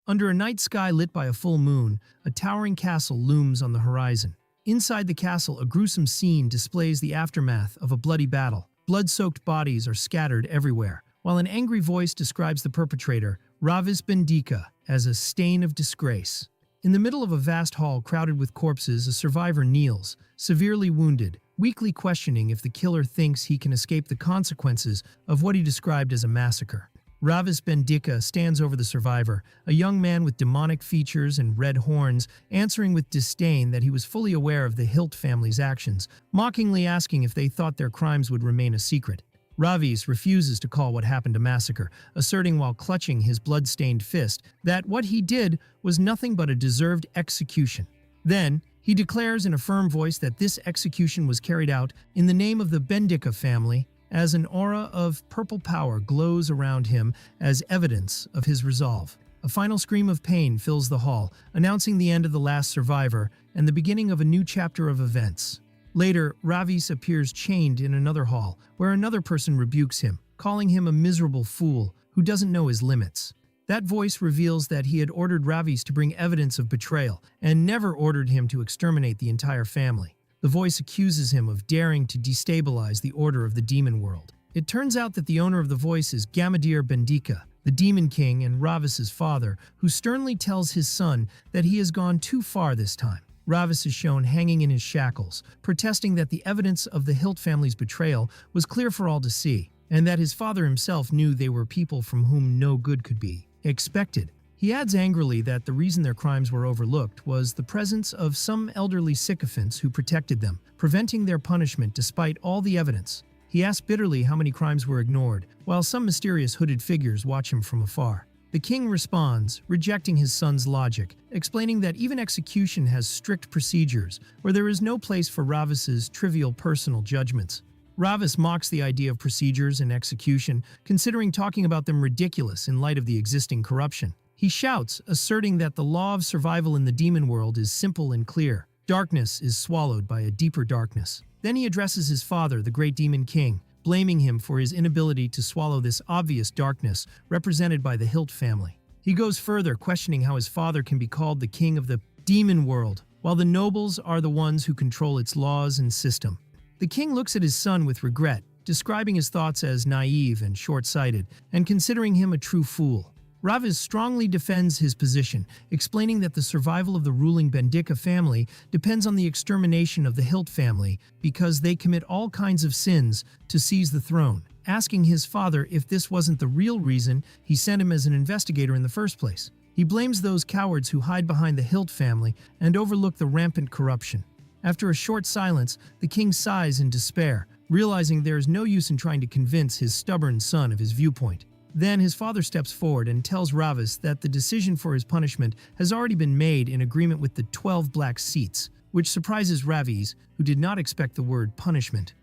Under a night sky lit by a full moon, a towering castle looms on the horizon. Inside the castle, a gruesome scene displays the aftermath of a bloody battle. Blood-soaked bodies are scattered everywhere, while an angry voice describes the perpetrator, Ravis Bendika, as a stain of disgrace. In the middle of a vast hall crowded with corpses, a survivor kneels, severely wounded, weakly questioning if the killer thinks he can escape the consequences of what he described as a massacre. Ravis Bendika stands over the survivor, a young man with demonic features and red horns, answering with disdain that he was fully aware of the Hilt family's actions, mockingly asking if they thought their crimes would remain a secret. Ravis refuses to call what happened a massacre, asserting while clutching his blood-stained fist that what he did was nothing but a deserved execution. Then, he declares in a firm voice that this execution was carried out in the name of the Bendika family, as an aura of purple power glows around him as evidence of his resolve. A final scream of pain fills the hall, announcing the end of the last survivor and the beginning of a new chapter of events. Later, Ravis appears chained in another hall, where another person rebukes him, calling him a miserable fool who doesn't know his limits. That voice reveals that he had ordered Ravis to bring evidence of betrayal and never ordered him to exterminate the entire family. The voice accuses him of daring to destabilize the order of the demon world. It turns out that the owner of the voice is Gamadir Bendika, the demon king and Ravis's father, who sternly tells his son that he has gone too far this time. Ravis is shown hanging in his shackles, protesting that the evidence of the Hilt family's betrayal was clear for all to see, and that his father himself knew they were people from whom no good could be expected. He adds angrily that the reason their crimes were overlooked was the presence of some elderly sycophants who protected them, preventing their punishment despite all the evidence. He asks bitterly how many crimes were ignored, while some mysterious hooded figures watch him from afar. The king responds, rejecting his son's logic, explaining that even execution has strict procedures, where there is no place for Ravis's trivial personal judgments. Ravis mocks the idea of procedures and execution, considering talking about them ridiculous in light of the existing corruption. He shouts, asserting that the law of survival in the demon world is simple and clear. Darkness is swallowed by a deeper darkness. Then he addresses his father, the great demon king, blaming him for his inability to swallow this obvious darkness represented by the Hilt family. He goes further, questioning how his father can be called the king of the demon world, while the nobles are the ones who control its laws and system. The king looks at his son with regret, describing his thoughts as naive and short-sighted, and considering him a true fool. Ravis strongly defends his position, explaining that the survival of the ruling Bendika family depends on the extermination of the Hilt family because they commit all kinds of sins to seize the throne, asking his father if this wasn't the real reason he sent him as an investigator in the first place. He blames those cowards who hide behind the Hilt family and overlook the rampant corruption. After a short silence, the king sighs in despair, realizing there is no use in trying to convince his stubborn son of his viewpoint. Then his father steps forward and tells Ravis that the decision for his punishment has already been made in agreement with the 12 black seats, which surprises Ravis, who did not expect the word punishment.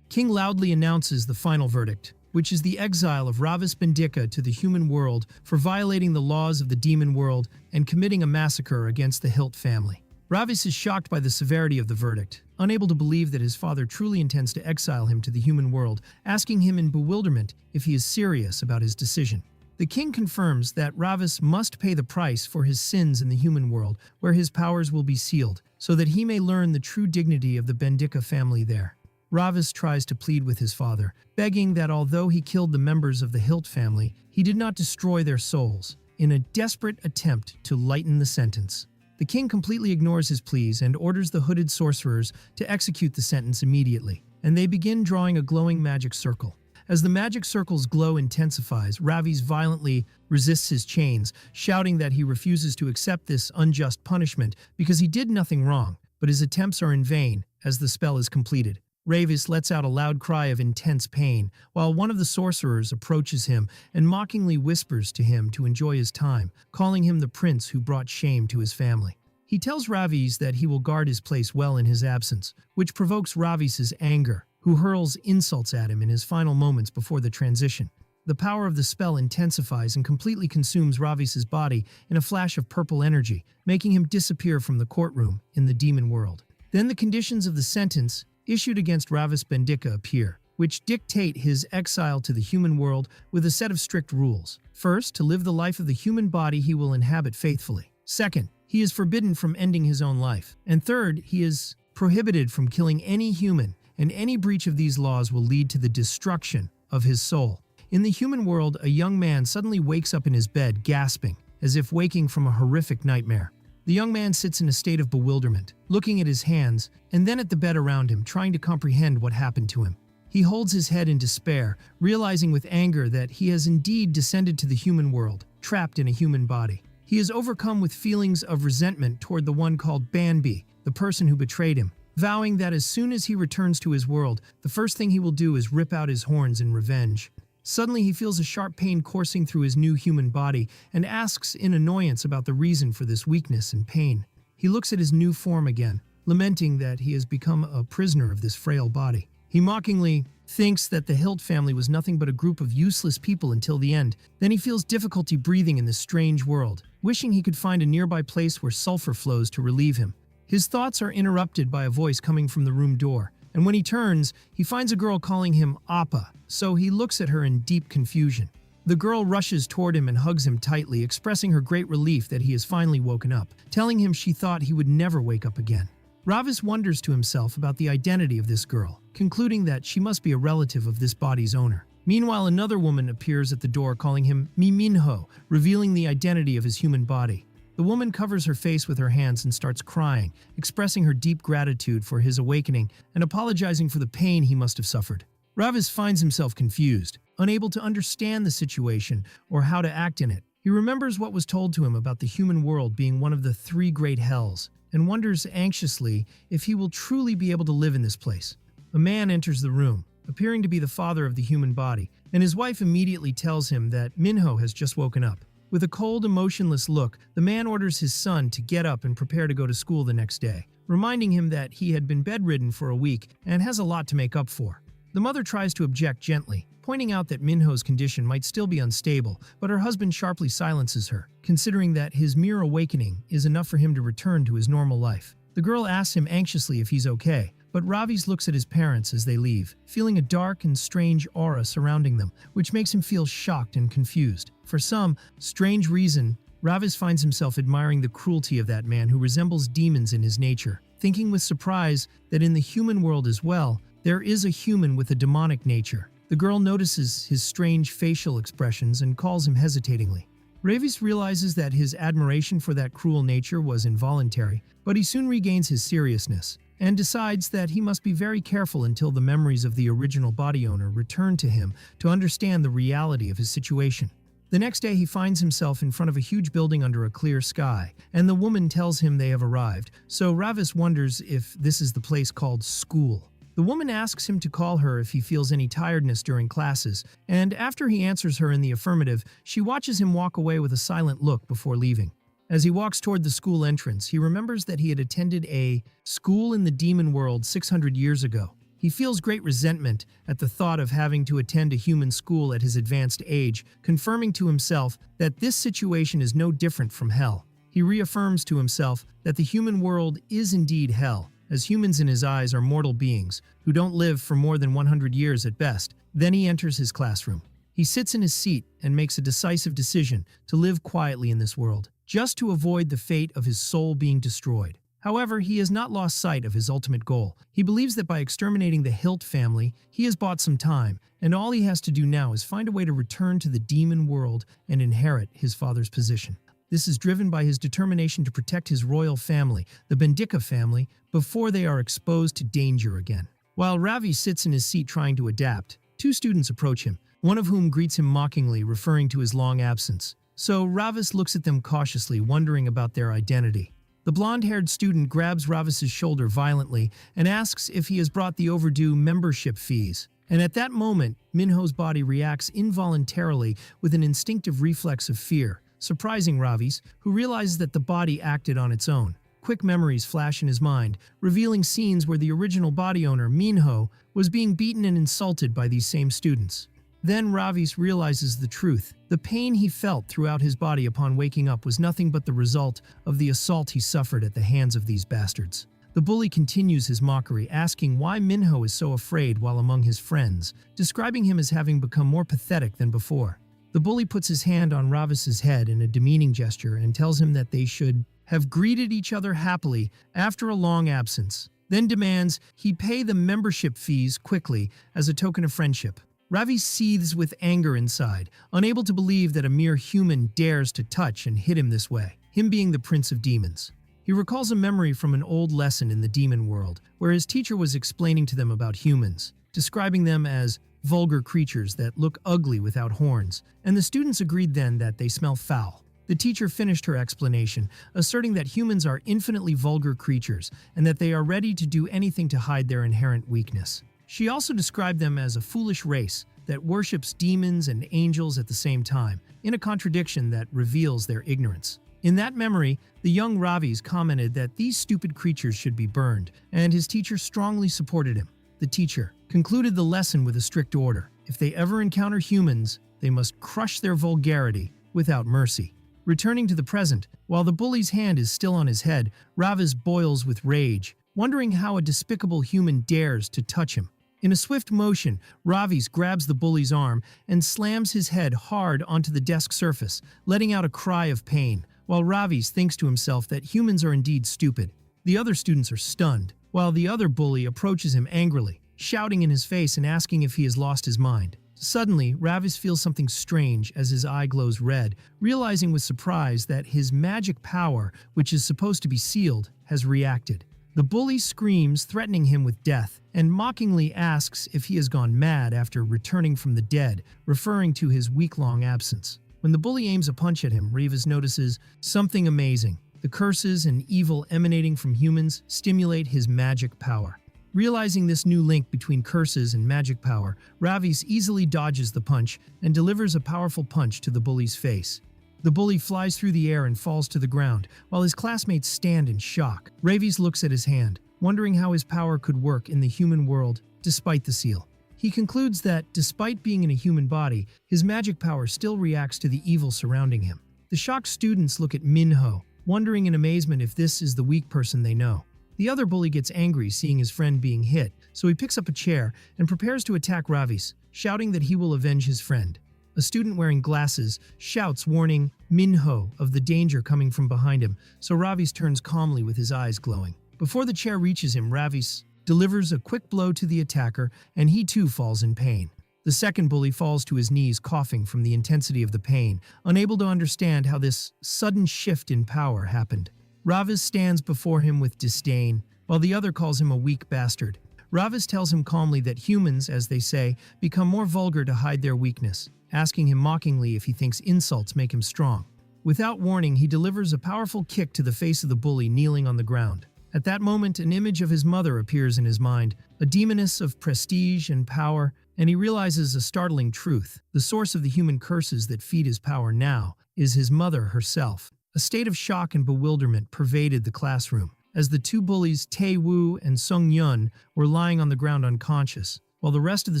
King loudly announces the final verdict, which is the exile of Ravis Bendika to the human world for violating the laws of the demon world and committing a massacre against the Hilt family. Ravis is shocked by the severity of the verdict, unable to believe that his father truly intends to exile him to the human world, asking him in bewilderment if he is serious about his decision. The king confirms that Ravis must pay the price for his sins in the human world, where his powers will be sealed, so that he may learn the true dignity of the Bendika family there. Ravis tries to plead with his father, begging that although he killed the members of the Hilt family, he did not destroy their souls, in a desperate attempt to lighten the sentence. The king completely ignores his pleas and orders the hooded sorcerers to execute the sentence immediately, and they begin drawing a glowing magic circle. As the magic circle's glow intensifies, Ravis violently resists his chains, shouting that he refuses to accept this unjust punishment because he did nothing wrong, but his attempts are in vain as the spell is completed. Ravis lets out a loud cry of intense pain, while one of the sorcerers approaches him and mockingly whispers to him to enjoy his time, calling him the prince who brought shame to his family. He tells Ravis that he will guard his place well in his absence, which provokes Ravis's anger, who hurls insults at him in his final moments before the transition. The power of the spell intensifies and completely consumes Ravis's body in a flash of purple energy, making him disappear from the courtroom in the demon world. Then the conditions of the sentence issued against Ravis Bendika appear. which dictate his exile to the human world with a set of strict rules. First, to live the life of the human body he will inhabit faithfully. Second, he is forbidden from ending his own life. And third, he is prohibited from killing any human, and any breach of these laws will lead to the destruction of his soul. In the human world, a young man suddenly wakes up in his bed, gasping, as if waking from a horrific nightmare. The young man sits in a state of bewilderment, looking at his hands and then at the bed around him, trying to comprehend what happened to him. He holds his head in despair, realizing with anger that he has indeed descended to the human world, trapped in a human body. He is overcome with feelings of resentment toward the one called Banbi, the person who betrayed him, vowing that as soon as he returns to his world, the first thing he will do is rip out his horns in revenge. Suddenly he feels a sharp pain coursing through his new human body and asks in annoyance about the reason for this weakness and pain. He looks at his new form again, lamenting that he has become a prisoner of this frail body. He mockingly thinks that the Hilt family was nothing but a group of useless people until the end. Then he feels difficulty breathing in this strange world, wishing he could find a nearby place where sulfur flows to relieve him. His thoughts are interrupted by a voice coming from the room door, and when he turns, he finds a girl calling him Appa, so he looks at her in deep confusion. The girl rushes toward him and hugs him tightly, expressing her great relief that he has finally woken up, telling him she thought he would never wake up again. Ravis wonders to himself about the identity of this girl, concluding that she must be a relative of this body's owner. Meanwhile, another woman appears at the door calling him Minho, revealing the identity of his human body. The woman covers her face with her hands and starts crying, expressing her deep gratitude for his awakening and apologizing for the pain he must have suffered. Ravis finds himself confused, unable to understand the situation or how to act in it. He remembers what was told to him about the human world being one of the 3 great hells, and wonders anxiously if he will truly be able to live in this place. A man enters the room, appearing to be the father of the human body, and his wife immediately tells him that Minho has just woken up. With a cold, emotionless look, the man orders his son to get up and prepare to go to school the next day, reminding him that he had been bedridden for a week and has a lot to make up for. The mother tries to object gently, pointing out that Minho's condition might still be unstable, but her husband sharply silences her, considering that his mere awakening is enough for him to return to his normal life. The girl asks him anxiously if he's okay, but Ravis looks at his parents as they leave, feeling a dark and strange aura surrounding them, which makes him feel shocked and confused. For some strange reason, Ravis finds himself admiring the cruelty of that man who resembles demons in his nature, thinking with surprise that in the human world as well, there is a human with a demonic nature. The girl notices his strange facial expressions and calls him hesitatingly. Ravis realizes that his admiration for that cruel nature was involuntary, but he soon regains his seriousness and decides that he must be very careful until the memories of the original body owner return to him to understand the reality of his situation. The next day he finds himself in front of a huge building under a clear sky, and the woman tells him they have arrived, so Ravis wonders if this is the place called school. The woman asks him to call her if he feels any tiredness during classes, and after he answers her in the affirmative, she watches him walk away with a silent look before leaving. As he walks toward the school entrance, he remembers that he had attended a school in the demon world 600 years ago. He feels great resentment at the thought of having to attend a human school at his advanced age, confirming to himself that this situation is no different from hell. He reaffirms to himself that the human world is indeed hell, as humans in his eyes are mortal beings who don't live for more than 100 years at best. Then he enters his classroom. He sits in his seat and makes a decisive decision to live quietly in this world, just to avoid the fate of his soul being destroyed. However, he has not lost sight of his ultimate goal. He believes that by exterminating the Hilt family, he has bought some time, and all he has to do now is find a way to return to the demon world and inherit his father's position. This is driven by his determination to protect his royal family, the Bendika family, before they are exposed to danger again. While Ravi sits in his seat trying to adapt, 2 students approach him, one of whom greets him mockingly, referring to his long absence. So Ravis looks at them cautiously, wondering about their identity. The blonde-haired student grabs Ravis's shoulder violently and asks if he has brought the overdue membership fees. And at that moment, Minho's body reacts involuntarily with an instinctive reflex of fear, surprising Ravis, who realizes that the body acted on its own. Quick memories flash in his mind, revealing scenes where the original body owner, Minho, was being beaten and insulted by these same students. Then Ravis realizes the truth. The pain he felt throughout his body upon waking up was nothing but the result of the assault he suffered at the hands of these bastards. The bully continues his mockery, asking why Minho is so afraid while among his friends, describing him as having become more pathetic than before. The bully puts his hand on Ravis's head in a demeaning gesture and tells him that they should have greeted each other happily after a long absence, then demands he pay the membership fees quickly as a token of friendship. Ravis seethes with anger inside, unable to believe that a mere human dares to touch and hit him this way, him being the prince of demons. He recalls a memory from an old lesson in the demon world, where his teacher was explaining to them about humans, describing them as vulgar creatures that look ugly without horns, and the students agreed then that they smell foul. The teacher finished her explanation, asserting that humans are infinitely vulgar creatures and that they are ready to do anything to hide their inherent weakness. She also described them as a foolish race that worships demons and angels at the same time, in a contradiction that reveals their ignorance. In that memory, the young Ravis commented that these stupid creatures should be burned, and his teacher strongly supported him. The teacher concluded the lesson with a strict order. If they ever encounter humans, they must crush their vulgarity without mercy. Returning to the present, while the bully's hand is still on his head, Ravis boils with rage, wondering how a despicable human dares to touch him. In a swift motion, Ravis grabs the bully's arm and slams his head hard onto the desk surface, letting out a cry of pain, while Ravis thinks to himself that humans are indeed stupid. The other students are stunned, while the other bully approaches him angrily, shouting in his face and asking if he has lost his mind. Suddenly, Ravis feels something strange as his eye glows red, realizing with surprise that his magic power, which is supposed to be sealed, has reacted. The bully screams, threatening him with death, and mockingly asks if he has gone mad after returning from the dead, referring to his week-long absence. When the bully aims a punch at him, Ravis notices something amazing. The curses and evil emanating from humans stimulate his magic power. Realizing this new link between curses and magic power, Ravis easily dodges the punch and delivers a powerful punch to the bully's face. The bully flies through the air and falls to the ground, while his classmates stand in shock. Ravis looks at his hand, wondering how his power could work in the human world despite the seal. He concludes that, despite being in a human body, his magic power still reacts to the evil surrounding him. The shocked students look at Minho, wondering in amazement if this is the weak person they know. The other bully gets angry seeing his friend being hit, so he picks up a chair and prepares to attack Ravis, shouting that he will avenge his friend. A student wearing glasses shouts, warning Minho of the danger coming from behind him, so Ravis turns calmly with his eyes glowing. Before the chair reaches him, Ravis delivers a quick blow to the attacker, and he too falls in pain. The second bully falls to his knees, coughing from the intensity of the pain, unable to understand how this sudden shift in power happened. Ravis stands before him with disdain, while the other calls him a weak bastard. Ravis tells him calmly that humans, as they say, become more vulgar to hide their weakness, asking him mockingly if he thinks insults make him strong. Without warning, he delivers a powerful kick to the face of the bully kneeling on the ground. At that moment, an image of his mother appears in his mind, a demoness of prestige and power, and he realizes a startling truth. The source of the human curses that feed his power now is his mother herself. A state of shock and bewilderment pervaded the classroom, as the two bullies, Tae-woo and Sung-yun, were lying on the ground unconscious, while the rest of the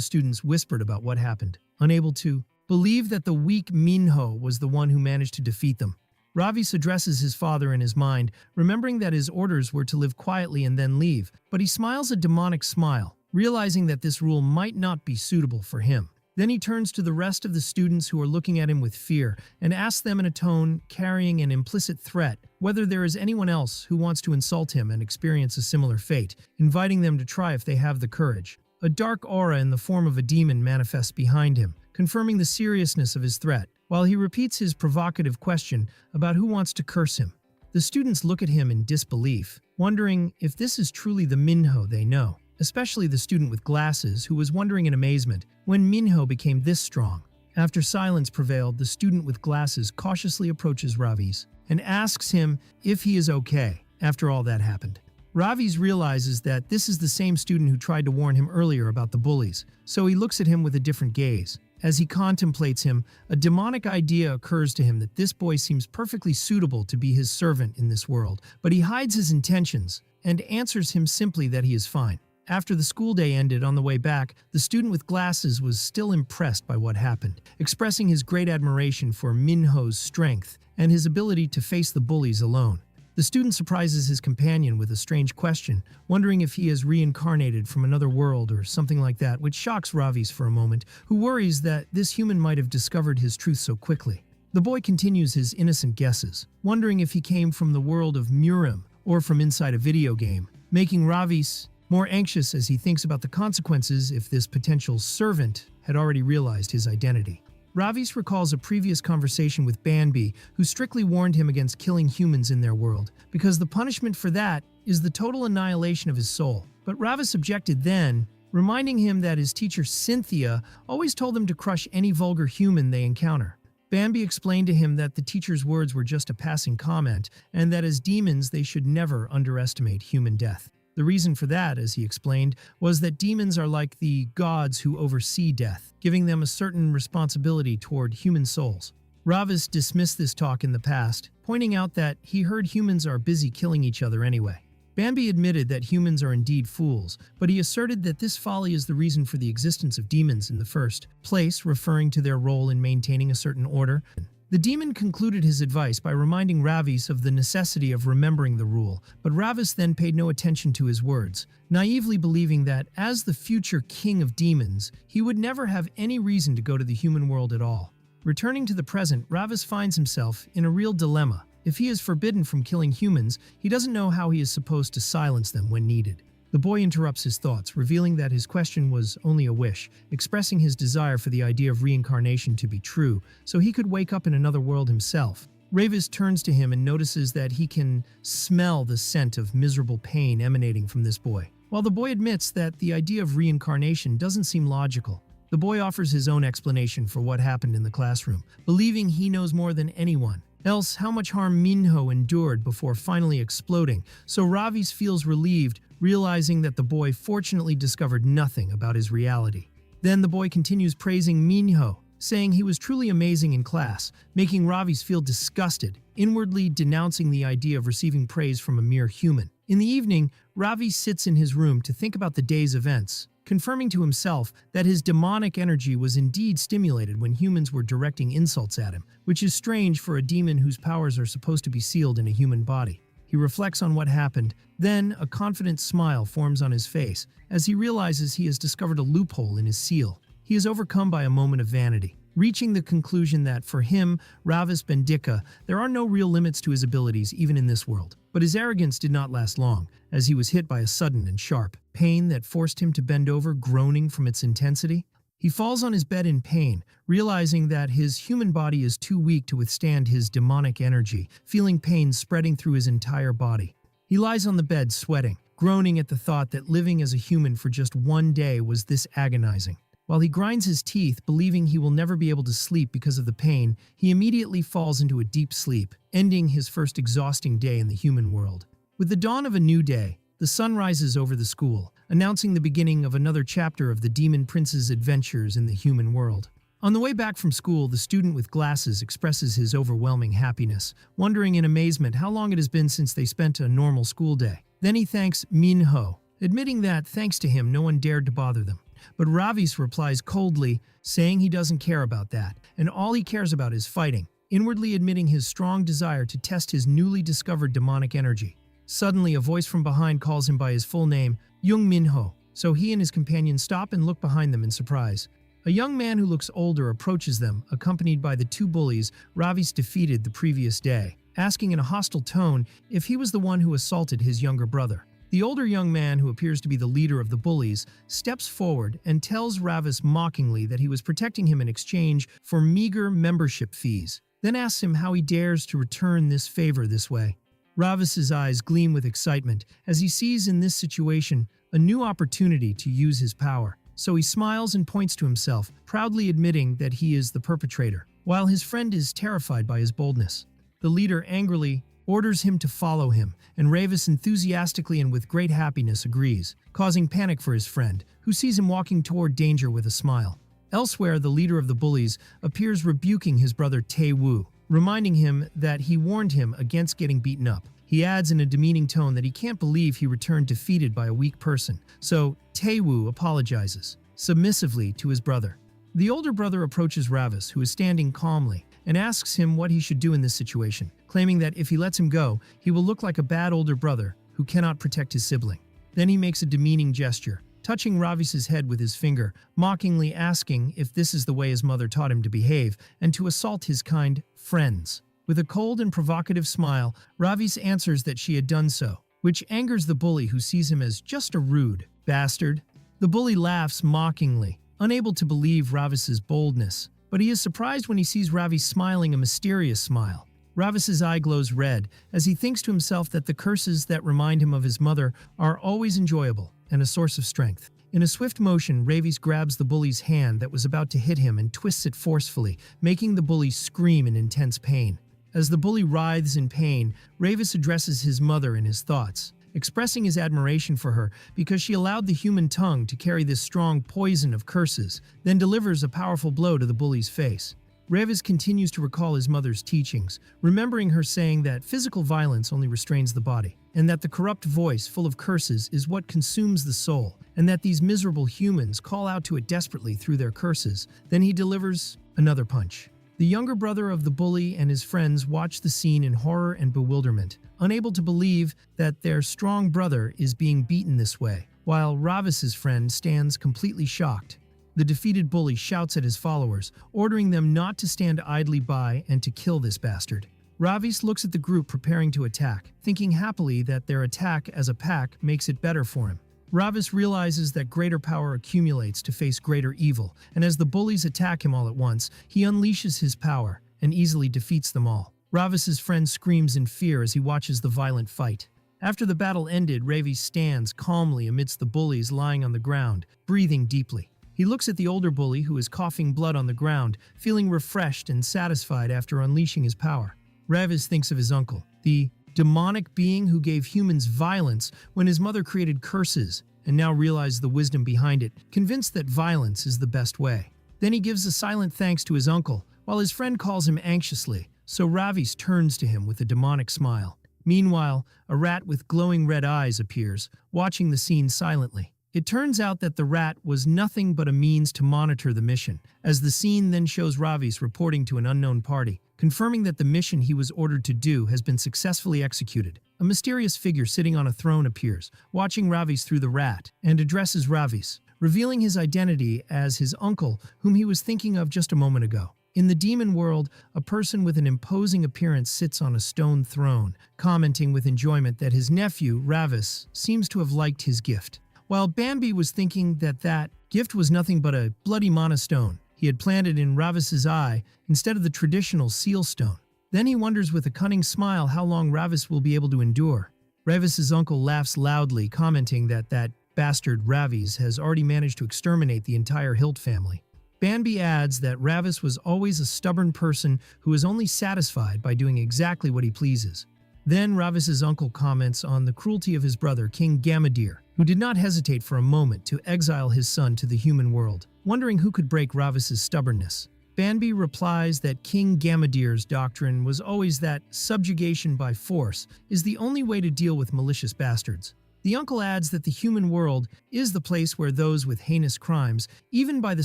students whispered about what happened, unable to believe that the weak Minho was the one who managed to defeat them. Ravis addresses his father in his mind, remembering that his orders were to live quietly and then leave, but he smiles a demonic smile, realizing that this rule might not be suitable for him. Then he turns to the rest of the students who are looking at him with fear and asks them in a tone carrying an implicit threat whether there is anyone else who wants to insult him and experience a similar fate, inviting them to try if they have the courage. A dark aura in the form of a demon manifests behind him, confirming the seriousness of his threat, while he repeats his provocative question about who wants to curse him. The students look at him in disbelief, wondering if this is truly the Minho they know, especially the student with glasses who was wondering in amazement when Minho became this strong. After silence prevailed, the student with glasses cautiously approaches Ravis and asks him if he is okay after all that happened. Ravis realizes that this is the same student who tried to warn him earlier about the bullies, so he looks at him with a different gaze. As he contemplates him, a demonic idea occurs to him that this boy seems perfectly suitable to be his servant in this world, but he hides his intentions and answers him simply that he is fine. After the school day ended, on the way back, the student with glasses was still impressed by what happened, expressing his great admiration for Minho's strength and his ability to face the bullies alone. The student surprises his companion with a strange question, wondering if he is reincarnated from another world or something like that, which shocks Ravis for a moment, who worries that this human might have discovered his truth so quickly. The boy continues his innocent guesses, wondering if he came from the world of Murim or from inside a video game, making Ravis more anxious as he thinks about the consequences if this potential servant had already realized his identity. Ravis recalls a previous conversation with Banbi, who strictly warned him against killing humans in their world, because the punishment for that is the total annihilation of his soul. But Ravis objected then, reminding him that his teacher Cynthia always told him to crush any vulgar human they encounter. Bambi explained to him that the teacher's words were just a passing comment, and that as demons they should never underestimate human death. The reason for that, as he explained, was that demons are like the gods who oversee death, giving them a certain responsibility toward human souls. Ravis dismissed this talk in the past, pointing out that he heard humans are busy killing each other anyway. Bambi admitted that humans are indeed fools, but he asserted that this folly is the reason for the existence of demons in the first place, referring to their role in maintaining a certain order. The demon concluded his advice by reminding Ravis of the necessity of remembering the rule, but Ravis then paid no attention to his words, naively believing that, as the future king of demons, he would never have any reason to go to the human world at all. Returning to the present, Ravis finds himself in a real dilemma. If he is forbidden from killing humans, he doesn't know how he is supposed to silence them when needed. The boy interrupts his thoughts, revealing that his question was only a wish, expressing his desire for the idea of reincarnation to be true, so he could wake up in another world himself. Ravis turns to him and notices that he can smell the scent of miserable pain emanating from this boy. While the boy admits that the idea of reincarnation doesn't seem logical, the boy offers his own explanation for what happened in the classroom, believing he knows more than anyone. Else, how much harm Minho endured before finally exploding, so Ravis feels relieved, realizing that the boy fortunately discovered nothing about his reality. Then the boy continues praising Minho, saying he was truly amazing in class, making Ravis feel disgusted, inwardly denouncing the idea of receiving praise from a mere human. In the evening, Ravis sits in his room to think about the day's events, confirming to himself that his demonic energy was indeed stimulated when humans were directing insults at him, which is strange for a demon whose powers are supposed to be sealed in a human body. He reflects on what happened, then a confident smile forms on his face as he realizes he has discovered a loophole in his seal. He is overcome by a moment of vanity, reaching the conclusion that for him, Ravis Bendika, there are no real limits to his abilities even in this world. But his arrogance did not last long, as he was hit by a sudden and sharp pain that forced him to bend over, groaning from its intensity. He falls on his bed in pain, realizing that his human body is too weak to withstand his demonic energy, feeling pain spreading through his entire body. He lies on the bed sweating, groaning at the thought that living as a human for just one day was this agonizing. While he grinds his teeth, believing he will never be able to sleep because of the pain, he immediately falls into a deep sleep, ending his first exhausting day in the human world. With the dawn of a new day, the sun rises over the school, announcing the beginning of another chapter of the Demon Prince's adventures in the human world. On the way back from school, the student with glasses expresses his overwhelming happiness, wondering in amazement how long it has been since they spent a normal school day. Then he thanks Minho, admitting that, thanks to him, no one dared to bother them. But Ravis replies coldly, saying he doesn't care about that, and all he cares about is fighting, inwardly admitting his strong desire to test his newly discovered demonic energy. Suddenly, a voice from behind calls him by his full name, Yong Minho, so he and his companion stop and look behind them in surprise. A young man who looks older approaches them, accompanied by the two bullies Ravis defeated the previous day, asking in a hostile tone if he was the one who assaulted his younger brother. The older young man, who appears to be the leader of the bullies, steps forward and tells Ravis mockingly that he was protecting him in exchange for meager membership fees, then asks him how he dares to return this favor this way. Ravis's eyes gleam with excitement as he sees in this situation a new opportunity to use his power, so he smiles and points to himself, proudly admitting that he is the perpetrator, while his friend is terrified by his boldness. The leader angrily orders him to follow him, and Ravis enthusiastically and with great happiness agrees, causing panic for his friend, who sees him walking toward danger with a smile. Elsewhere, the leader of the bullies appears rebuking his brother Tae-woo, reminding him that he warned him against getting beaten up. He adds in a demeaning tone that he can't believe he returned defeated by a weak person, so Tae-woo apologizes, submissively, to his brother. The older brother approaches Ravis, who is standing calmly, and asks him what he should do in this situation, claiming that if he lets him go, he will look like a bad older brother who cannot protect his sibling. Then he makes a demeaning gesture, touching Ravis's head with his finger, mockingly asking if this is the way his mother taught him to behave and to assault his kind friends. With a cold and provocative smile, Ravis answers that she had done so, which angers the bully who sees him as just a rude bastard. The bully laughs mockingly, unable to believe Ravis's boldness, but he is surprised when he sees Ravis smiling a mysterious smile. Ravis's eye glows red as he thinks to himself that the curses that remind him of his mother are always enjoyable and a source of strength. In a swift motion, Ravis grabs the bully's hand that was about to hit him and twists it forcefully, making the bully scream in intense pain. As the bully writhes in pain, Ravis addresses his mother in his thoughts, expressing his admiration for her because she allowed the human tongue to carry this strong poison of curses, then delivers a powerful blow to the bully's face. Ravis continues to recall his mother's teachings, remembering her saying that physical violence only restrains the body, and that the corrupt voice full of curses is what consumes the soul, and that these miserable humans call out to it desperately through their curses. Then he delivers another punch. The younger brother of the bully and his friends watch the scene in horror and bewilderment, unable to believe that their strong brother is being beaten this way, while Ravis's friend stands completely shocked. The defeated bully shouts at his followers, ordering them not to stand idly by and to kill this bastard. Ravis looks at the group preparing to attack, thinking happily that their attack as a pack makes it better for him. Ravis realizes that greater power accumulates to face greater evil, and as the bullies attack him all at once, he unleashes his power and easily defeats them all. Ravis's friend screams in fear as he watches the violent fight. After the battle ended, Ravis stands calmly amidst the bullies lying on the ground, breathing deeply. He looks at the older bully who is coughing blood on the ground, feeling refreshed and satisfied after unleashing his power. Ravis thinks of his uncle, the demonic being who gave humans violence when his mother created curses, and now realized the wisdom behind it, convinced that violence is the best way. Then he gives a silent thanks to his uncle, while his friend calls him anxiously, so Ravis turns to him with a demonic smile. Meanwhile, a rat with glowing red eyes appears, watching the scene silently. It turns out that the rat was nothing but a means to monitor the mission, as the scene then shows Ravis reporting to an unknown party, confirming that the mission he was ordered to do has been successfully executed. A mysterious figure sitting on a throne appears, watching Ravis through the rat, and addresses Ravis, revealing his identity as his uncle, whom he was thinking of just a moment ago. In the demon world, a person with an imposing appearance sits on a stone throne, commenting with enjoyment that his nephew, Ravis, seems to have liked his gift. While Bambi was thinking that that gift was nothing but a bloody mana stone he had planted in Ravis's eye instead of the traditional seal stone. Then he wonders with a cunning smile how long Ravis will be able to endure. Ravis's uncle laughs loudly, commenting that that bastard Ravis has already managed to exterminate the entire Hilt family. Bambi adds that Ravis was always a stubborn person who is only satisfied by doing exactly what he pleases. Then Ravis's uncle comments on the cruelty of his brother, King Gamadir, who did not hesitate for a moment to exile his son to the human world, wondering who could break Ravis's stubbornness. Bambi replies that King Gamadir's doctrine was always that subjugation by force is the only way to deal with malicious bastards. The uncle adds that the human world is the place where those with heinous crimes, even by the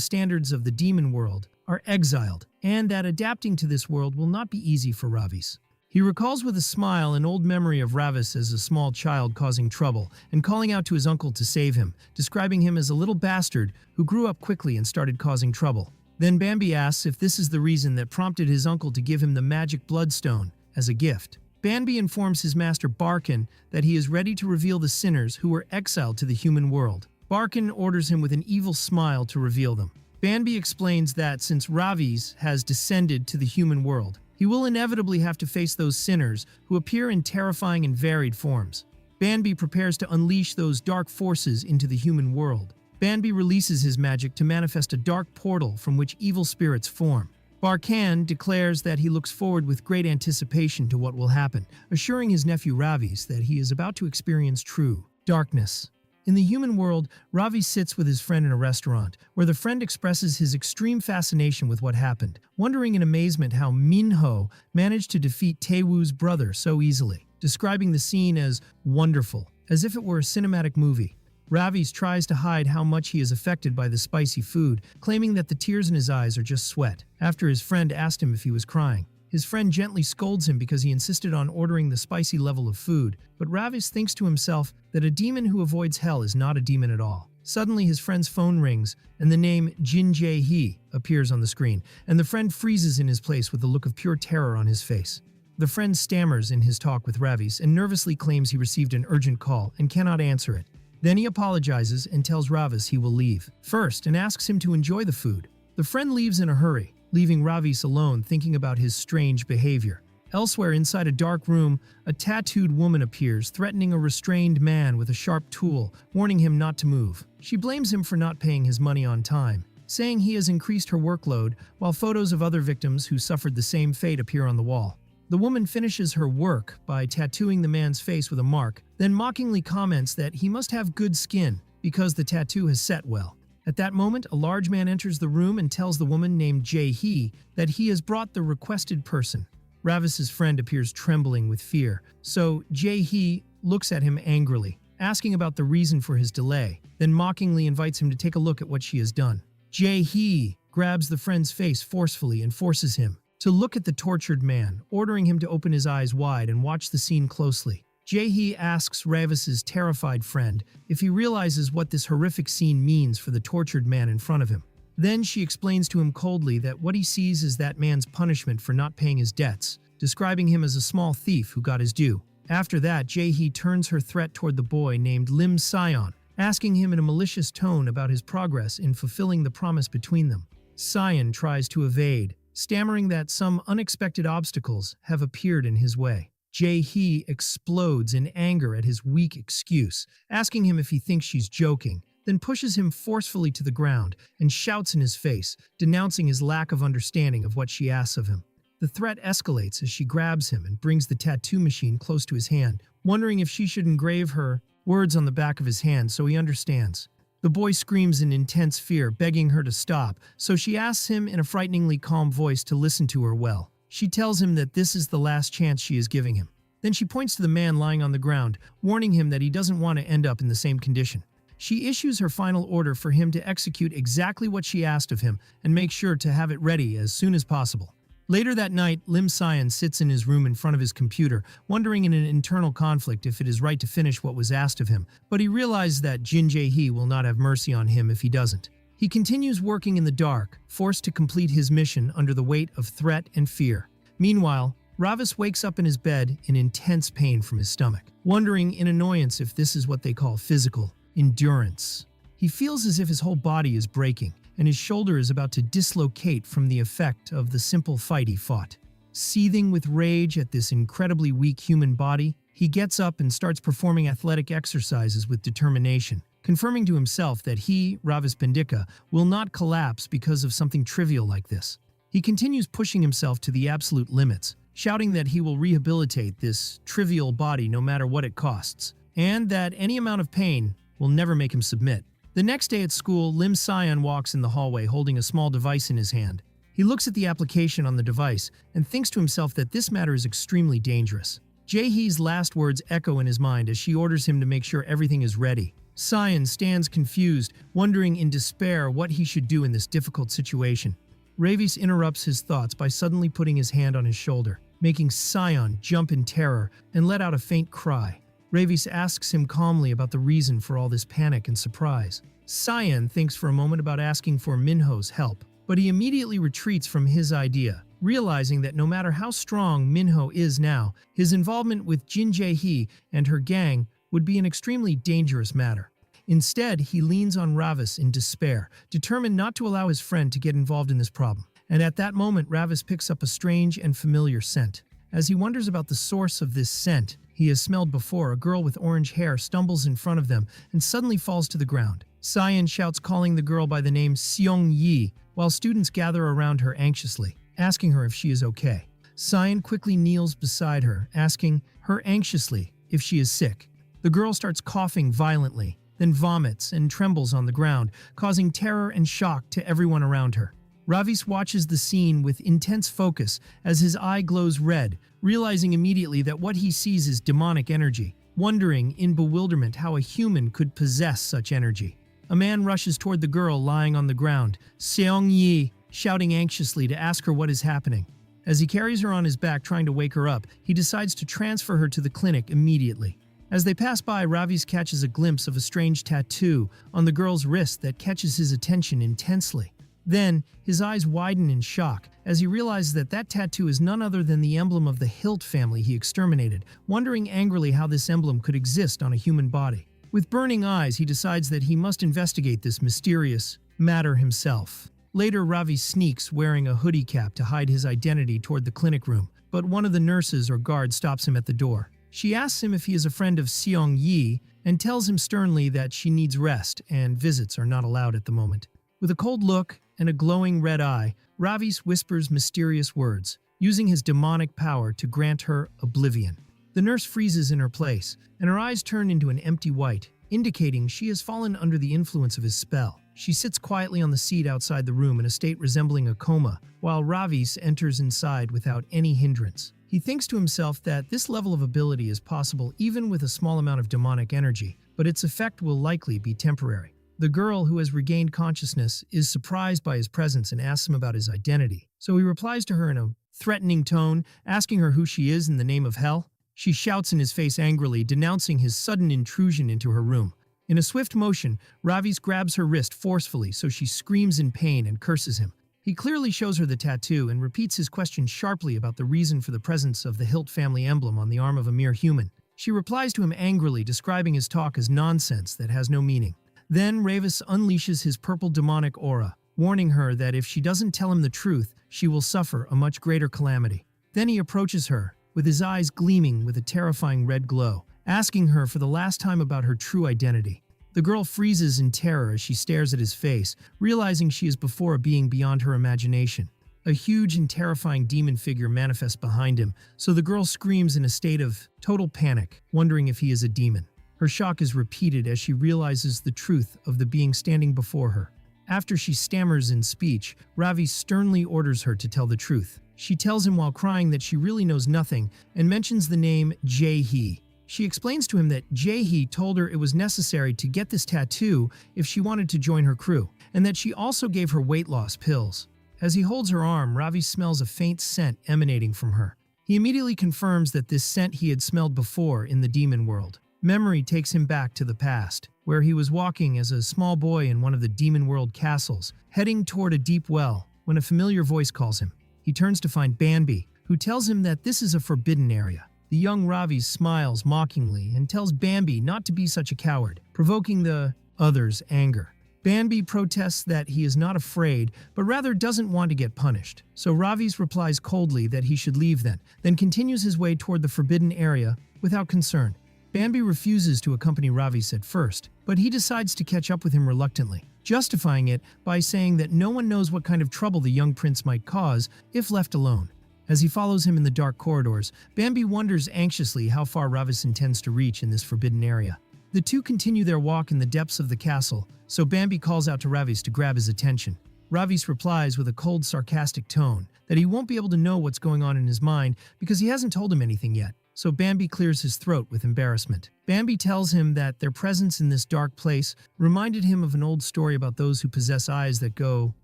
standards of the demon world, are exiled, and that adapting to this world will not be easy for Ravis. He recalls with a smile an old memory of Ravis as a small child causing trouble and calling out to his uncle to save him, describing him as a little bastard who grew up quickly and started causing trouble. Then Bambi asks if this is the reason that prompted his uncle to give him the magic bloodstone as a gift. Bambi informs his master Barkin that he is ready to reveal the sinners who were exiled to the human world. Barkin orders him with an evil smile to reveal them. Bambi explains that since Ravis has descended to the human world, he will inevitably have to face those sinners who appear in terrifying and varied forms. Bambi prepares to unleash those dark forces into the human world. Bambi releases his magic to manifest a dark portal from which evil spirits form. Barkan declares that he looks forward with great anticipation to what will happen, assuring his nephew Ravis that he is about to experience true darkness. In the human world, Ravis sits with his friend in a restaurant, where the friend expresses his extreme fascination with what happened, wondering in amazement how Minho managed to defeat Taewoo's brother so easily, describing the scene as wonderful, as if it were a cinematic movie. Ravis tries to hide how much he is affected by the spicy food, claiming that the tears in his eyes are just sweat. After his friend asked him if he was crying, his friend gently scolds him because he insisted on ordering the spicy level of food, but Ravis thinks to himself that a demon who avoids hell is not a demon at all. Suddenly, his friend's phone rings, and the name Jin Jae-hee appears on the screen, and the friend freezes in his place with a look of pure terror on his face. The friend stammers in his talk with Ravis and nervously claims he received an urgent call and cannot answer it. Then he apologizes and tells Ravis he will leave first and asks him to enjoy the food. The friend leaves in a hurry, leaving Ravis alone thinking about his strange behavior. Elsewhere inside a dark room, a tattooed woman appears, threatening a restrained man with a sharp tool, warning him not to move. She blames him for not paying his money on time, saying he has increased her workload, while photos of other victims who suffered the same fate appear on the wall. The woman finishes her work by tattooing the man's face with a mark, then mockingly comments that he must have good skin because the tattoo has set well. At that moment, a large man enters the room and tells the woman named Jae-hee that he has brought the requested person. Ravis's friend appears trembling with fear, so Jae-hee looks at him angrily, asking about the reason for his delay, then mockingly invites him to take a look at what she has done. Jae-hee grabs the friend's face forcefully and forces him to look at the tortured man, ordering him to open his eyes wide and watch the scene closely. Jae-hee asks Ravis's terrified friend if he realizes what this horrific scene means for the tortured man in front of him. Then she explains to him coldly that what he sees is that man's punishment for not paying his debts, describing him as a small thief who got his due. After that, Jae-hee turns her threat toward the boy named Lim Scion, asking him in a malicious tone about his progress in fulfilling the promise between them. Scion tries to evade, stammering that some unexpected obstacles have appeared in his way. Jae-hee explodes in anger at his weak excuse, asking him if he thinks she's joking, then pushes him forcefully to the ground and shouts in his face, denouncing his lack of understanding of what she asks of him. The threat escalates as she grabs him and brings the tattoo machine close to his hand, wondering if she should engrave her words on the back of his hand so he understands. The boy screams in intense fear, begging her to stop, so she asks him in a frighteningly calm voice to listen to her well. She tells him that this is the last chance she is giving him. Then she points to the man lying on the ground, warning him that he doesn't want to end up in the same condition. She issues her final order for him to execute exactly what she asked of him and make sure to have it ready as soon as possible. Later that night, Lim Scion sits in his room in front of his computer, wondering in an internal conflict if it is right to finish what was asked of him, but he realizes that Jin Jae-hee will not have mercy on him if he doesn't. He continues working in the dark, forced to complete his mission under the weight of threat and fear. Meanwhile, Ravis wakes up in his bed in intense pain from his stomach, wondering in annoyance if this is what they call physical endurance. He feels as if his whole body is breaking, and his shoulder is about to dislocate from the effect of the simple fight he fought. Seething with rage at this incredibly weak human body, he gets up and starts performing athletic exercises with determination, confirming to himself that he, Ravis Bendika, will not collapse because of something trivial like this. He continues pushing himself to the absolute limits, shouting that he will rehabilitate this trivial body no matter what it costs, and that any amount of pain will never make him submit. The next day at school, Lim Scion walks in the hallway holding a small device in his hand. He looks at the application on the device and thinks to himself that this matter is extremely dangerous. Jae-hee's last words echo in his mind as she orders him to make sure everything is ready. Scion stands confused, wondering in despair what he should do in this difficult situation. Ravis interrupts his thoughts by suddenly putting his hand on his shoulder, making Scion jump in terror and let out a faint cry. Ravis asks him calmly about the reason for all this panic and surprise. Scion thinks for a moment about asking for Minho's help, but he immediately retreats from his idea, realizing that no matter how strong Minho is now, his involvement with Jin Jae-hee and her gang would be an extremely dangerous matter. Instead, he leans on Ravis in despair, determined not to allow his friend to get involved in this problem. And at that moment, Ravis picks up a strange and familiar scent. As he wonders about the source of this scent he has smelled before, a girl with orange hair stumbles in front of them and suddenly falls to the ground. Scion shouts, calling the girl by the name Seong-yi, while students gather around her anxiously, asking her if she is okay. Scion quickly kneels beside her, asking her anxiously if she is sick. The girl starts coughing violently, then vomits and trembles on the ground, causing terror and shock to everyone around her. Ravis watches the scene with intense focus as his eye glows red, realizing immediately that what he sees is demonic energy. wondering in bewilderment how a human could possess such energy. A man rushes toward the girl lying on the ground, Seong Yi, shouting anxiously to ask her what is happening. As he carries her on his back trying to wake her up, he decides to transfer her to the clinic immediately. As they pass by, Ravis catches a glimpse of a strange tattoo on the girl's wrist that catches his attention intensely. Then, his eyes widen in shock as he realizes that that tattoo is none other than the emblem of the Hilt family he exterminated, wondering angrily how this emblem could exist on a human body. With burning eyes, he decides that he must investigate this mysterious matter himself. Later, Ravi sneaks wearing a hoodie cap to hide his identity toward the clinic room, but one of the nurses or guards stops him at the door. She asks him if he is a friend of Seong Yi and tells him sternly that she needs rest and visits are not allowed at the moment. With a cold look and a glowing red eye, Ravis whispers mysterious words, using his demonic power to grant her oblivion. The nurse freezes in her place, and her eyes turn into an empty white, indicating she has fallen under the influence of his spell. She sits quietly on the seat outside the room in a state resembling a coma, while Ravis enters inside without any hindrance. He thinks to himself that this level of ability is possible even with a small amount of demonic energy, but its effect will likely be temporary. The girl, who has regained consciousness, is surprised by his presence and asks him about his identity. So he replies to her in a threatening tone, asking her who she is in the name of hell. She shouts in his face angrily, denouncing his sudden intrusion into her room. In a swift motion, Ravis grabs her wrist forcefully so she screams in pain and curses him. He clearly shows her the tattoo and repeats his question sharply about the reason for the presence of the Hilt family emblem on the arm of a mere human. She replies to him angrily, describing his talk as nonsense that has no meaning. Then Ravis unleashes his purple demonic aura, warning her that if she doesn't tell him the truth, she will suffer a much greater calamity. Then he approaches her, with his eyes gleaming with a terrifying red glow, asking her for the last time about her true identity. The girl freezes in terror as she stares at his face, realizing she is before a being beyond her imagination. A huge and terrifying demon figure manifests behind him, so the girl screams in a state of total panic, wondering if he is a demon. Her shock is repeated as she realizes the truth of the being standing before her. After she stammers in speech, Ravi sternly orders her to tell the truth. She tells him while crying that she really knows nothing and mentions the name Jae-hee. She explains to him that Jae-hee told her it was necessary to get this tattoo if she wanted to join her crew, and that she also gave her weight loss pills. As he holds her arm, Ravi smells a faint scent emanating from her. He immediately confirms that this scent he had smelled before in the demon world. Memory takes him back to the past, where he was walking as a small boy in one of the demon world castles, heading toward a deep well, when a familiar voice calls him. He turns to find Bambi, who tells him that this is a forbidden area. The young Ravis smiles mockingly and tells Bambi not to be such a coward, provoking the other's anger. Bambi protests that he is not afraid, but rather doesn't want to get punished. So Ravis replies coldly that he should leave then continues his way toward the forbidden area without concern. Bambi refuses to accompany Ravis at first, but he decides to catch up with him reluctantly, justifying it by saying that no one knows what kind of trouble the young prince might cause if left alone. As he follows him in the dark corridors, Bambi wonders anxiously how far Ravis intends to reach in this forbidden area. The two continue their walk in the depths of the castle, so Bambi calls out to Ravis to grab his attention. Ravis replies with a cold, sarcastic tone that he won't be able to know what's going on in his mind because he hasn't told him anything yet, so Bambi clears his throat with embarrassment. Bambi tells him that their presence in this dark place reminded him of an old story about those who possess eyes that go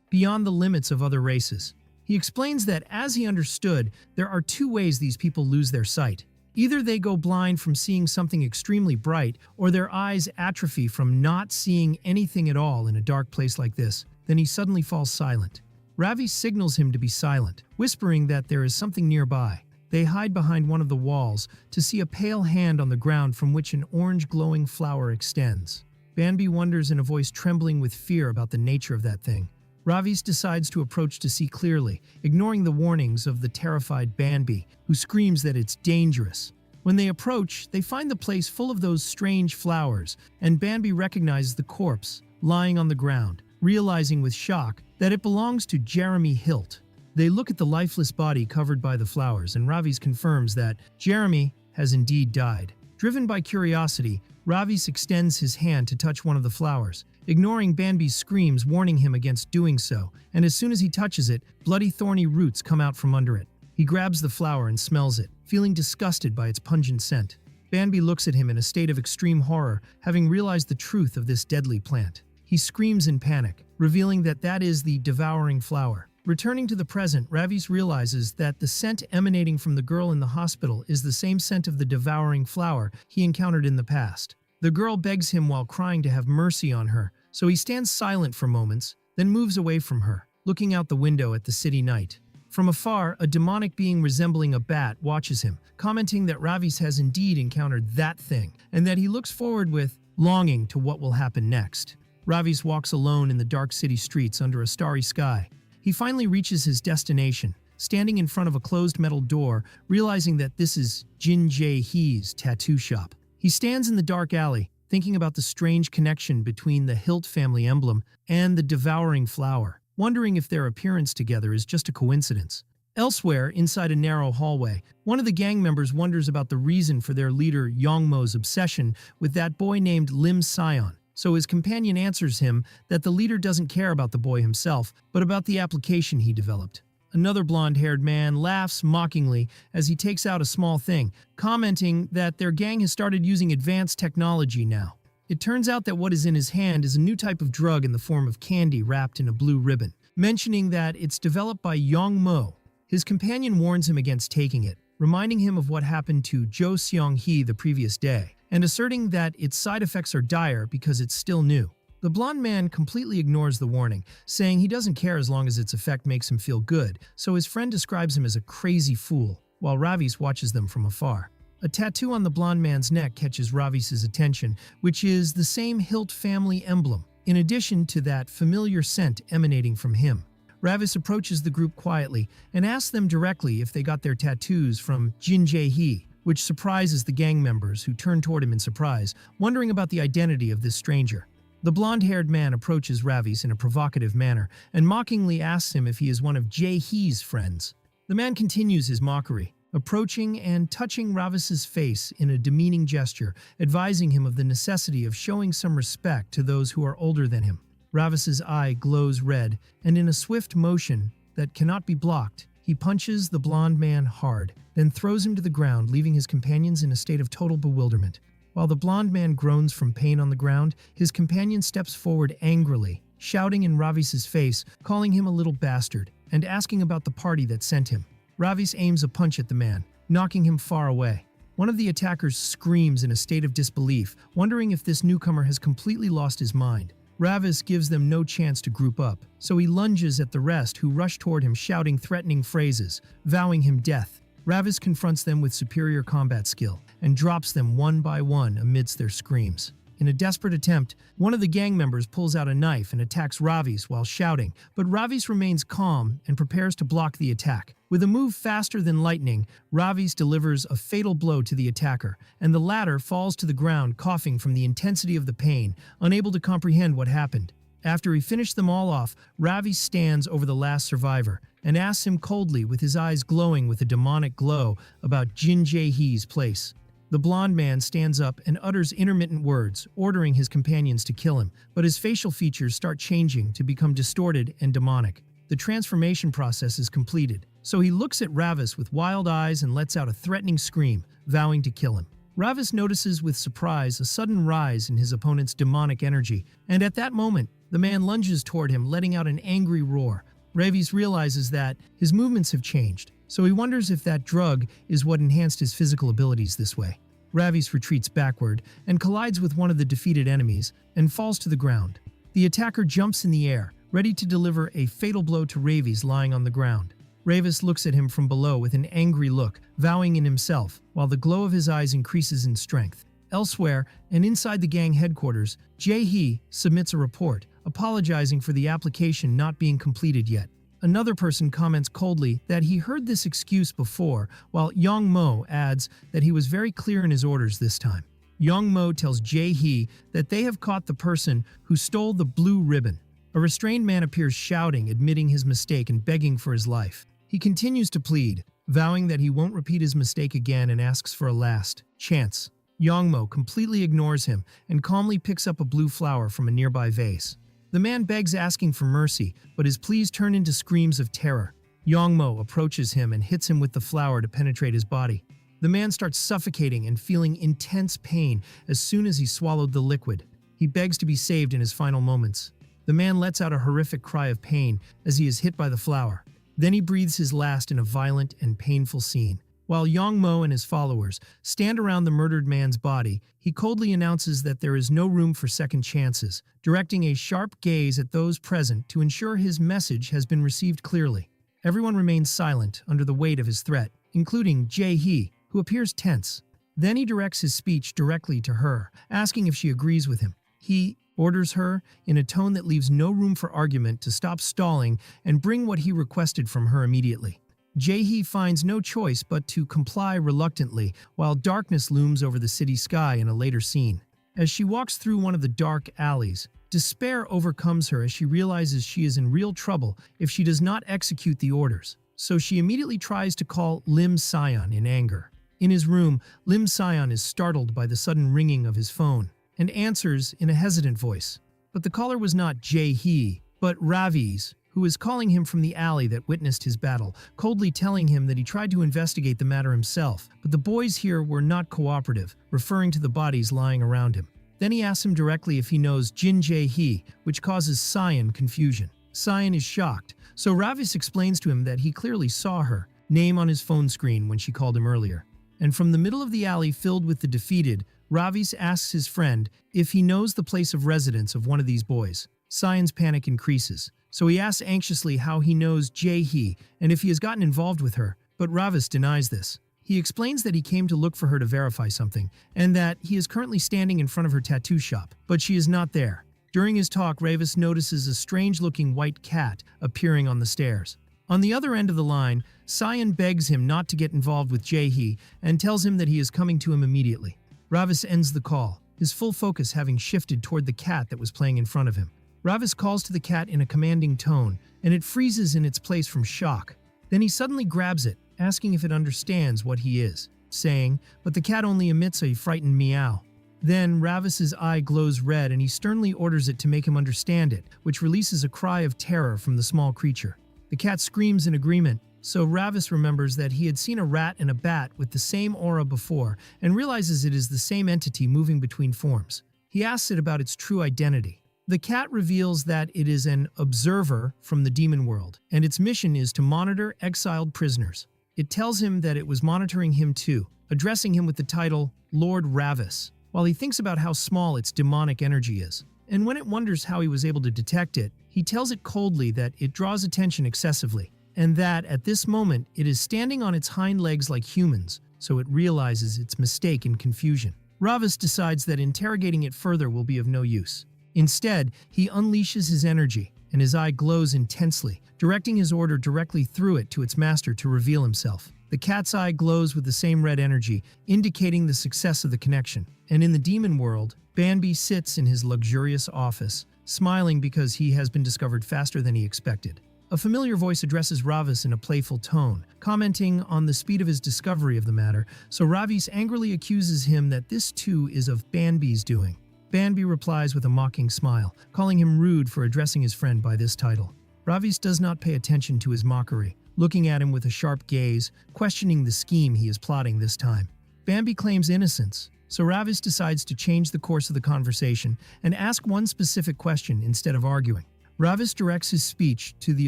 beyond the limits of other races. He explains that, as he understood, there are two ways these people lose their sight. Either they go blind from seeing something extremely bright, or their eyes atrophy from not seeing anything at all in a dark place like this. Then he suddenly falls silent. Ravi signals him to be silent, whispering that there is something nearby. They hide behind one of the walls to see a pale hand on the ground from which an orange glowing flower extends. Bambi wonders in a voice trembling with fear about the nature of that thing. Ravis decides to approach to see clearly, ignoring the warnings of the terrified Bambi, who screams that it's dangerous. When they approach, they find the place full of those strange flowers, and Bambi recognizes the corpse lying on the ground, realizing with shock that it belongs to Jeremy Hilt. They look at the lifeless body covered by the flowers, and Ravis confirms that Jeremy has indeed died. Driven by curiosity, Ravis extends his hand to touch one of the flowers, ignoring Bambi's screams warning him against doing so, and as soon as he touches it, bloody thorny roots come out from under it. He grabs the flower and smells it, feeling disgusted by its pungent scent. Banbi looks at him in a state of extreme horror, having realized the truth of this deadly plant. He screams in panic, revealing that that is the devouring flower. Returning to the present, Ravis realizes that the scent emanating from the girl in the hospital is the same scent of the devouring flower he encountered in the past. The girl begs him while crying to have mercy on her, so he stands silent for moments, then moves away from her, looking out the window at the city night. From afar, a demonic being resembling a bat watches him, commenting that Ravis has indeed encountered that thing, and that he looks forward with longing to what will happen next. Ravis walks alone in the dark city streets under a starry sky. He finally reaches his destination, standing in front of a closed metal door, realizing that this is Jin Jae-hee's tattoo shop. He stands in the dark alley, thinking about the strange connection between the Hilt family emblem and the devouring flower, wondering if their appearance together is just a coincidence. Elsewhere, inside a narrow hallway, one of the gang members wonders about the reason for their leader Yong Mo's obsession with that boy named Lim Scion. So his companion answers him that the leader doesn't care about the boy himself, but about the application he developed. Another blonde-haired man laughs mockingly as he takes out a small thing, commenting that their gang has started using advanced technology now. It turns out that what is in his hand is a new type of drug in the form of candy wrapped in a blue ribbon, mentioning that it's developed by Yong Mo. His companion warns him against taking it, reminding him of what happened to Jo Seong-hee the previous day, and asserting that its side effects are dire because it's still new. The blonde man completely ignores the warning, saying he doesn't care as long as its effect makes him feel good, so his friend describes him as a crazy fool, while Ravis watches them from afar. A tattoo on the blonde man's neck catches Ravis's attention, which is the same Hilt family emblem, in addition to that familiar scent emanating from him. Ravis approaches the group quietly and asks them directly if they got their tattoos from Jin Jae-hee, which surprises the gang members who turn toward him in surprise, wondering about the identity of this stranger. The blonde-haired man approaches Ravis in a provocative manner and mockingly asks him if he is one of Jae-hee's friends. The man continues his mockery, approaching and touching Ravis's face in a demeaning gesture, advising him of the necessity of showing some respect to those who are older than him. Ravis's eye glows red, and in a swift motion that cannot be blocked, he punches the blonde man hard, then throws him to the ground, leaving his companions in a state of total bewilderment. While the blonde man groans from pain on the ground, his companion steps forward angrily, shouting in Ravis's face, calling him a little bastard, and asking about the party that sent him. Ravis aims a punch at the man, knocking him far away. One of the attackers screams in a state of disbelief, wondering if this newcomer has completely lost his mind. Ravis gives them no chance to group up, so he lunges at the rest who rush toward him shouting threatening phrases, vowing him death. Ravis confronts them with superior combat skill and drops them one by one amidst their screams. In a desperate attempt, one of the gang members pulls out a knife and attacks Ravis while shouting, but Ravis remains calm and prepares to block the attack. With a move faster than lightning, Ravis delivers a fatal blow to the attacker, and the latter falls to the ground coughing from the intensity of the pain, unable to comprehend what happened. After he finished them all off, Ravis stands over the last survivor and asks him coldly, with his eyes glowing with a demonic glow, about Jin Jae-hee's place. The blonde man stands up and utters intermittent words, ordering his companions to kill him, but his facial features start changing to become distorted and demonic. The transformation process is completed, so he looks at Ravis with wild eyes and lets out a threatening scream, vowing to kill him. Ravis notices with surprise a sudden rise in his opponent's demonic energy, and at that moment, the man lunges toward him, letting out an angry roar. Ravis realizes that his movements have changed, so he wonders if that drug is what enhanced his physical abilities this way. Ravis retreats backward and collides with one of the defeated enemies and falls to the ground. The attacker jumps in the air, ready to deliver a fatal blow to Ravis lying on the ground. Ravis looks at him from below with an angry look, vowing in himself, while the glow of his eyes increases in strength. Elsewhere, and inside the gang headquarters, Jae-hee submits a report, apologizing for the application not being completed yet. Another person comments coldly that he heard this excuse before, while Yong Mo adds that he was very clear in his orders this time. Yong Mo tells Jae-hee that they have caught the person who stole the blue ribbon. A restrained man appears shouting, admitting his mistake and begging for his life. He continues to plead, vowing that he won't repeat his mistake again and asks for a last chance. Yong Mo completely ignores him and calmly picks up a blue flower from a nearby vase. The man begs, asking for mercy, but his pleas turn into screams of terror. Yong Mo approaches him and hits him with the flower to penetrate his body. The man starts suffocating and feeling intense pain as soon as he swallowed the liquid. He begs to be saved in his final moments. The man lets out a horrific cry of pain as he is hit by the flower. Then he breathes his last in a violent and painful scene. While Yong Mo and his followers stand around the murdered man's body, he coldly announces that there is no room for second chances, directing a sharp gaze at those present to ensure his message has been received clearly. Everyone remains silent under the weight of his threat, including Jae-hee, who appears tense. Then he directs his speech directly to her, asking if she agrees with him. He orders her, in a tone that leaves no room for argument, to stop stalling and bring what he requested from her immediately. Jae-hee finds no choice but to comply reluctantly while darkness looms over the city sky in a later scene. As she walks through one of the dark alleys, despair overcomes her as she realizes she is in real trouble if she does not execute the orders. So she immediately tries to call Lim Scion in anger. In his room, Lim Scion is startled by the sudden ringing of his phone and answers in a hesitant voice. But the caller was not Jae-hee, but Ravis, who is calling him from the alley that witnessed his battle, coldly telling him that he tried to investigate the matter himself, but the boys here were not cooperative, referring to the bodies lying around him. Then he asks him directly if he knows Jin Jae-hee, which causes Scion confusion. Scion is shocked, so Ravis explains to him that he clearly saw her name on his phone screen when she called him earlier. And from the middle of the alley filled with the defeated, Ravis asks his friend if he knows the place of residence of one of these boys. Scion's panic increases, so he asks anxiously how he knows Jae-hee and if he has gotten involved with her, but Ravis denies this. He explains that he came to look for her to verify something, and that he is currently standing in front of her tattoo shop, but she is not there. During his talk, Ravis notices a strange-looking white cat appearing on the stairs. On the other end of the line, Scion begs him not to get involved with Jae-hee and tells him that he is coming to him immediately. Ravis ends the call, his full focus having shifted toward the cat that was playing in front of him. Ravis calls to the cat in a commanding tone, and it freezes in its place from shock. Then he suddenly grabs it, asking if it understands what he is, saying, but the cat only emits a frightened meow. Then Ravis's eye glows red and he sternly orders it to make him understand it, which releases a cry of terror from the small creature. The cat screams in agreement, so Ravis remembers that he had seen a rat and a bat with the same aura before and realizes it is the same entity moving between forms. He asks it about its true identity. The cat reveals that it is an observer from the demon world, and its mission is to monitor exiled prisoners. It tells him that it was monitoring him too, addressing him with the title Lord Ravis, while he thinks about how small its demonic energy is. And when it wonders how he was able to detect it, he tells it coldly that it draws attention excessively, and that at this moment it is standing on its hind legs like humans, so it realizes its mistake in confusion. Ravis decides that interrogating it further will be of no use. Instead, he unleashes his energy, and his eye glows intensely, directing his order directly through it to its master to reveal himself. The cat's eye glows with the same red energy, indicating the success of the connection. And in the demon world, Banbi sits in his luxurious office, smiling because he has been discovered faster than he expected. A familiar voice addresses Ravis in a playful tone, commenting on the speed of his discovery of the matter, so Ravis angrily accuses him that this too is of Banbi's doing. Banbi replies with a mocking smile, calling him rude for addressing his friend by this title. Ravis does not pay attention to his mockery, looking at him with a sharp gaze, questioning the scheme he is plotting this time. Banbi claims innocence, so Ravis decides to change the course of the conversation and ask one specific question instead of arguing. Ravis directs his speech to the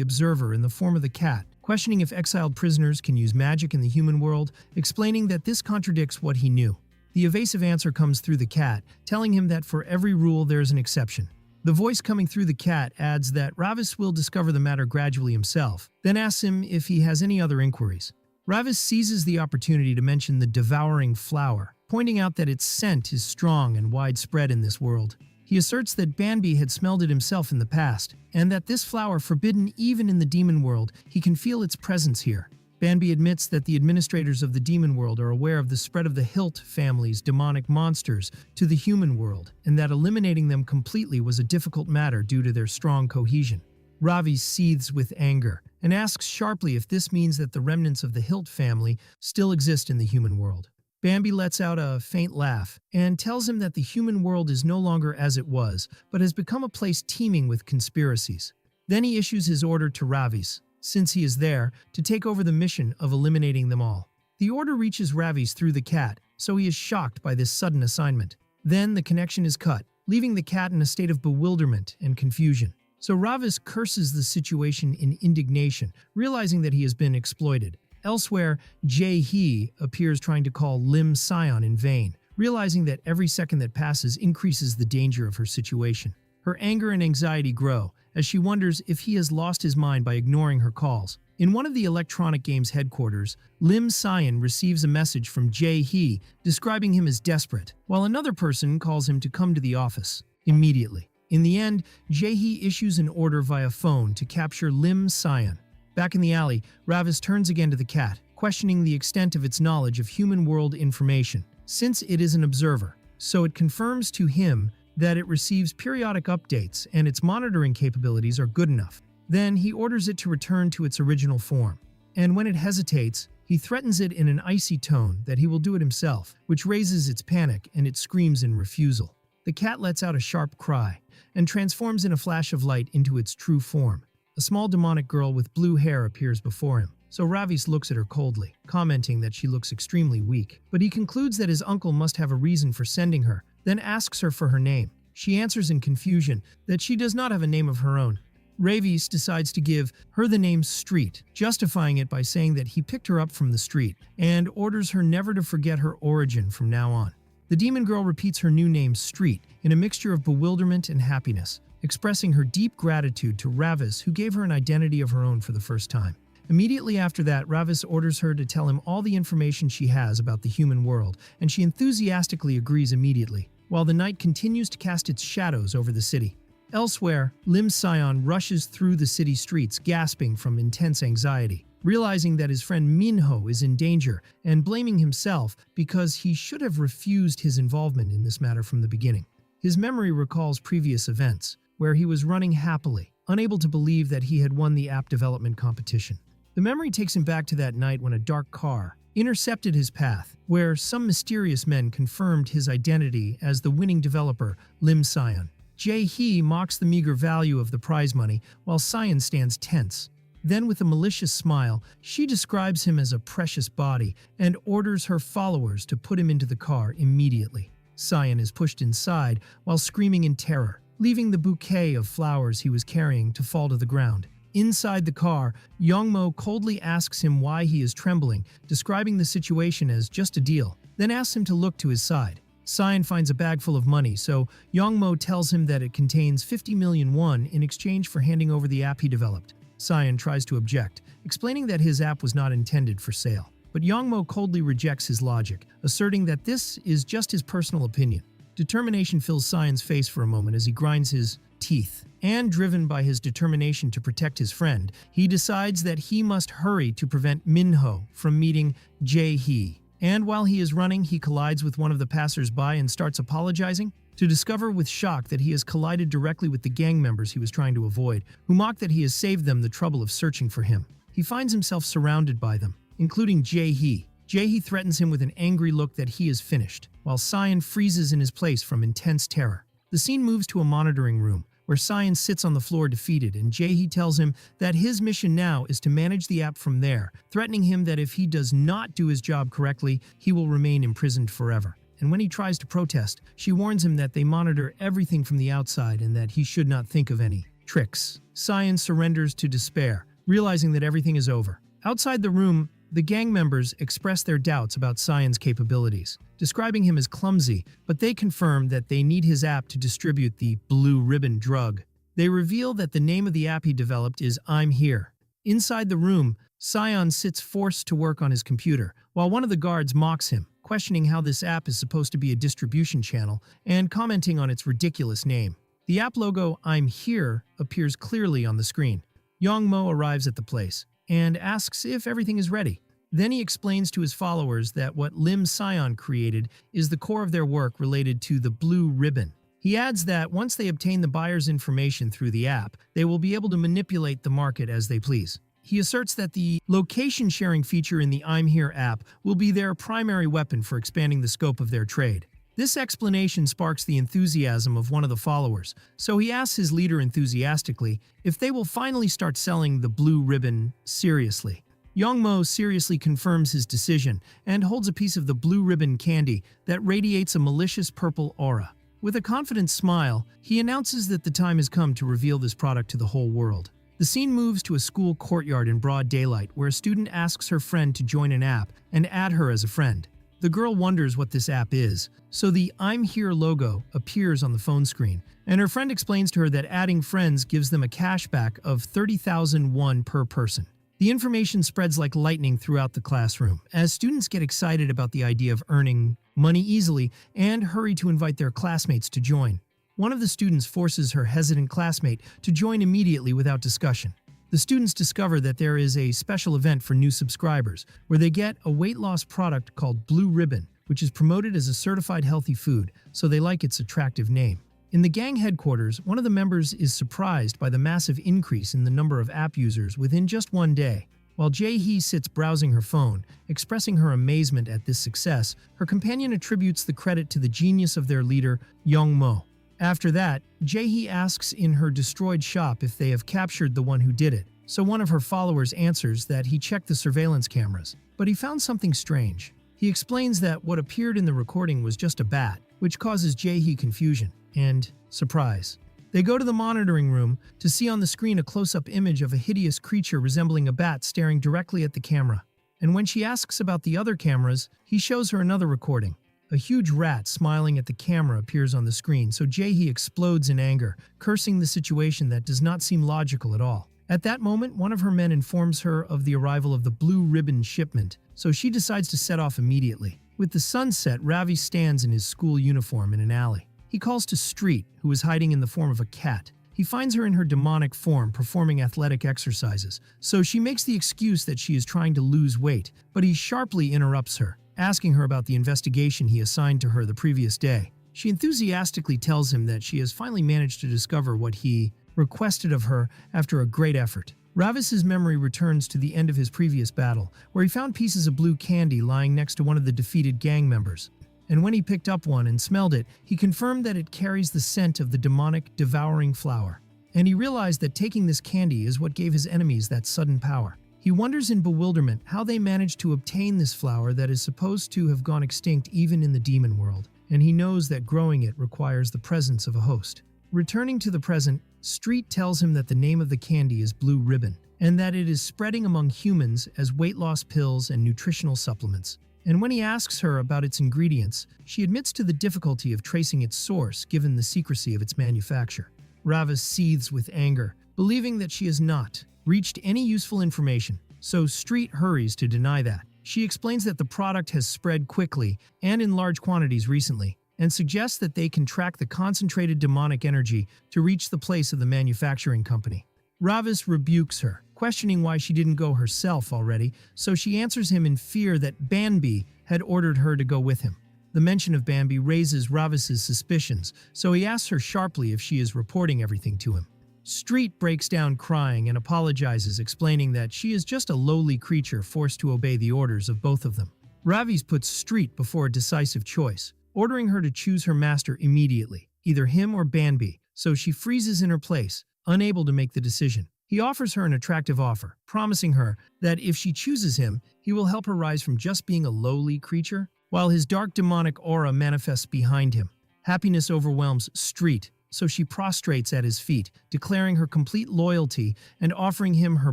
observer in the form of the cat, questioning if exiled prisoners can use magic in the human world, explaining that this contradicts what he knew. The evasive answer comes through the cat, telling him that for every rule there is an exception. The voice coming through the cat adds that Ravis will discover the matter gradually himself, then asks him if he has any other inquiries. Ravis seizes the opportunity to mention the devouring flower, pointing out that its scent is strong and widespread in this world. He asserts that Banbi had smelled it himself in the past, and that this flower, forbidden even in the demon world, he can feel its presence here. Banbi admits that the administrators of the demon world are aware of the spread of the Hilt family's demonic monsters to the human world, and that eliminating them completely was a difficult matter due to their strong cohesion. Ravis seethes with anger, and asks sharply if this means that the remnants of the Hilt family still exist in the human world. Banbi lets out a faint laugh, and tells him that the human world is no longer as it was, but has become a place teeming with conspiracies. Then he issues his order to Ravis, since he is there, to take over the mission of eliminating them all. The order reaches Ravis through the cat, so he is shocked by this sudden assignment. Then the connection is cut, leaving the cat in a state of bewilderment and confusion. So Ravis curses the situation in indignation, realizing that he has been exploited. Elsewhere, Jae-hee appears trying to call Lim Scion in vain, realizing that every second that passes increases the danger of her situation. Her anger and anxiety grow, as she wonders if he has lost his mind by ignoring her calls. In one of the electronic game's headquarters, Lim Scion receives a message from Jae-hee describing him as desperate, while another person calls him to come to the office immediately. In the end, Jae-hee issues an order via phone to capture Lim Scion. Back in the alley, Ravis turns again to the cat, questioning the extent of its knowledge of human world information, since it is an observer. So it confirms to him that it receives periodic updates and its monitoring capabilities are good enough. Then he orders it to return to its original form. And when it hesitates, he threatens it in an icy tone that he will do it himself, which raises its panic and it screams in refusal. The cat lets out a sharp cry and transforms in a flash of light into its true form. A small demonic girl with blue hair appears before him, so Ravis looks at her coldly, commenting that she looks extremely weak. But he concludes that his uncle must have a reason for sending her, then asks her for her name. She answers in confusion that she does not have a name of her own. Ravis decides to give her the name Street, justifying it by saying that he picked her up from the street, and orders her never to forget her origin from now on. The demon girl repeats her new name Street in a mixture of bewilderment and happiness, expressing her deep gratitude to Ravis, who gave her an identity of her own for the first time. Immediately after that, Ravis orders her to tell him all the information she has about the human world, and she enthusiastically agrees immediately, while the night continues to cast its shadows over the city. Elsewhere, Lim Scion rushes through the city streets, gasping from intense anxiety, realizing that his friend Minho is in danger and blaming himself because he should have refused his involvement in this matter from the beginning. His memory recalls previous events, where he was running happily, unable to believe that he had won the app development competition. The memory takes him back to that night when a dark car intercepted his path, where some mysterious men confirmed his identity as the winning developer, Lim Scion. Jae-hee mocks the meager value of the prize money, while Scion stands tense. Then, with a malicious smile, she describes him as a precious body and orders her followers to put him into the car immediately. Scion is pushed inside while screaming in terror, leaving the bouquet of flowers he was carrying to fall to the ground. Inside the car, Yong Mo coldly asks him why he is trembling, describing the situation as just a deal, then asks him to look to his side. Scion finds a bag full of money, so Yong Mo tells him that it contains 50 million won in exchange for handing over the app he developed. Scion tries to object, explaining that his app was not intended for sale. But Yong Mo coldly rejects his logic, asserting that this is just his personal opinion. Determination fills Scion's face for a moment as he grinds his teeth. And driven by his determination to protect his friend, he decides that he must hurry to prevent Minho from meeting Jae-hee. And while he is running, he collides with one of the passers-by and starts apologizing, to discover with shock that he has collided directly with the gang members he was trying to avoid, who mock that he has saved them the trouble of searching for him. He finds himself surrounded by them, including Jae-hee. Jae-hee threatens him with an angry look that he is finished, while Scion freezes in his place from intense terror. The scene moves to a monitoring room, where Scion sits on the floor defeated, and Jae-hee tells him that his mission now is to manage the app from there, threatening him that if he does not do his job correctly, he will remain imprisoned forever. And when he tries to protest, she warns him that they monitor everything from the outside and that he should not think of any tricks. Scion surrenders to despair, realizing that everything is over. Outside the room, the gang members express their doubts about Scion's capabilities, describing him as clumsy, but they confirm that they need his app to distribute the blue ribbon drug. They reveal that the name of the app he developed is I'm Here. Inside the room, Scion sits forced to work on his computer, while one of the guards mocks him, questioning how this app is supposed to be a distribution channel and commenting on its ridiculous name. The app logo I'm Here appears clearly on the screen. Yong Mo arrives at the place and asks if everything is ready. Then he explains to his followers that what Lim Scion created is the core of their work related to the blue ribbon. He adds that once they obtain the buyer's information through the app, they will be able to manipulate the market as they please. He asserts that the location sharing feature in the I'm Here app will be their primary weapon for expanding the scope of their trade. This explanation sparks the enthusiasm of one of the followers, so he asks his leader enthusiastically if they will finally start selling the blue ribbon seriously. Yong Mo seriously confirms his decision and holds a piece of the blue ribbon candy that radiates a malicious purple aura. With a confident smile, he announces that the time has come to reveal this product to the whole world. The scene moves to a school courtyard in broad daylight where a student asks her friend to join an app and add her as a friend. The girl wonders what this app is, so the "I'm Here" logo appears on the phone screen, and her friend explains to her that adding friends gives them a cashback of 30,000 won per person. The information spreads like lightning throughout the classroom, as students get excited about the idea of earning money easily and hurry to invite their classmates to join. One of the students forces her hesitant classmate to join immediately without discussion. The students discover that there is a special event for new subscribers, where they get a weight loss product called Blue Ribbon, which is promoted as a certified healthy food, so they like its attractive name. In the gang headquarters, one of the members is surprised by the massive increase in the number of app users within just one day. While Jae-hee sits browsing her phone, expressing her amazement at this success, her companion attributes the credit to the genius of their leader, Yong Mo. After that, Jae-hee asks in her destroyed shop if they have captured the one who did it, so one of her followers answers that he checked the surveillance cameras, but he found something strange. He explains that what appeared in the recording was just a bat, which causes Jae-hee confusion and surprise. They go to the monitoring room to see on the screen a close-up image of a hideous creature resembling a bat staring directly at the camera. And when she asks about the other cameras, he shows her another recording. A huge rat smiling at the camera appears on the screen, so Jae-hee explodes in anger, cursing the situation that does not seem logical at all. At that moment, one of her men informs her of the arrival of the blue ribbon shipment, so she decides to set off immediately. With the sunset, Ravis stands in his school uniform in an alley. He calls to Street, who is hiding in the form of a cat. He finds her in her demonic form performing athletic exercises, so she makes the excuse that she is trying to lose weight, but he sharply interrupts her, asking her about the investigation he assigned to her the previous day. She enthusiastically tells him that she has finally managed to discover what he requested of her after a great effort. Ravis's memory returns to the end of his previous battle, where he found pieces of blue candy lying next to one of the defeated gang members. And when he picked up one and smelled it, he confirmed that it carries the scent of the demonic devouring flower. And he realized that taking this candy is what gave his enemies that sudden power. He wonders in bewilderment how they managed to obtain this flower that is supposed to have gone extinct even in the demon world, and he knows that growing it requires the presence of a host. Returning to the present, Street tells him that the name of the candy is Blue Ribbon, and that it is spreading among humans as weight loss pills and nutritional supplements. And when he asks her about its ingredients, she admits to the difficulty of tracing its source given the secrecy of its manufacture. Ravis seethes with anger, believing that she has not reached any useful information, so Street hurries to deny that. She explains that the product has spread quickly and in large quantities recently, and suggests that they can track the concentrated demonic energy to reach the place of the manufacturing company. Ravis rebukes her, questioning why she didn't go herself already, so she answers him in fear that Bambi had ordered her to go with him. The mention of Bambi raises Ravis's suspicions, so he asks her sharply if she is reporting everything to him. Street breaks down crying and apologizes, explaining that she is just a lowly creature forced to obey the orders of both of them. Ravis puts Street before a decisive choice, ordering her to choose her master immediately, either him or Bambi, so she freezes in her place, unable to make the decision. He offers her an attractive offer, promising her that if she chooses him, he will help her rise from just being a lowly creature, while his dark demonic aura manifests behind him. Happiness overwhelms Street, so she prostrates at his feet, declaring her complete loyalty and offering him her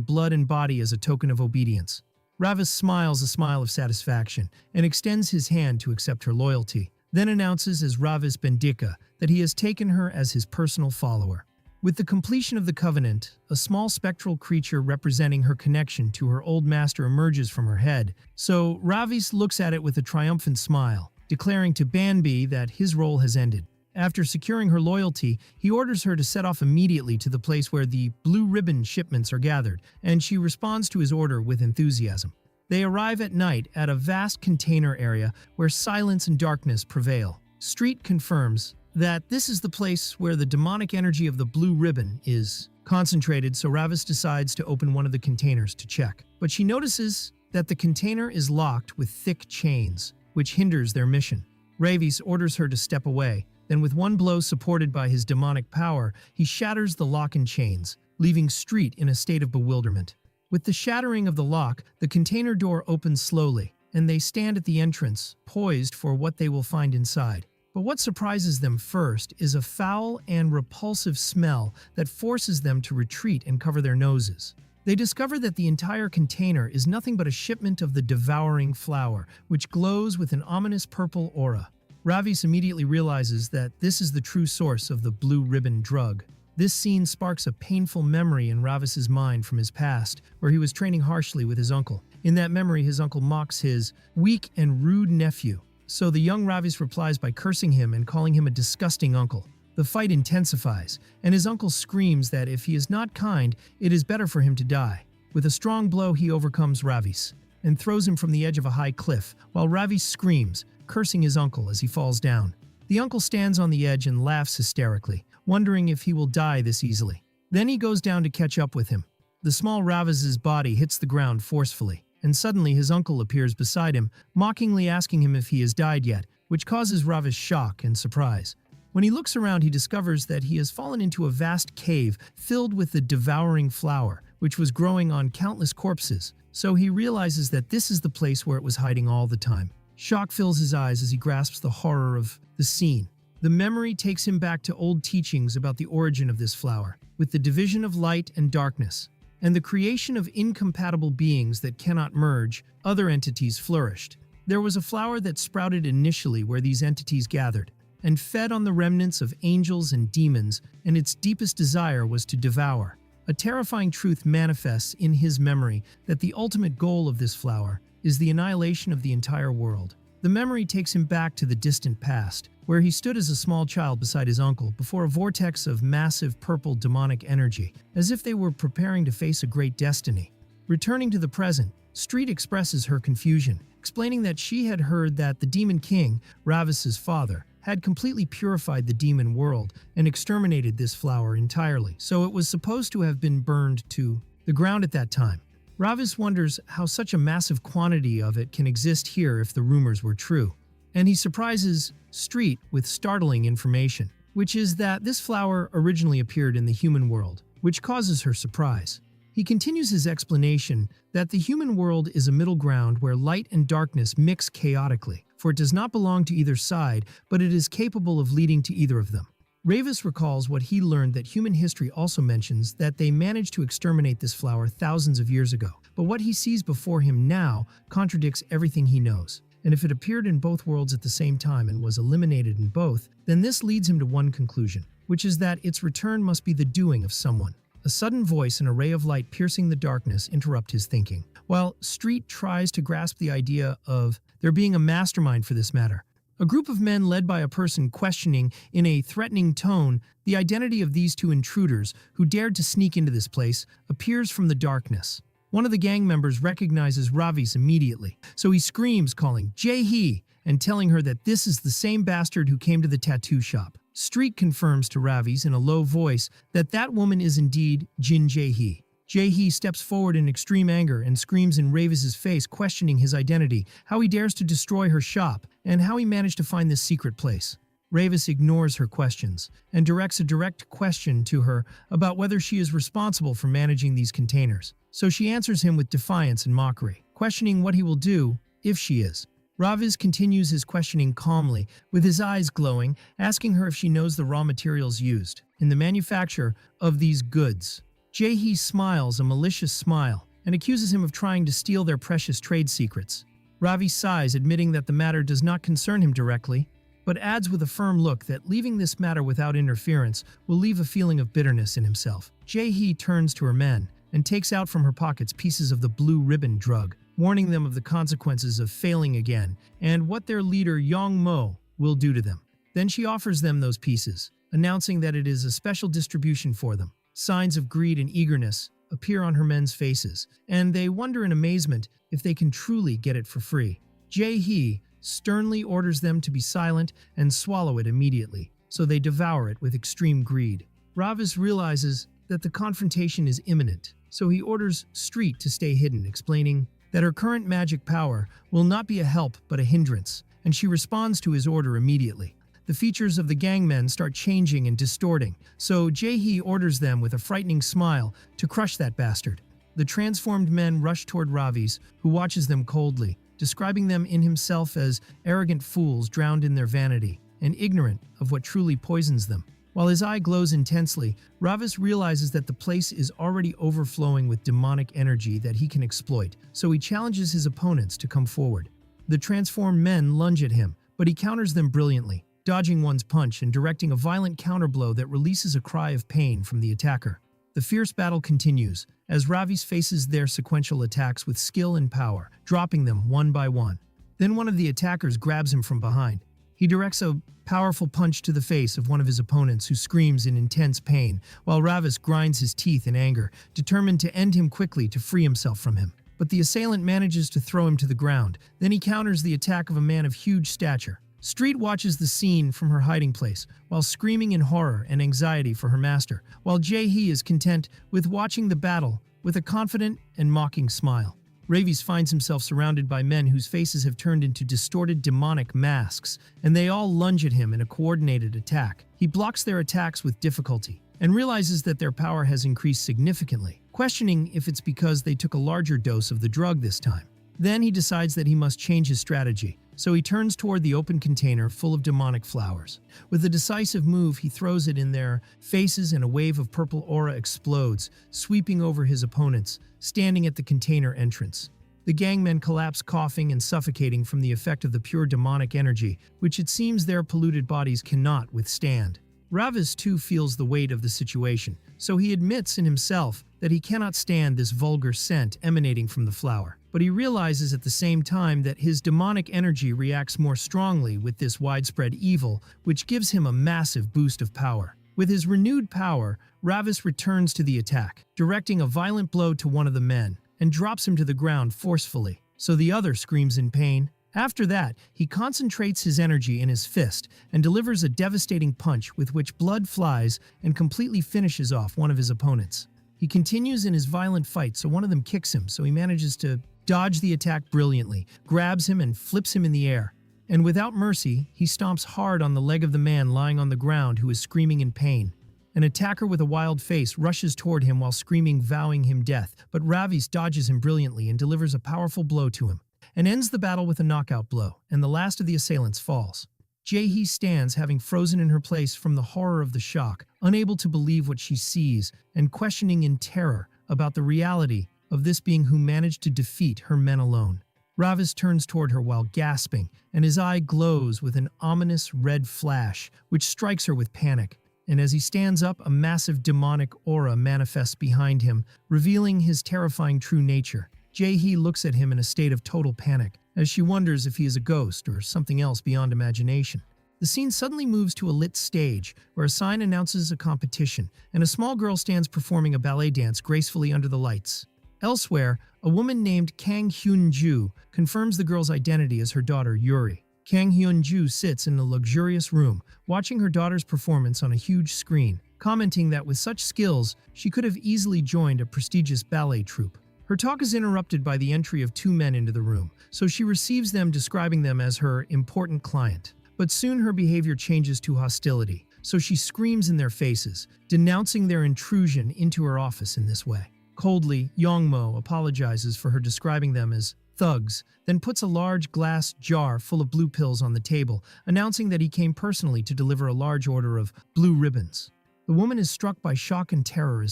blood and body as a token of obedience. Ravis smiles a smile of satisfaction and extends his hand to accept her loyalty, then announces as Ravis Bendika that he has taken her as his personal follower. With the completion of the covenant, a small spectral creature representing her connection to her old master emerges from her head, so Ravis looks at it with a triumphant smile, declaring to Bambi that his role has ended. After securing her loyalty, he orders her to set off immediately to the place where the blue ribbon shipments are gathered, and she responds to his order with enthusiasm. They arrive at night at a vast container area where silence and darkness prevail. Street confirms that this is the place where the demonic energy of the blue ribbon is concentrated, so Ravis decides to open one of the containers to check. But she notices that the container is locked with thick chains, which hinders their mission. Ravis orders her to step away. Then with one blow supported by his demonic power, he shatters the lock and chains, leaving Street in a state of bewilderment. With the shattering of the lock, the container door opens slowly, and they stand at the entrance, poised for what they will find inside. But what surprises them first is a foul and repulsive smell that forces them to retreat and cover their noses. They discover that the entire container is nothing but a shipment of the devouring flower, which glows with an ominous purple aura. Ravis immediately realizes that this is the true source of the blue ribbon drug. This scene sparks a painful memory in Ravis's mind from his past, where he was training harshly with his uncle. In that memory, his uncle mocks his weak and rude nephew. So the young Ravis replies by cursing him and calling him a disgusting uncle. The fight intensifies, and his uncle screams that if he is not kind, it is better for him to die. With a strong blow, he overcomes Ravis and throws him from the edge of a high cliff, while Ravis screams, cursing his uncle as he falls down. The uncle stands on the edge and laughs hysterically, wondering if he will die this easily. Then he goes down to catch up with him. The small Ravis's body hits the ground forcefully, and suddenly his uncle appears beside him, mockingly asking him if he has died yet, which causes Ravis shock and surprise. When he looks around, he discovers that he has fallen into a vast cave filled with the devouring flower, which was growing on countless corpses, so he realizes that this is the place where it was hiding all the time. Shock fills his eyes as he grasps the horror of the scene. The memory takes him back to old teachings about the origin of this flower, with the division of light and darkness, and the creation of incompatible beings that cannot merge. Other entities flourished. There was a flower that sprouted initially where these entities gathered, and fed on the remnants of angels and demons, and its deepest desire was to devour. A terrifying truth manifests in his memory that the ultimate goal of this flower is the annihilation of the entire world. The memory takes him back to the distant past, where he stood as a small child beside his uncle before a vortex of massive purple demonic energy, as if they were preparing to face a great destiny. Returning to the present, Street expresses her confusion, explaining that she had heard that the Demon King, Ravis's father, had completely purified the demon world and exterminated this flower entirely, so it was supposed to have been burned to the ground at that time. Ravis wonders how such a massive quantity of it can exist here if the rumors were true. And he surprises Street with startling information, which is that this flower originally appeared in the human world, which causes her surprise. He continues his explanation that the human world is a middle ground where light and darkness mix chaotically, for it does not belong to either side, but it is capable of leading to either of them. Ravis recalls what he learned that human history also mentions that they managed to exterminate this flower thousands of years ago, but what he sees before him now contradicts everything he knows. And if it appeared in both worlds at the same time and was eliminated in both, then this leads him to one conclusion, which is that its return must be the doing of someone. A sudden voice and a ray of light piercing the darkness interrupt his thinking, while Street tries to grasp the idea of there being a mastermind for this matter. A group of men led by a person questioning in a threatening tone the identity of these two intruders who dared to sneak into this place appears from the darkness. One of the gang members recognizes Ravis immediately, so he screams, calling Jae-hee and telling her that this is the same bastard who came to the tattoo shop. Street confirms to Ravis in a low voice that that woman is indeed Jin Jae-hee. Jae-hee steps forward in extreme anger and screams in Ravis's face, questioning his identity, how he dares to destroy her shop, and how he managed to find this secret place. Ravis ignores her questions and directs a direct question to her about whether she is responsible for managing these containers. So she answers him with defiance and mockery, questioning what he will do if she is. Ravis continues his questioning calmly, with his eyes glowing, asking her if she knows the raw materials used in the manufacture of these goods. Jae-hee smiles a malicious smile and accuses him of trying to steal their precious trade secrets. Ravi sighs, admitting that the matter does not concern him directly, but adds with a firm look that leaving this matter without interference will leave a feeling of bitterness in himself. Jae-hee turns to her men and takes out from her pockets pieces of the blue ribbon drug, warning them of the consequences of failing again and what their leader Yong Mo will do to them. Then she offers them those pieces, announcing that it is a special distribution for them. Signs of greed and eagerness appear on her men's faces, and they wonder in amazement if they can truly get it for free. Jae-hee sternly orders them to be silent and swallow it immediately, so they devour it with extreme greed. Ravis realizes that the confrontation is imminent, so he orders Street to stay hidden, explaining that her current magic power will not be a help but a hindrance, and she responds to his order immediately. The features of the gangmen start changing and distorting, so Jae-hee orders them with a frightening smile to crush that bastard. The transformed men rush toward Ravis, who watches them coldly, describing them in himself as arrogant fools drowned in their vanity and ignorant of what truly poisons them. While his eye glows intensely, Ravis realizes that the place is already overflowing with demonic energy that he can exploit, so he challenges his opponents to come forward. The transformed men lunge at him, but he counters them brilliantly, dodging one's punch and directing a violent counterblow that releases a cry of pain from the attacker. The fierce battle continues, as Ravis faces their sequential attacks with skill and power, dropping them one by one. Then one of the attackers grabs him from behind. He directs a powerful punch to the face of one of his opponents, who screams in intense pain, while Ravis grinds his teeth in anger, determined to end him quickly to free himself from him. But the assailant manages to throw him to the ground. Then he counters the attack of a man of huge stature. Street watches the scene from her hiding place, while screaming in horror and anxiety for her master, while Jae-hee is content with watching the battle with a confident and mocking smile. Ravis finds himself surrounded by men whose faces have turned into distorted demonic masks, and they all lunge at him in a coordinated attack. He blocks their attacks with difficulty, and realizes that their power has increased significantly, questioning if it's because they took a larger dose of the drug this time. Then he decides that he must change his strategy, so he turns toward the open container full of demonic flowers. With a decisive move, he throws it in their faces and a wave of purple aura explodes, sweeping over his opponents, standing at the container entrance. The gangmen collapse, coughing and suffocating from the effect of the pure demonic energy, which it seems their polluted bodies cannot withstand. Ravis too feels the weight of the situation, so he admits in himself that he cannot stand this vulgar scent emanating from the flower. But he realizes at the same time that his demonic energy reacts more strongly with this widespread evil, which gives him a massive boost of power. With his renewed power, Ravis returns to the attack, directing a violent blow to one of the men, and drops him to the ground forcefully, so the other screams in pain. After that, he concentrates his energy in his fist and delivers a devastating punch with which blood flies and completely finishes off one of his opponents. He continues in his violent fight, so one of them kicks him, so he manages to dodge the attack brilliantly, grabs him and flips him in the air. And without mercy, he stomps hard on the leg of the man lying on the ground who is screaming in pain. An attacker with a wild face rushes toward him while screaming, vowing him death, but Ravis dodges him brilliantly and delivers a powerful blow to him, and ends the battle with a knockout blow, and the last of the assailants falls. Jae-hee stands, having frozen in her place from the horror of the shock, unable to believe what she sees, and questioning in terror about the reality of this being who managed to defeat her men alone. Ravis turns toward her while gasping, and his eye glows with an ominous red flash, which strikes her with panic. And as he stands up, a massive demonic aura manifests behind him, revealing his terrifying true nature. Jae-hee looks at him in a state of total panic, as she wonders if he is a ghost or something else beyond imagination. The scene suddenly moves to a lit stage, where a sign announces a competition, and a small girl stands performing a ballet dance gracefully under the lights. Elsewhere, a woman named Kang Hyun-ju confirms the girl's identity as her daughter Yuri. Kang Hyun-ju sits in a luxurious room, watching her daughter's performance on a huge screen, commenting that with such skills, she could have easily joined a prestigious ballet troupe. Her talk is interrupted by the entry of two men into the room, so she receives them, describing them as her important client. But soon her behavior changes to hostility, so she screams in their faces, denouncing their intrusion into her office in this way. Coldly, Yong Mo apologizes for her describing them as thugs, then puts a large glass jar full of blue pills on the table, announcing that he came personally to deliver a large order of blue ribbons. The woman is struck by shock and terror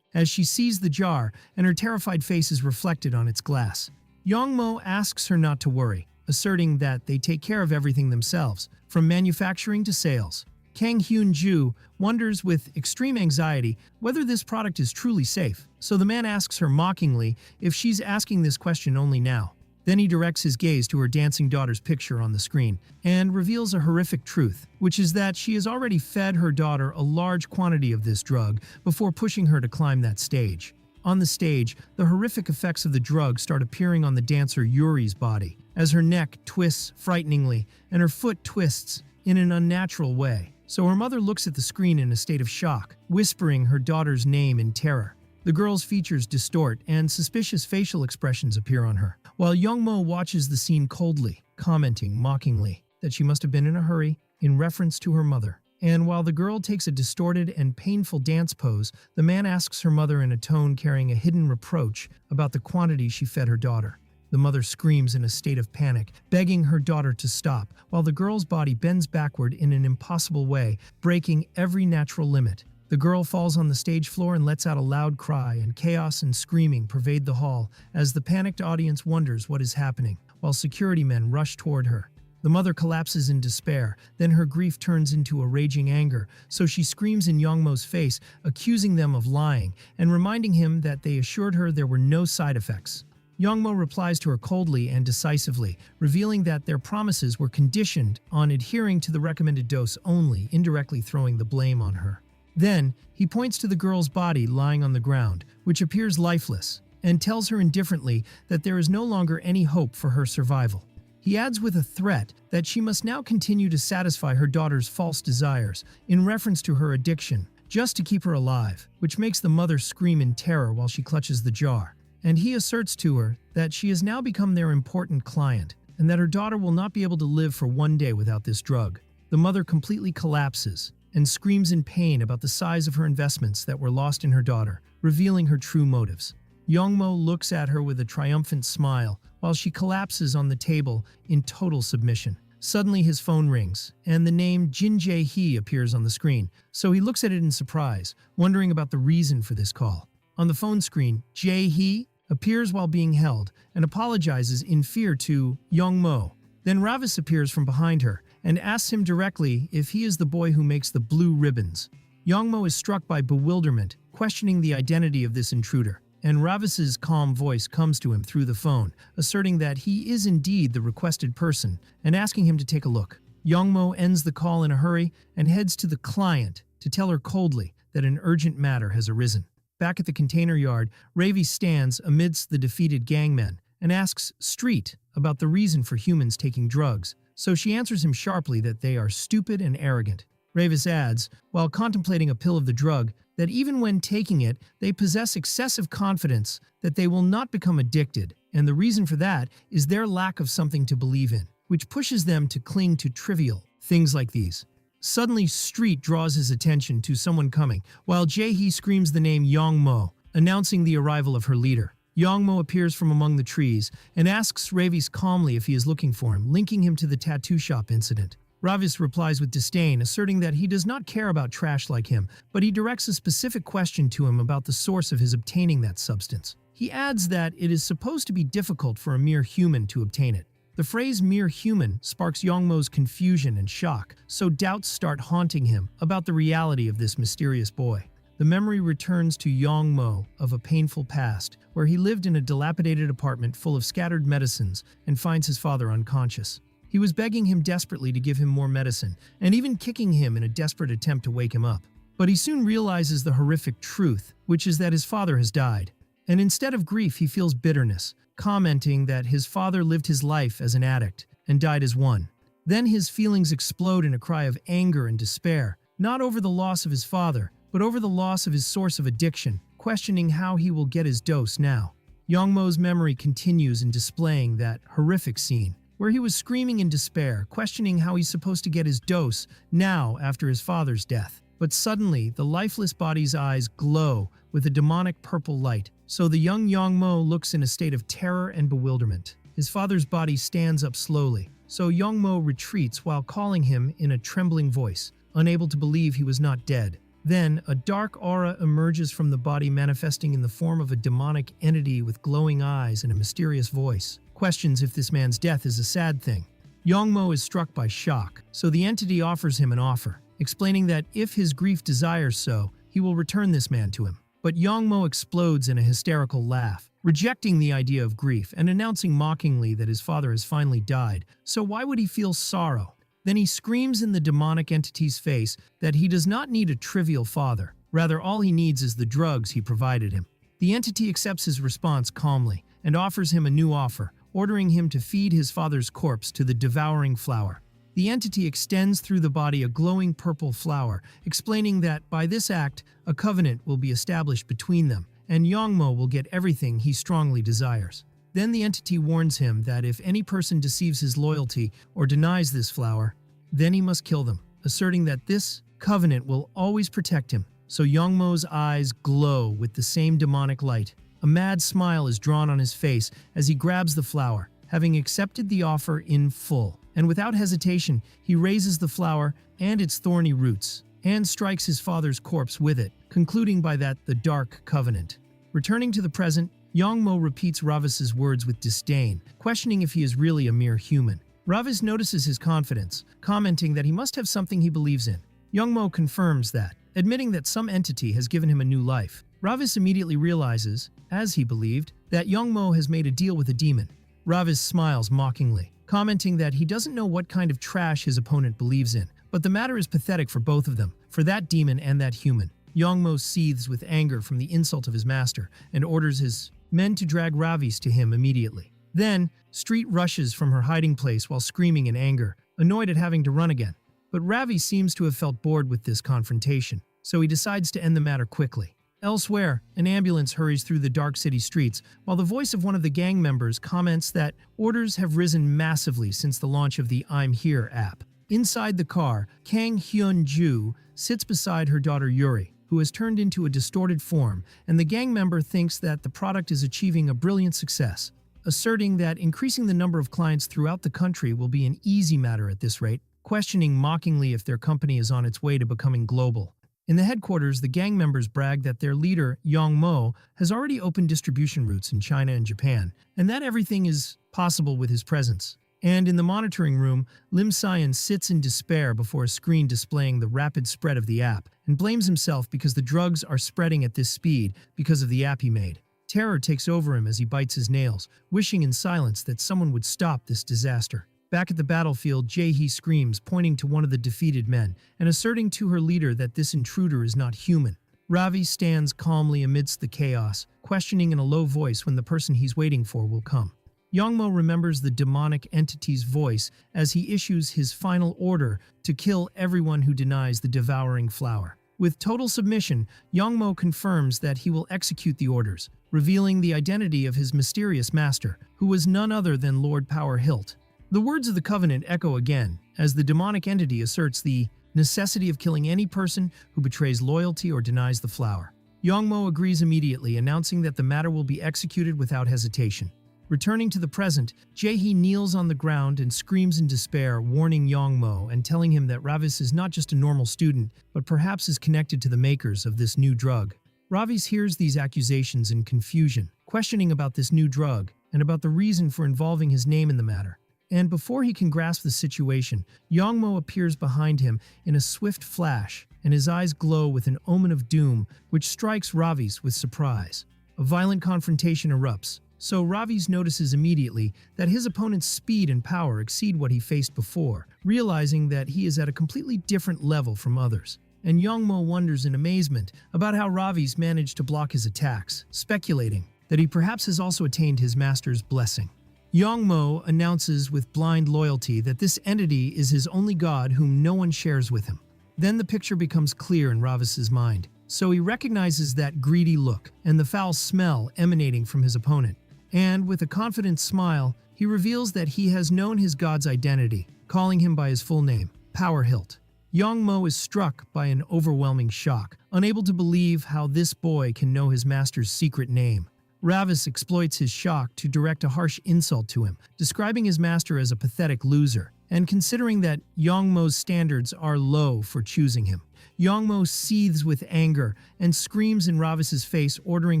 as she sees the jar, and her terrified face is reflected on its glass. Yong Mo asks her not to worry, asserting that they take care of everything themselves, from manufacturing to sales. Kang Hyun-ju wonders with extreme anxiety whether this product is truly safe, so the man asks her mockingly if she's asking this question only now. Then he directs his gaze to her dancing daughter's picture on the screen and reveals a horrific truth, which is that she has already fed her daughter a large quantity of this drug before pushing her to climb that stage. On the stage, the horrific effects of the drug start appearing on the dancer Yuri's body, as her neck twists frighteningly and her foot twists in an unnatural way. So her mother looks at the screen in a state of shock, whispering her daughter's name in terror. The girl's features distort and suspicious facial expressions appear on her, while Yong Mo watches the scene coldly, commenting mockingly that she must have been in a hurry in reference to her mother. And while the girl takes a distorted and painful dance pose, the man asks her mother in a tone carrying a hidden reproach about the quantity she fed her daughter. The mother screams in a state of panic, begging her daughter to stop, while the girl's body bends backward in an impossible way, breaking every natural limit. The girl falls on the stage floor and lets out a loud cry, and chaos and screaming pervade the hall as the panicked audience wonders what is happening, while security men rush toward her. The mother collapses in despair, then her grief turns into a raging anger, so she screams in Yong Mo's face, accusing them of lying, and reminding him that they assured her there were no side effects. Yong Mo replies to her coldly and decisively, revealing that their promises were conditioned on adhering to the recommended dose only, indirectly throwing the blame on her. Then, he points to the girl's body lying on the ground, which appears lifeless, and tells her indifferently that there is no longer any hope for her survival. He adds with a threat that she must now continue to satisfy her daughter's false desires, in reference to her addiction, just to keep her alive, which makes the mother scream in terror while she clutches the jar. And he asserts to her that she has now become their important client, and that her daughter will not be able to live for one day without this drug. The mother completely collapses and screams in pain about the size of her investments that were lost in her daughter, revealing her true motives. Yong Mo looks at her with a triumphant smile, while she collapses on the table in total submission. Suddenly his phone rings, and the name Jin Jae-hee appears on the screen, so he looks at it in surprise, wondering about the reason for this call. On the phone screen, Jae-hee appears while being held, and apologizes in fear to Yong Mo. Then Ravis appears from behind her, and asks him directly if he is the boy who makes the blue ribbons. Yong Mo is struck by bewilderment, questioning the identity of this intruder. And Ravis's calm voice comes to him through the phone, asserting that he is indeed the requested person, and asking him to take a look. Yong Mo ends the call in a hurry and heads to the client to tell her coldly that an urgent matter has arisen. Back at the container yard, Ravis stands amidst the defeated gangmen and asks Street about the reason for humans taking drugs, so she answers him sharply that they are stupid and arrogant. Ravis adds, while contemplating a pill of the drug, that even when taking it, they possess excessive confidence that they will not become addicted, and the reason for that is their lack of something to believe in, which pushes them to cling to trivial things like these. Suddenly, Street draws his attention to someone coming, while Jae-hee screams the name Yong Mo, announcing the arrival of her leader. Yong Mo appears from among the trees and asks Ravis calmly if he is looking for him, linking him to the tattoo shop incident. Ravis replies with disdain, asserting that he does not care about trash like him, but he directs a specific question to him about the source of his obtaining that substance. He adds that it is supposed to be difficult for a mere human to obtain it. The phrase mere human sparks Yong Mo's confusion and shock, so doubts start haunting him about the reality of this mysterious boy. The memory returns to Yong Mo of a painful past, where he lived in a dilapidated apartment full of scattered medicines and finds his father unconscious. He was begging him desperately to give him more medicine, and even kicking him in a desperate attempt to wake him up. But he soon realizes the horrific truth, which is that his father has died. And instead of grief, he feels bitterness, commenting that his father lived his life as an addict and died as one. Then his feelings explode in a cry of anger and despair, not over the loss of his father, but over the loss of his source of addiction, questioning how he will get his dose now. Yong Mo's memory continues in displaying that horrific scene, where he was screaming in despair, questioning how he's supposed to get his dose now after his father's death. But suddenly, the lifeless body's eyes glow with a demonic purple light, so the young Yong Mo looks in a state of terror and bewilderment. His father's body stands up slowly, so Yong Mo retreats while calling him in a trembling voice, unable to believe he was not dead. Then, a dark aura emerges from the body, manifesting in the form of a demonic entity with glowing eyes and a mysterious voice. Questions if this man's death is a sad thing. Yong Mo is struck by shock, so the entity offers him an offer, explaining that if his grief desires so, he will return this man to him. But Yong Mo explodes in a hysterical laugh, rejecting the idea of grief and announcing mockingly that his father has finally died, so why would he feel sorrow? Then he screams in the demonic entity's face that he does not need a trivial father, rather all he needs is the drugs he provided him. The entity accepts his response calmly and offers him a new offer, ordering him to feed his father's corpse to the devouring flower. The entity extends through the body a glowing purple flower, explaining that by this act, a covenant will be established between them, and Yong Mo will get everything he strongly desires. Then the entity warns him that if any person deceives his loyalty or denies this flower, then he must kill them, asserting that this covenant will always protect him. So Yong Mo's eyes glow with the same demonic light. A mad smile is drawn on his face as he grabs the flower, having accepted the offer in full. And without hesitation, he raises the flower and its thorny roots, and strikes his father's corpse with it, concluding by that the Dark Covenant. Returning to the present, Yong Mo repeats Ravis's words with disdain, questioning if he is really a mere human. Ravis notices his confidence, commenting that he must have something he believes in. Yong Mo confirms that, admitting that some entity has given him a new life. Ravis immediately realizes, as he believed, that Yong Mo has made a deal with a demon. Ravis smiles mockingly, commenting that he doesn't know what kind of trash his opponent believes in, but the matter is pathetic for both of them, for that demon and that human. Yong Mo seethes with anger from the insult of his master and orders his men to drag Ravis to him immediately. Then, Street rushes from her hiding place while screaming in anger, annoyed at having to run again. But Ravi seems to have felt bored with this confrontation, so he decides to end the matter quickly. Elsewhere, an ambulance hurries through the dark city streets, while the voice of one of the gang members comments that orders have risen massively since the launch of the I'm Here app. Inside the car, Kang Hyun-ju sits beside her daughter Yuri, who has turned into a distorted form, and the gang member thinks that the product is achieving a brilliant success, asserting that increasing the number of clients throughout the country will be an easy matter at this rate, questioning mockingly if their company is on its way to becoming global. In the headquarters, the gang members brag that their leader, Yong Mo, has already opened distribution routes in China and Japan, and that everything is possible with his presence. And in the monitoring room, Lim Scion sits in despair before a screen displaying the rapid spread of the app, and blames himself because the drugs are spreading at this speed because of the app he made. Terror takes over him as he bites his nails, wishing in silence that someone would stop this disaster. Back at the battlefield, Jae-hee screams, pointing to one of the defeated men, and asserting to her leader that this intruder is not human. Ravi stands calmly amidst the chaos, questioning in a low voice when the person he's waiting for will come. Yong Mo remembers the demonic entity's voice as he issues his final order to kill everyone who denies the devouring flower. With total submission, Yong Mo confirms that he will execute the orders, revealing the identity of his mysterious master, who was none other than Lord Power Hilt. The words of the Covenant echo again, as the demonic entity asserts the necessity of killing any person who betrays loyalty or denies the flower. Yong Mo agrees immediately, announcing that the matter will be executed without hesitation. Returning to the present, Jae-hee kneels on the ground and screams in despair, warning Yong Mo and telling him that Ravis is not just a normal student, but perhaps is connected to the makers of this new drug. Ravis hears these accusations in confusion, questioning about this new drug and about the reason for involving his name in the matter. And before he can grasp the situation, Yong Mo appears behind him in a swift flash, and his eyes glow with an omen of doom, which strikes Ravis with surprise. A violent confrontation erupts, so Ravis notices immediately that his opponent's speed and power exceed what he faced before, realizing that he is at a completely different level from others. And Yong Mo wonders in amazement about how Ravis managed to block his attacks, speculating that he perhaps has also attained his master's blessing. Yong Mo announces with blind loyalty that this entity is his only god whom no one shares with him. Then the picture becomes clear in Ravis's mind, so he recognizes that greedy look and the foul smell emanating from his opponent. And with a confident smile, he reveals that he has known his god's identity, calling him by his full name, Power Hilt. Yong Mo is struck by an overwhelming shock, unable to believe how this boy can know his master's secret name. Ravis exploits his shock to direct a harsh insult to him, describing his master as a pathetic loser, and considering that Yong Mo's standards are low for choosing him. Yong Mo seethes with anger and screams in Ravis's face, ordering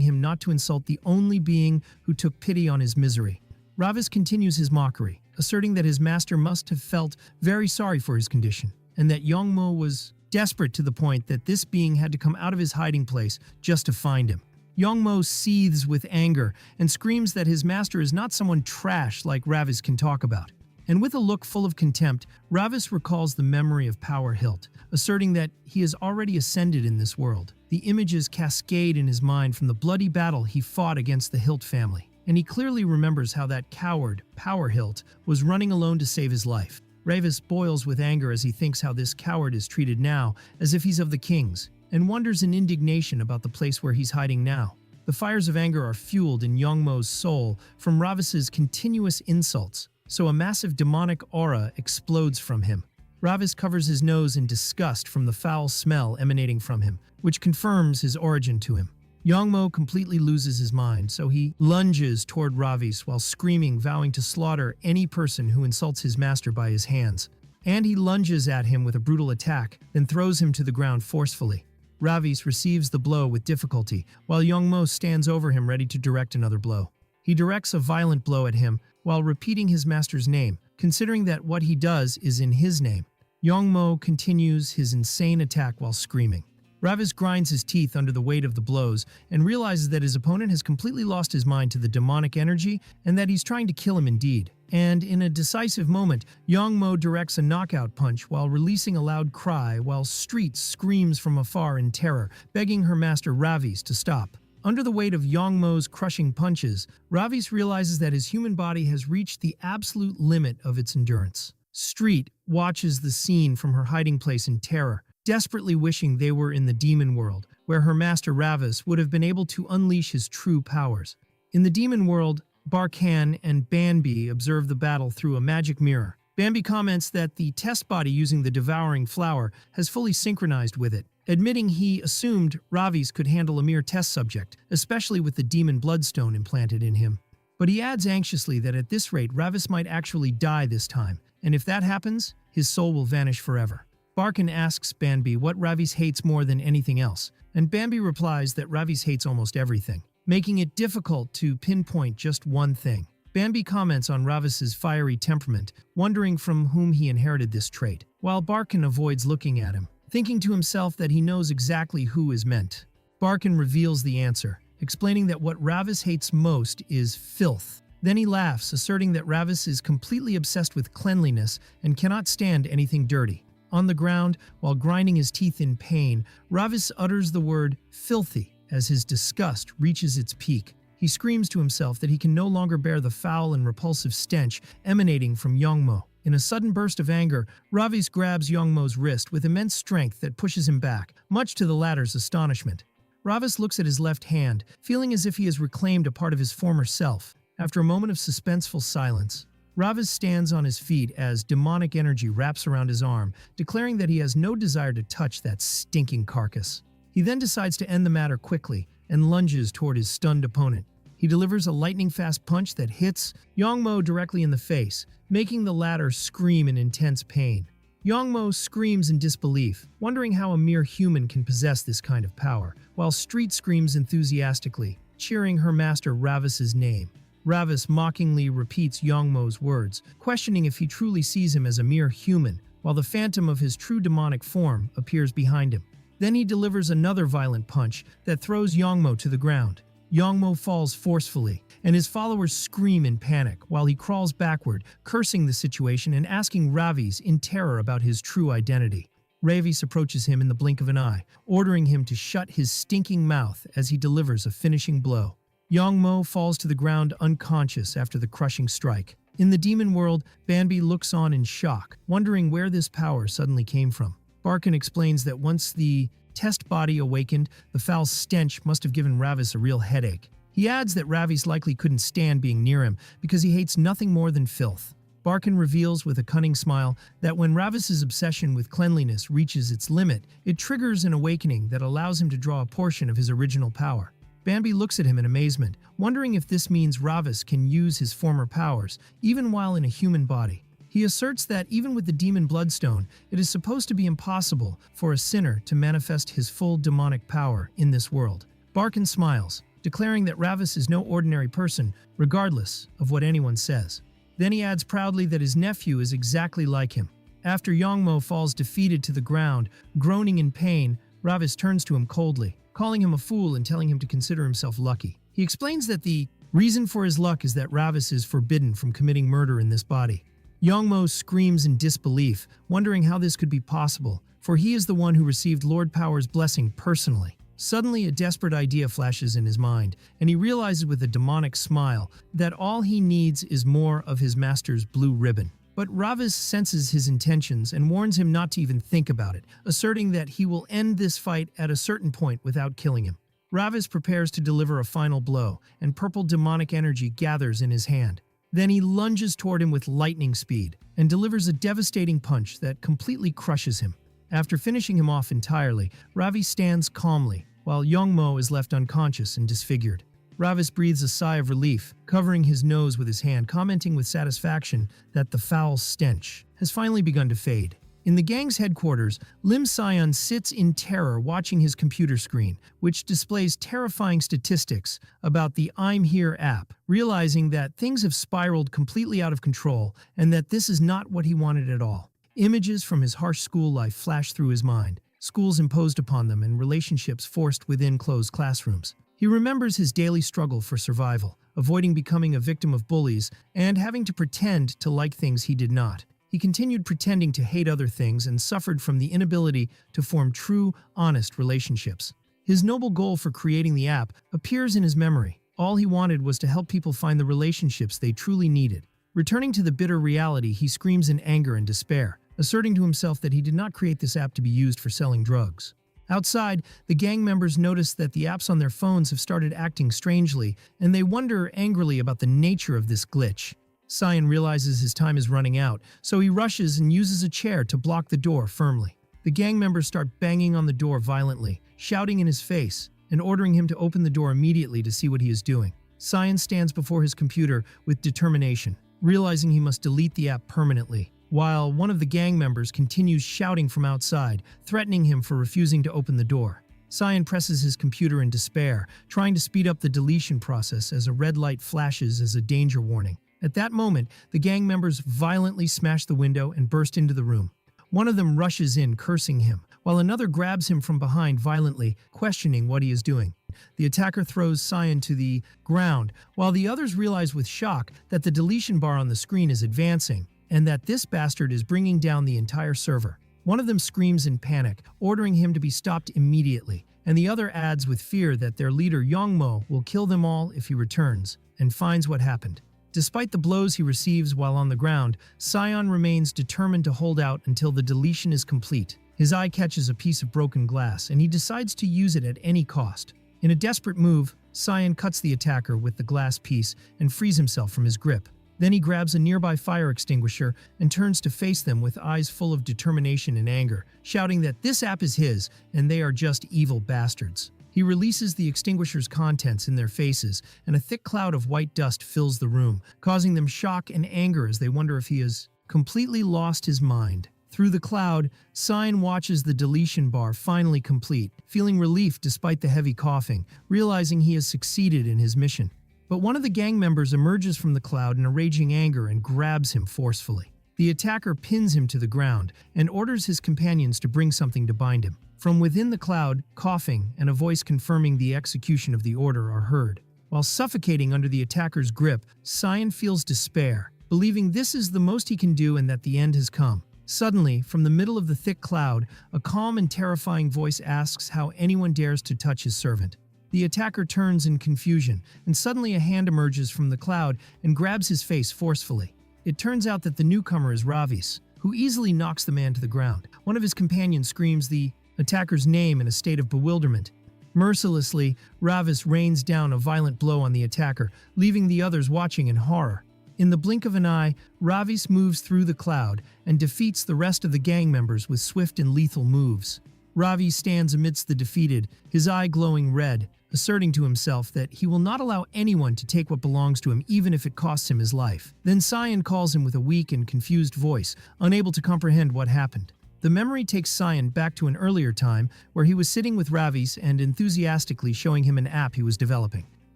him not to insult the only being who took pity on his misery. Ravis continues his mockery, asserting that his master must have felt very sorry for his condition, and that Yong Mo was desperate to the point that this being had to come out of his hiding place just to find him. Yong Mo seethes with anger and screams that his master is not someone trash like Ravis can talk about. And with a look full of contempt, Ravis recalls the memory of Power Hilt, asserting that he has already ascended in this world. The images cascade in his mind from the bloody battle he fought against the Hilt family, and he clearly remembers how that coward, Power Hilt, was running alone to save his life. Ravis boils with anger as he thinks how this coward is treated now, as if he's of the king's, and wonders in indignation about the place where he's hiding now. The fires of anger are fueled in Yong Mo's soul from Ravis's continuous insults, so a massive demonic aura explodes from him. Ravis covers his nose in disgust from the foul smell emanating from him, which confirms his origin to him. Yong Mo completely loses his mind, so he lunges toward Ravis while screaming, vowing to slaughter any person who insults his master by his hands. And he lunges at him with a brutal attack, then throws him to the ground forcefully. Ravis receives the blow with difficulty, while Yong Mo stands over him ready to direct another blow. He directs a violent blow at him while repeating his master's name, considering that what he does is in his name. Yong Mo continues his insane attack while screaming. Ravis grinds his teeth under the weight of the blows and realizes that his opponent has completely lost his mind to the demonic energy and that he's trying to kill him indeed. And in a decisive moment, Yong Mo directs a knockout punch while releasing a loud cry while Street screams from afar in terror, begging her master Ravis to stop. Under the weight of Yong Mo's crushing punches, Ravis realizes that his human body has reached the absolute limit of its endurance. Street watches the scene from her hiding place in terror, desperately wishing they were in the demon world, where her master Ravis would have been able to unleash his true powers. In the demon world, Barkan and Bambi observe the battle through a magic mirror. Bambi comments that the test body using the devouring flower has fully synchronized with it, admitting he assumed Ravis could handle a mere test subject, especially with the demon bloodstone implanted in him. But he adds anxiously that at this rate Ravis might actually die this time, and if that happens, his soul will vanish forever. Barkan asks Bambi what Ravis hates more than anything else, and Bambi replies that Ravis hates almost everything, making it difficult to pinpoint just one thing. Bambi comments on Ravis's fiery temperament, wondering from whom he inherited this trait, while Barkan avoids looking at him, thinking to himself that he knows exactly who is meant. Barkan reveals the answer, explaining that what Ravis hates most is filth. Then he laughs, asserting that Ravis is completely obsessed with cleanliness and cannot stand anything dirty. On the ground, while grinding his teeth in pain, Ravis utters the word filthy as his disgust reaches its peak. He screams to himself that he can no longer bear the foul and repulsive stench emanating from Yong Mo. In a sudden burst of anger, Ravis grabs Yong Mo's wrist with immense strength that pushes him back, much to the latter's astonishment. Ravis looks at his left hand, feeling as if he has reclaimed a part of his former self. After a moment of suspenseful silence, Ravis stands on his feet as demonic energy wraps around his arm, declaring that he has no desire to touch that stinking carcass. He then decides to end the matter quickly and lunges toward his stunned opponent. He delivers a lightning-fast punch that hits Yong Mo directly in the face, making the latter scream in intense pain. Yong Mo screams in disbelief, wondering how a mere human can possess this kind of power, while Street screams enthusiastically, cheering her master Ravis's name. Ravis mockingly repeats Yong Mo's words, questioning if he truly sees him as a mere human, while the phantom of his true demonic form appears behind him. Then he delivers another violent punch that throws Yong Mo to the ground. Yong Mo falls forcefully, and his followers scream in panic while he crawls backward, cursing the situation and asking Ravis in terror about his true identity. Ravis approaches him in the blink of an eye, ordering him to shut his stinking mouth as he delivers a finishing blow. Yong Mo falls to the ground unconscious after the crushing strike. In the demon world, Bambi looks on in shock, wondering where this power suddenly came from. Barkan explains that once the test body awakened, the foul stench must have given Ravis a real headache. He adds that Ravis likely couldn't stand being near him because he hates nothing more than filth. Barkan reveals with a cunning smile that when Ravis's obsession with cleanliness reaches its limit, it triggers an awakening that allows him to draw a portion of his original power. Bambi looks at him in amazement, wondering if this means Ravis can use his former powers, even while in a human body. He asserts that even with the demon bloodstone, it is supposed to be impossible for a sinner to manifest his full demonic power in this world. Barkan smiles, declaring that Ravis is no ordinary person, regardless of what anyone says. Then he adds proudly that his nephew is exactly like him. After Yong Mo falls defeated to the ground, groaning in pain, Ravis turns to him coldly, calling him a fool and telling him to consider himself lucky. He explains that the reason for his luck is that Ravis is forbidden from committing murder in this body. Yong Mo screams in disbelief, wondering how this could be possible, for he is the one who received Lord Power's blessing personally. Suddenly, a desperate idea flashes in his mind, and he realizes with a demonic smile that all he needs is more of his master's blue ribbon. But Ravis senses his intentions and warns him not to even think about it, asserting that he will end this fight at a certain point without killing him. Ravis prepares to deliver a final blow, and purple demonic energy gathers in his hand. Then he lunges toward him with lightning speed, and delivers a devastating punch that completely crushes him. After finishing him off entirely, Ravi stands calmly, while Yong Mo is left unconscious and disfigured. Ravis breathes a sigh of relief, covering his nose with his hand, commenting with satisfaction that the foul stench has finally begun to fade. In the gang's headquarters, Lim Scion sits in terror watching his computer screen, which displays terrifying statistics about the I'm Here app, realizing that things have spiraled completely out of control and that this is not what he wanted at all. Images from his harsh school life flash through his mind, schools imposed upon them and relationships forced within closed classrooms. He remembers his daily struggle for survival, avoiding becoming a victim of bullies and having to pretend to like things he did not. He continued pretending to hate other things and suffered from the inability to form true, honest relationships. His noble goal for creating the app appears in his memory. All he wanted was to help people find the relationships they truly needed. Returning to the bitter reality, he screams in anger and despair, asserting to himself that he did not create this app to be used for selling drugs. Outside, the gang members notice that the apps on their phones have started acting strangely, and they wonder angrily about the nature of this glitch. Scion realizes his time is running out, so he rushes and uses a chair to block the door firmly. The gang members start banging on the door violently, shouting in his face, and ordering him to open the door immediately to see what he is doing. Scion stands before his computer with determination, realizing he must delete the app permanently, while one of the gang members continues shouting from outside, threatening him for refusing to open the door. Scion presses his computer in despair, trying to speed up the deletion process as a red light flashes as a danger warning. At that moment, the gang members violently smash the window and burst into the room. One of them rushes in, cursing him, while another grabs him from behind violently, questioning what he is doing. The attacker throws Scion to the ground, while the others realize with shock that the deletion bar on the screen is advancing, and that this bastard is bringing down the entire server. One of them screams in panic, ordering him to be stopped immediately, and the other adds with fear that their leader Yong Mo will kill them all if he returns, and finds what happened. Despite the blows he receives while on the ground, Scion remains determined to hold out until the deletion is complete. His eye catches a piece of broken glass, and he decides to use it at any cost. In a desperate move, Scion cuts the attacker with the glass piece and frees himself from his grip. Then he grabs a nearby fire extinguisher and turns to face them with eyes full of determination and anger, shouting that this app is his and they are just evil bastards. He releases the extinguisher's contents in their faces, and a thick cloud of white dust fills the room, causing them shock and anger as they wonder if he has completely lost his mind. Through the cloud, Scion watches the deletion bar finally complete, feeling relief despite the heavy coughing, realizing he has succeeded in his mission. But one of the gang members emerges from the cloud in a raging anger and grabs him forcefully. The attacker pins him to the ground and orders his companions to bring something to bind him. From within the cloud, coughing and a voice confirming the execution of the order are heard. While suffocating under the attacker's grip, Scion feels despair, believing this is the most he can do and that the end has come. Suddenly, from the middle of the thick cloud, a calm and terrifying voice asks how anyone dares to touch his servant. The attacker turns in confusion, and suddenly a hand emerges from the cloud and grabs his face forcefully. It turns out that the newcomer is Ravis, who easily knocks the man to the ground. One of his companions screams the attacker's name in a state of bewilderment. Mercilessly, Ravis rains down a violent blow on the attacker, leaving the others watching in horror. In the blink of an eye, Ravis moves through the cloud and defeats the rest of the gang members with swift and lethal moves. Ravi stands amidst the defeated, his eye glowing red, asserting to himself that he will not allow anyone to take what belongs to him even if it costs him his life. Then Scion calls him with a weak and confused voice, unable to comprehend what happened. The memory takes Scion back to an earlier time where he was sitting with Ravis and enthusiastically showing him an app he was developing.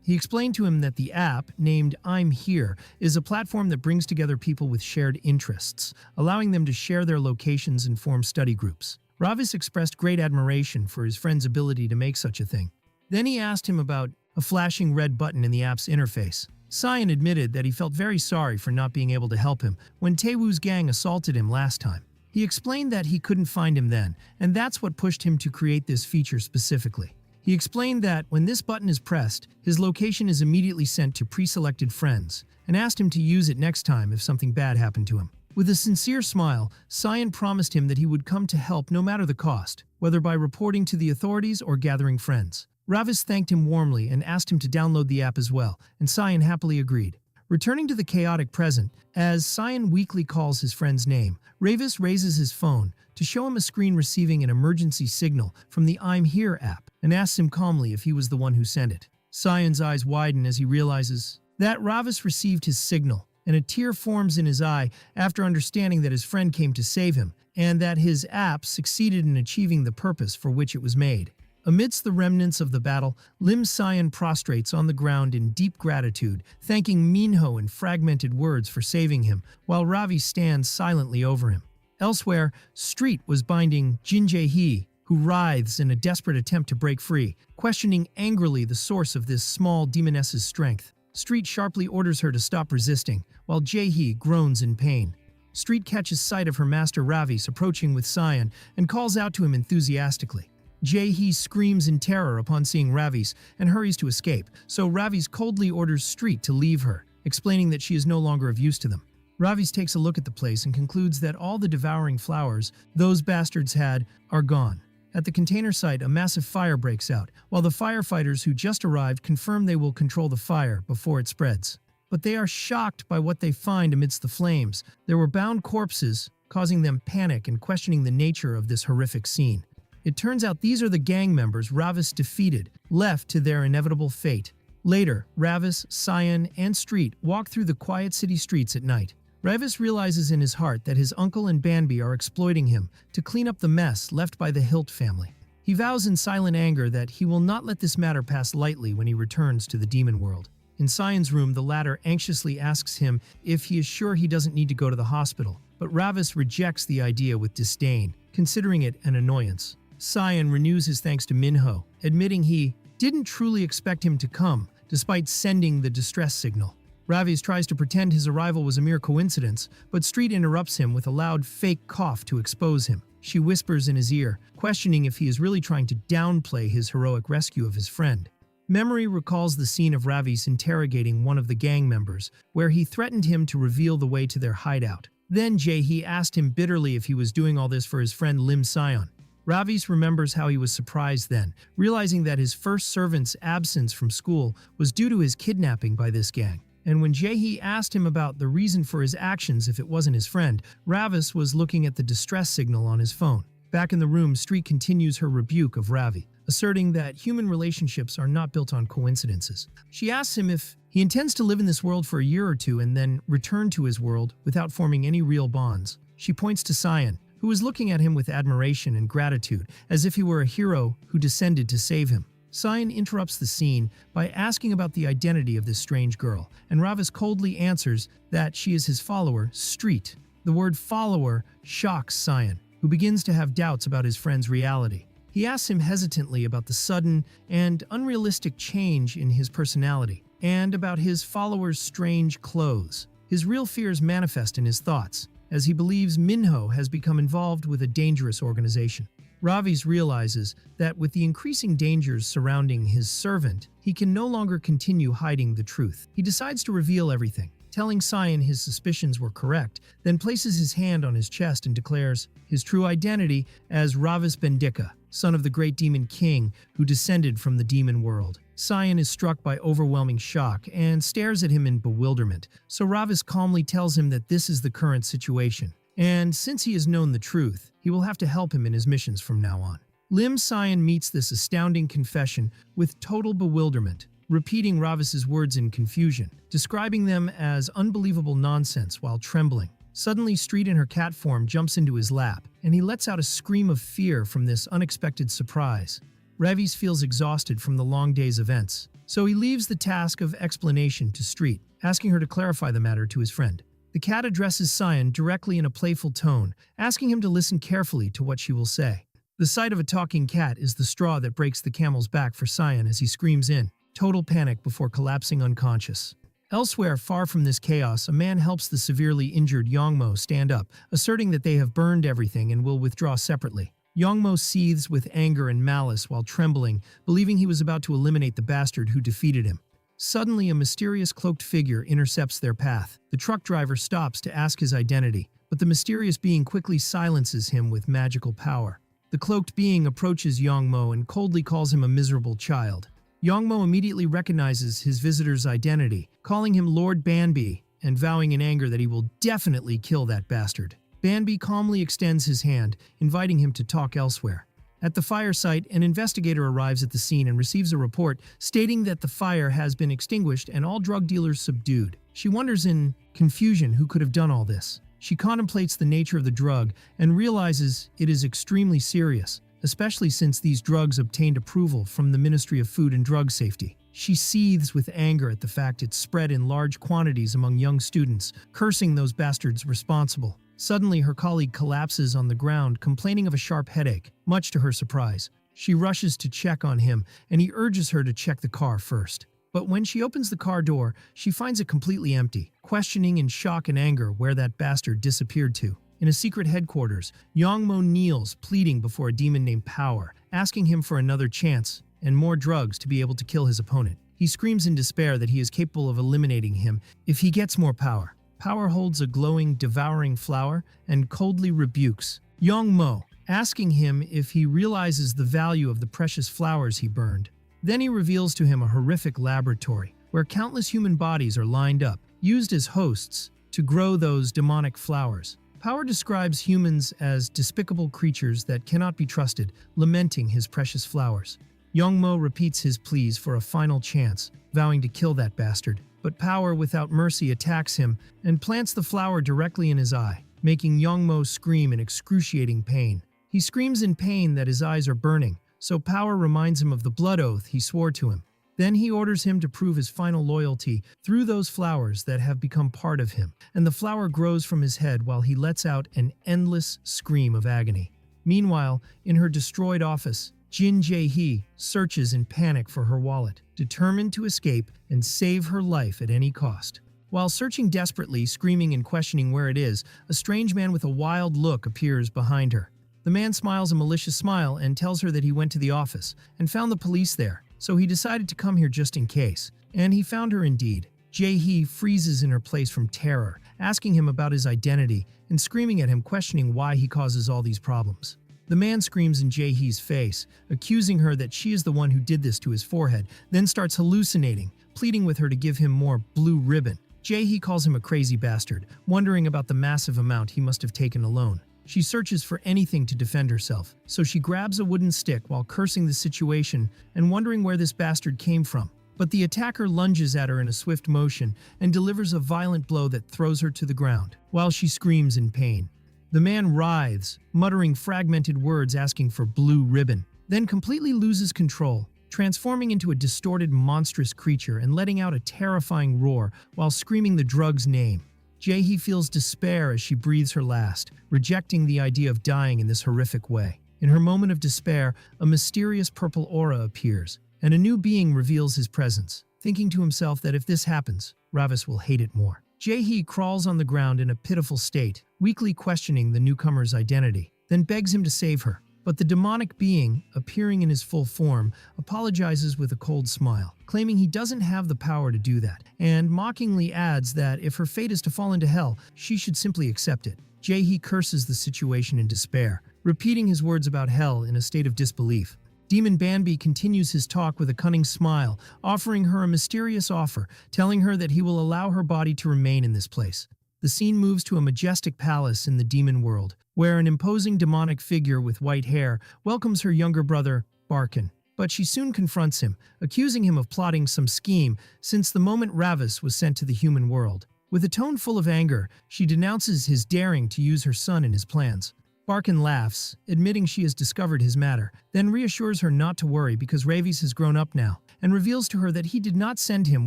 He explained to him that the app, named I'm Here, is a platform that brings together people with shared interests, allowing them to share their locations and form study groups. Ravis expressed great admiration for his friend's ability to make such a thing. Then he asked him about a flashing red button in the app's interface. Scion admitted that he felt very sorry for not being able to help him when Taewoo's gang assaulted him last time. He explained that he couldn't find him then, and that's what pushed him to create this feature specifically. He explained that when this button is pressed, his location is immediately sent to pre-selected friends, and asked him to use it next time if something bad happened to him. With a sincere smile, Scion promised him that he would come to help no matter the cost, whether by reporting to the authorities or gathering friends. Ravis thanked him warmly and asked him to download the app as well, and Scion happily agreed. Returning to the chaotic present, as Scion weakly calls his friend's name, Ravis raises his phone to show him a screen receiving an emergency signal from the I'm Here app and asks him calmly if he was the one who sent it. Scion's eyes widen as he realizes that Ravis received his signal, and a tear forms in his eye after understanding that his friend came to save him and that his app succeeded in achieving the purpose for which it was made. Amidst the remnants of the battle, Lim Scion prostrates on the ground in deep gratitude, thanking Minho in fragmented words for saving him, while Ravis stands silently over him. Elsewhere, Street was binding Jin Jae-hee, who writhes in a desperate attempt to break free, questioning angrily the source of this small demoness's strength. Street sharply orders her to stop resisting, while Jae-hee groans in pain. Street catches sight of her master Ravis approaching with Scion and calls out to him enthusiastically. Jae-hee screams in terror upon seeing Ravis and hurries to escape, so Ravis coldly orders Street to leave her, explaining that she is no longer of use to them. Ravis takes a look at the place and concludes that all the devouring flowers those bastards had are gone. At the container site, a massive fire breaks out, while the firefighters who just arrived confirm they will control the fire before it spreads. But they are shocked by what they find amidst the flames. There were bound corpses, causing them panic and questioning the nature of this horrific scene. It turns out these are the gang members Ravis defeated, left to their inevitable fate. Later, Ravis, Scion, and Street walk through the quiet city streets at night. Ravis realizes in his heart that his uncle and Banby are exploiting him to clean up the mess left by the Hilt family. He vows in silent anger that he will not let this matter pass lightly when he returns to the demon world. In Scion's room, the latter anxiously asks him if he is sure he doesn't need to go to the hospital, but Ravis rejects the idea with disdain, considering it an annoyance. Scion renews his thanks to Minho, admitting he didn't truly expect him to come, despite sending the distress signal. Ravis tries to pretend his arrival was a mere coincidence, but Street interrupts him with a loud fake cough to expose him. She whispers in his ear, questioning if he is really trying to downplay his heroic rescue of his friend. Memory recalls the scene of Ravis interrogating one of the gang members, where he threatened him to reveal the way to their hideout. Then Jae-hee asked him bitterly if he was doing all this for his friend Lim Scion. Ravis remembers how he was surprised then, realizing that his first servant's absence from school was due to his kidnapping by this gang. And when Jae-hee asked him about the reason for his actions if it wasn't his friend, Ravis was looking at the distress signal on his phone. Back in the room, Street continues her rebuke of Ravi, asserting that human relationships are not built on coincidences. She asks him if he intends to live in this world for a year or two and then return to his world without forming any real bonds. She points to Scion, who is looking at him with admiration and gratitude, as if he were a hero who descended to save him. Scion interrupts the scene by asking about the identity of this strange girl, and Ravis coldly answers that she is his follower, Street. The word follower shocks Scion, who begins to have doubts about his friend's reality. He asks him hesitantly about the sudden and unrealistic change in his personality, and about his follower's strange clothes. His real fears manifest in his thoughts, as he believes Minho has become involved with a dangerous organization. Ravis realizes that with the increasing dangers surrounding his servant, he can no longer continue hiding the truth. He decides to reveal everything, telling Scion his suspicions were correct, then places his hand on his chest and declares his true identity as Ravis Bendika, son of the great demon king who descended from the demon world. Scion is struck by overwhelming shock and stares at him in bewilderment, so Ravis calmly tells him that this is the current situation, and since he has known the truth, he will have to help him in his missions from now on. Lim Scion meets this astounding confession with total bewilderment, repeating Ravis's words in confusion, describing them as unbelievable nonsense while trembling. Suddenly, Street in her cat form jumps into his lap, and he lets out a scream of fear from this unexpected surprise. Ravis feels exhausted from the long day's events, so he leaves the task of explanation to Street, asking her to clarify the matter to his friend. The cat addresses Scion directly in a playful tone, asking him to listen carefully to what she will say. The sight of a talking cat is the straw that breaks the camel's back for Scion as he screams in total panic before collapsing unconscious. Elsewhere, far from this chaos, a man helps the severely injured Yong Mo stand up, asserting that they have burned everything and will withdraw separately. Yong Mo seethes with anger and malice while trembling, believing he was about to eliminate the bastard who defeated him. Suddenly, a mysterious cloaked figure intercepts their path. The truck driver stops to ask his identity, but the mysterious being quickly silences him with magical power. The cloaked being approaches Yong Mo and coldly calls him a miserable child. Yong Mo immediately recognizes his visitor's identity, calling him Lord Banbi and vowing in anger that he will definitely kill that bastard. Banbi calmly extends his hand, inviting him to talk elsewhere. At the fire site, an investigator arrives at the scene and receives a report stating that the fire has been extinguished and all drug dealers subdued. She wonders in confusion who could have done all this. She contemplates the nature of the drug and realizes it is extremely serious, especially since these drugs obtained approval from the Ministry of Food and Drug Safety. She seethes with anger at the fact it's spread in large quantities among young students, cursing those bastards responsible. Suddenly, her colleague collapses on the ground, complaining of a sharp headache, much to her surprise. She rushes to check on him, and he urges her to check the car first. But when she opens the car door, she finds it completely empty, questioning in shock and anger where that bastard disappeared to. In a secret headquarters, Yong Mo kneels, pleading before a demon named Power, asking him for another chance and more drugs to be able to kill his opponent. He screams in despair that he is capable of eliminating him if he gets more power. Power holds a glowing, devouring flower and coldly rebukes Yong Mo, asking him if he realizes the value of the precious flowers he burned. Then he reveals to him a horrific laboratory where countless human bodies are lined up, used as hosts to grow those demonic flowers. Power describes humans as despicable creatures that cannot be trusted, lamenting his precious flowers. Yong Mo repeats his pleas for a final chance, vowing to kill that bastard. But Power, without mercy, attacks him and plants the flower directly in his eye, making Yong Mo scream in excruciating pain. He screams in pain that his eyes are burning, so Power reminds him of the blood oath he swore to him. Then he orders him to prove his final loyalty through those flowers that have become part of him, and the flower grows from his head while he lets out an endless scream of agony. Meanwhile, in her destroyed office, Jin Jae-hee searches in panic for her wallet, determined to escape and save her life at any cost. While searching desperately, screaming and questioning where it is, a strange man with a wild look appears behind her. The man smiles a malicious smile and tells her that he went to the office and found the police there, so he decided to come here just in case. And he found her indeed. Jae-hee freezes in her place from terror, asking him about his identity and screaming at him, questioning why he causes all these problems. The man screams in Jae-hee's face, accusing her that she is the one who did this to his forehead, then starts hallucinating, pleading with her to give him more blue ribbon. Jae-hee calls him a crazy bastard, wondering about the massive amount he must have taken alone. She searches for anything to defend herself, so she grabs a wooden stick while cursing the situation and wondering where this bastard came from. But the attacker lunges at her in a swift motion and delivers a violent blow that throws her to the ground, while she screams in pain. The man writhes, muttering fragmented words asking for blue ribbon, then completely loses control, transforming into a distorted, monstrous creature and letting out a terrifying roar while screaming the drug's name. Jae-hee feels despair as she breathes her last, rejecting the idea of dying in this horrific way. In her moment of despair, a mysterious purple aura appears, and a new being reveals his presence, thinking to himself that if this happens, Ravis will hate it more. Jae-hee crawls on the ground in a pitiful state, weakly questioning the newcomer's identity, then begs him to save her. But the demonic being, appearing in his full form, apologizes with a cold smile, claiming he doesn't have the power to do that, and mockingly adds that if her fate is to fall into hell, she should simply accept it. Jae-hee curses the situation in despair, repeating his words about hell in a state of disbelief. Demon Banbi continues his talk with a cunning smile, offering her a mysterious offer, telling her that he will allow her body to remain in this place. The scene moves to a majestic palace in the demon world, where an imposing demonic figure with white hair welcomes her younger brother, Barkin. But she soon confronts him, accusing him of plotting some scheme since the moment Ravis was sent to the human world. With a tone full of anger, she denounces his daring to use her son in his plans. Barkin laughs, admitting she has discovered his matter, then reassures her not to worry because Ravis has grown up now, and reveals to her that he did not send him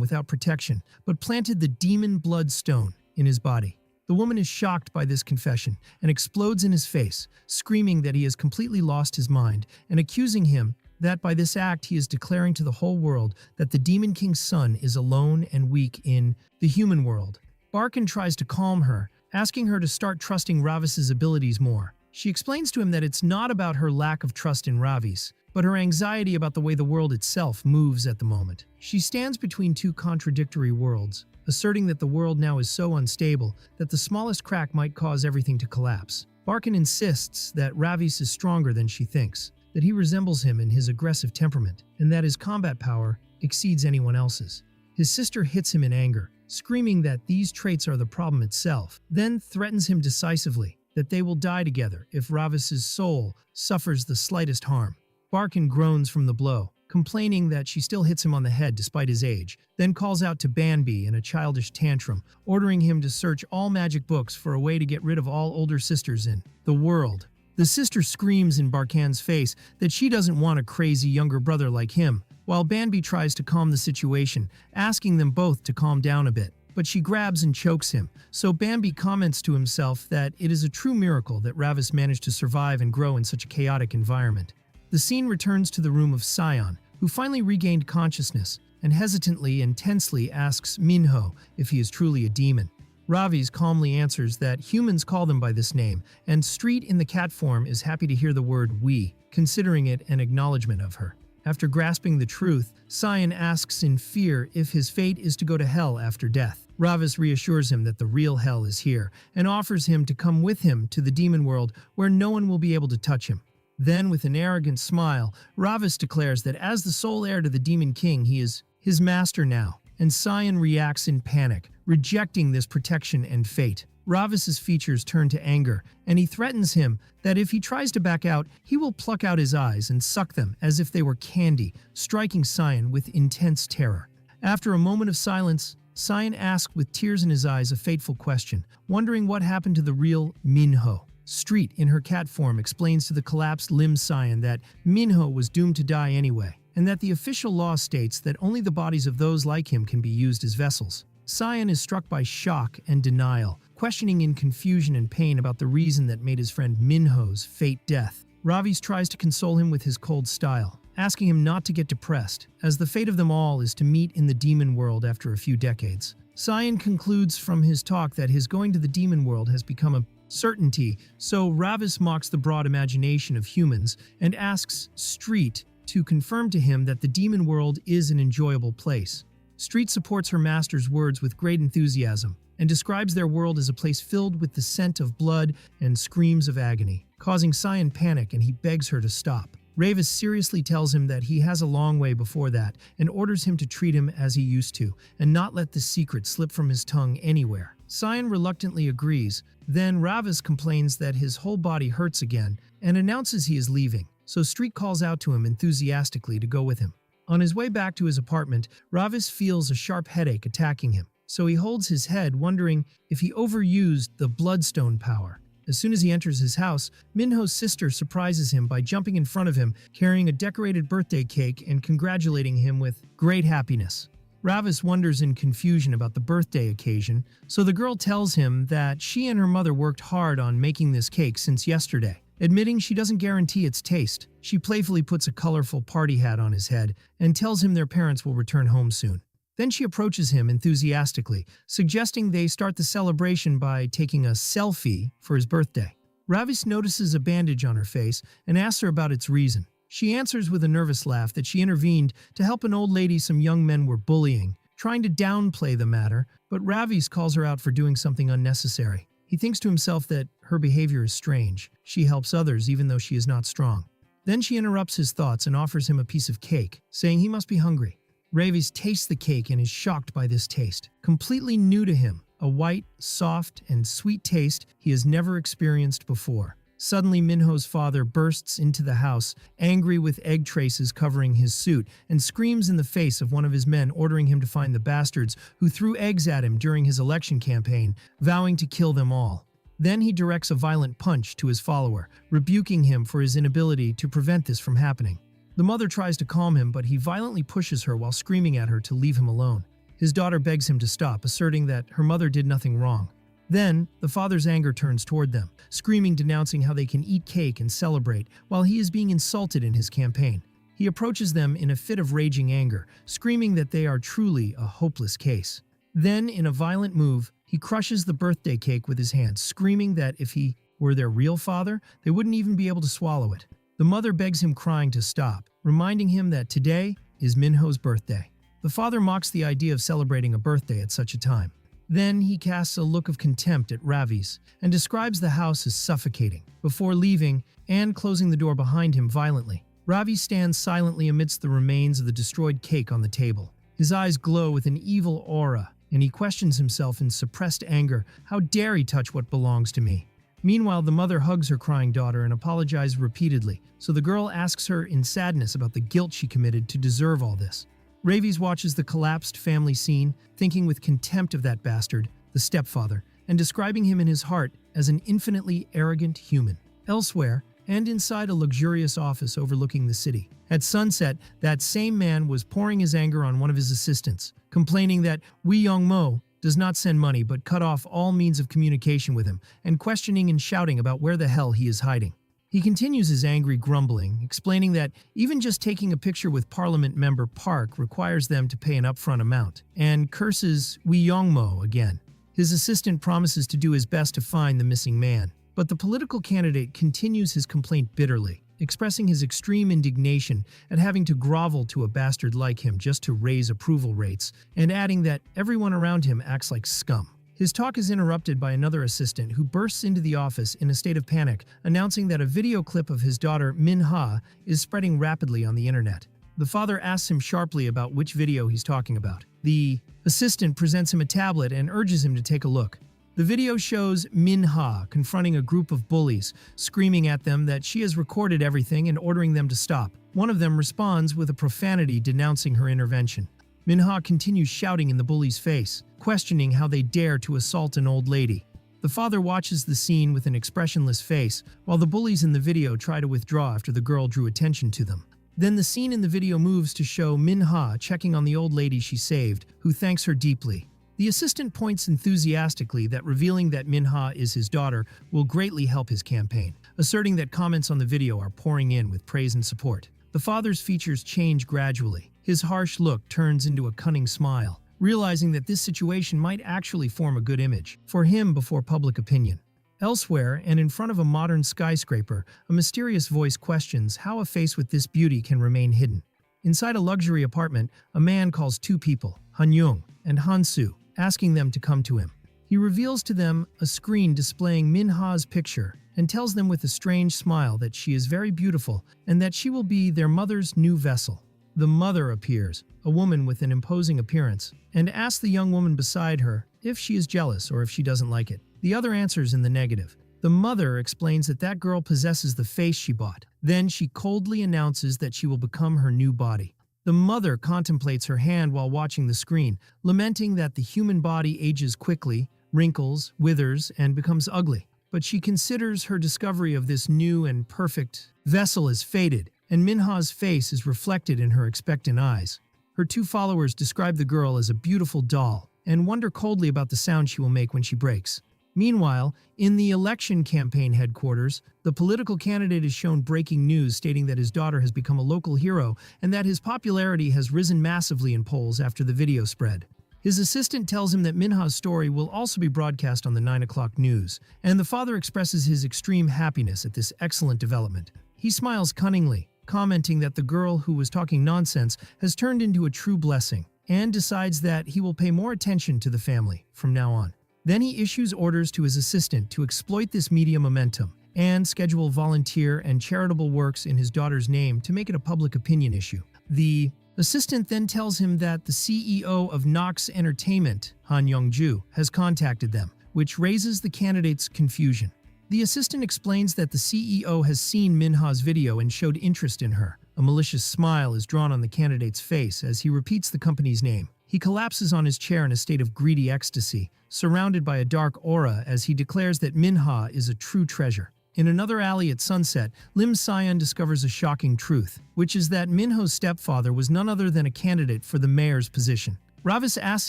without protection, but planted the demon blood stone in his body. The woman is shocked by this confession and explodes in his face, screaming that he has completely lost his mind and accusing him that by this act he is declaring to the whole world that the Demon King's son is alone and weak in the human world. Barkin tries to calm her, asking her to start trusting Ravis's abilities more. She explains to him that it's not about her lack of trust in Ravis, but her anxiety about the way the world itself moves at the moment. She stands between two contradictory worlds, asserting that the world now is so unstable that the smallest crack might cause everything to collapse. Barkin insists that Ravis is stronger than she thinks, that he resembles him in his aggressive temperament, and that his combat power exceeds anyone else's. His sister hits him in anger, screaming that these traits are the problem itself, then threatens him decisively that they will die together if Ravis's soul suffers the slightest harm. Barkin groans from the blow, complaining that she still hits him on the head despite his age, then calls out to Banbi in a childish tantrum, ordering him to search all magic books for a way to get rid of all older sisters in the world. The sister screams in Barkan's face that she doesn't want a crazy younger brother like him, while Banbi tries to calm the situation, asking them both to calm down a bit. But she grabs and chokes him, so Bambi comments to himself that it is a true miracle that Ravis managed to survive and grow in such a chaotic environment. The scene returns to the room of Scion, who finally regained consciousness, and hesitantly and tensely asks Minho if he is truly a demon. Ravis calmly answers that humans call them by this name, and Street in the cat form is happy to hear the word we, considering it an acknowledgement of her. After grasping the truth, Scion asks in fear if his fate is to go to hell after death. Ravis reassures him that the real hell is here, and offers him to come with him to the demon world where no one will be able to touch him. Then, with an arrogant smile, Ravis declares that as the sole heir to the Demon King, he is his master now, and Scion reacts in panic, rejecting this protection and fate. Ravis's features turn to anger, and he threatens him that if he tries to back out, he will pluck out his eyes and suck them as if they were candy, striking Scion with intense terror. After a moment of silence, Scion asked with tears in his eyes a fateful question, wondering what happened to the real Minho. Street, in her cat form, explains to the collapsed Lim Scion that Minho was doomed to die anyway, and that the official law states that only the bodies of those like him can be used as vessels. Scion is struck by shock and denial, questioning in confusion and pain about the reason that made his friend Minho's fate death. Ravis tries to console him with his cold style, asking him not to get depressed, as the fate of them all is to meet in the demon world after a few decades. Scion concludes from his talk that his going to the demon world has become a certainty, so Ravis mocks the broad imagination of humans and asks Street to confirm to him that the demon world is an enjoyable place. Street supports her master's words with great enthusiasm and describes their world as a place filled with the scent of blood and screams of agony, causing Scion panic, and he begs her to stop. Ravis seriously tells him that he has a long way before that and orders him to treat him as he used to and not let the secret slip from his tongue anywhere. Scion reluctantly agrees. Then Ravis complains that his whole body hurts again and announces he is leaving, so Street calls out to him enthusiastically to go with him. On his way back to his apartment, Ravis feels a sharp headache attacking him, so he holds his head, wondering if he overused the bloodstone power. As soon as he enters his house, Minho's sister surprises him by jumping in front of him, carrying a decorated birthday cake and congratulating him with great happiness. Ravis wonders in confusion about the birthday occasion, so the girl tells him that she and her mother worked hard on making this cake since yesterday. Admitting she doesn't guarantee its taste, she playfully puts a colorful party hat on his head and tells him their parents will return home soon. Then she approaches him enthusiastically, suggesting they start the celebration by taking a selfie for his birthday. Ravis notices a bandage on her face and asks her about its reason. She answers with a nervous laugh that she intervened to help an old lady some young men were bullying, trying to downplay the matter, but Ravis calls her out for doing something unnecessary. He thinks to himself that her behavior is strange. She helps others even though she is not strong. Then she interrupts his thoughts and offers him a piece of cake, saying he must be hungry. Ravis tastes the cake and is shocked by this taste, completely new to him, a white, soft, and sweet taste he has never experienced before. Suddenly, Minho's father bursts into the house, angry with egg traces covering his suit, and screams in the face of one of his men, ordering him to find the bastards who threw eggs at him during his election campaign, vowing to kill them all. Then he directs a violent punch to his follower, rebuking him for his inability to prevent this from happening. The mother tries to calm him, but he violently pushes her while screaming at her to leave him alone. His daughter begs him to stop, asserting that her mother did nothing wrong. Then, the father's anger turns toward them, screaming, denouncing how they can eat cake and celebrate while he is being insulted in his campaign. He approaches them in a fit of raging anger, screaming that they are truly a hopeless case. Then, in a violent move, he crushes the birthday cake with his hands, screaming that if he were their real father, they wouldn't even be able to swallow it. The mother begs him, crying, to stop, reminding him that today is Minho's birthday. The father mocks the idea of celebrating a birthday at such a time. Then he casts a look of contempt at Ravis and describes the house as suffocating, before leaving and closing the door behind him violently. Ravi stands silently amidst the remains of the destroyed cake on the table. His eyes glow with an evil aura, and he questions himself in suppressed anger. How dare he touch what belongs to me? Meanwhile, the mother hugs her crying daughter and apologizes repeatedly, so the girl asks her in sadness about the guilt she committed to deserve all this. Ravis watches the collapsed family scene, thinking with contempt of that bastard, the stepfather, and describing him in his heart as an infinitely arrogant human. Elsewhere, and inside a luxurious office overlooking the city. At sunset, that same man was pouring his anger on one of his assistants, complaining that Yong Mo does not send money but cut off all means of communication with him, and questioning and shouting about where the hell he is hiding. He continues his angry grumbling, explaining that even just taking a picture with Parliament member Park requires them to pay an upfront amount, and curses Yong Mo again. His assistant promises to do his best to find the missing man. But the political candidate continues his complaint bitterly, expressing his extreme indignation at having to grovel to a bastard like him just to raise approval rates, and adding that everyone around him acts like scum. His talk is interrupted by another assistant who bursts into the office in a state of panic, announcing that a video clip of his daughter Minha is spreading rapidly on the internet. The father asks him sharply about which video he's talking about. The assistant presents him a tablet and urges him to take a look. The video shows Minha confronting a group of bullies, screaming at them that she has recorded everything and ordering them to stop. One of them responds with a profanity denouncing her intervention. Minha continues shouting in the bully's face, questioning how they dare to assault an old lady. The father watches the scene with an expressionless face, while the bullies in the video try to withdraw after the girl drew attention to them. Then the scene in the video moves to show Minha checking on the old lady she saved, who thanks her deeply. The assistant points enthusiastically that revealing that Minha is his daughter will greatly help his campaign, asserting that comments on the video are pouring in with praise and support. The father's features change gradually. His harsh look turns into a cunning smile, realizing that this situation might actually form a good image for him before public opinion. Elsewhere, and in front of a modern skyscraper, a mysterious voice questions how a face with this beauty can remain hidden. Inside a luxury apartment, a man calls two people, Han-Young and Han-Soo, asking them to come to him. He reveals to them a screen displaying Minha's picture and tells them with a strange smile that she is very beautiful and that she will be their mother's new vessel. The mother appears, a woman with an imposing appearance, and asks the young woman beside her if she is jealous or if she doesn't like it. The other answers in the negative. The mother explains that that girl possesses the face she bought. Then she coldly announces that she will become her new body. The mother contemplates her hand while watching the screen, lamenting that the human body ages quickly, wrinkles, withers, and becomes ugly. But she considers her discovery of this new and perfect vessel as fated, and Minha's face is reflected in her expectant eyes. Her two followers describe the girl as a beautiful doll and wonder coldly about the sound she will make when she breaks. Meanwhile, in the election campaign headquarters, the political candidate is shown breaking news stating that his daughter has become a local hero and that his popularity has risen massively in polls after the video spread. His assistant tells him that Minha's story will also be broadcast on the 9 o'clock news, and the father expresses his extreme happiness at this excellent development. He smiles cunningly, commenting that the girl who was talking nonsense has turned into a true blessing, and decides that he will pay more attention to the family from now on. Then he issues orders to his assistant to exploit this media momentum and schedule volunteer and charitable works in his daughter's name to make it a public opinion issue. The assistant then tells him that the CEO of Nox Entertainment, Han Young-ju, has contacted them, which raises the candidate's confusion. The assistant explains that the CEO has seen Minha's video and showed interest in her. A malicious smile is drawn on the candidate's face as he repeats the company's name. He collapses on his chair in a state of greedy ecstasy, surrounded by a dark aura as he declares that Minha is a true treasure. In another alley at sunset, Lim Scion discovers a shocking truth, which is that Minho's stepfather was none other than a candidate for the mayor's position. Ravis asks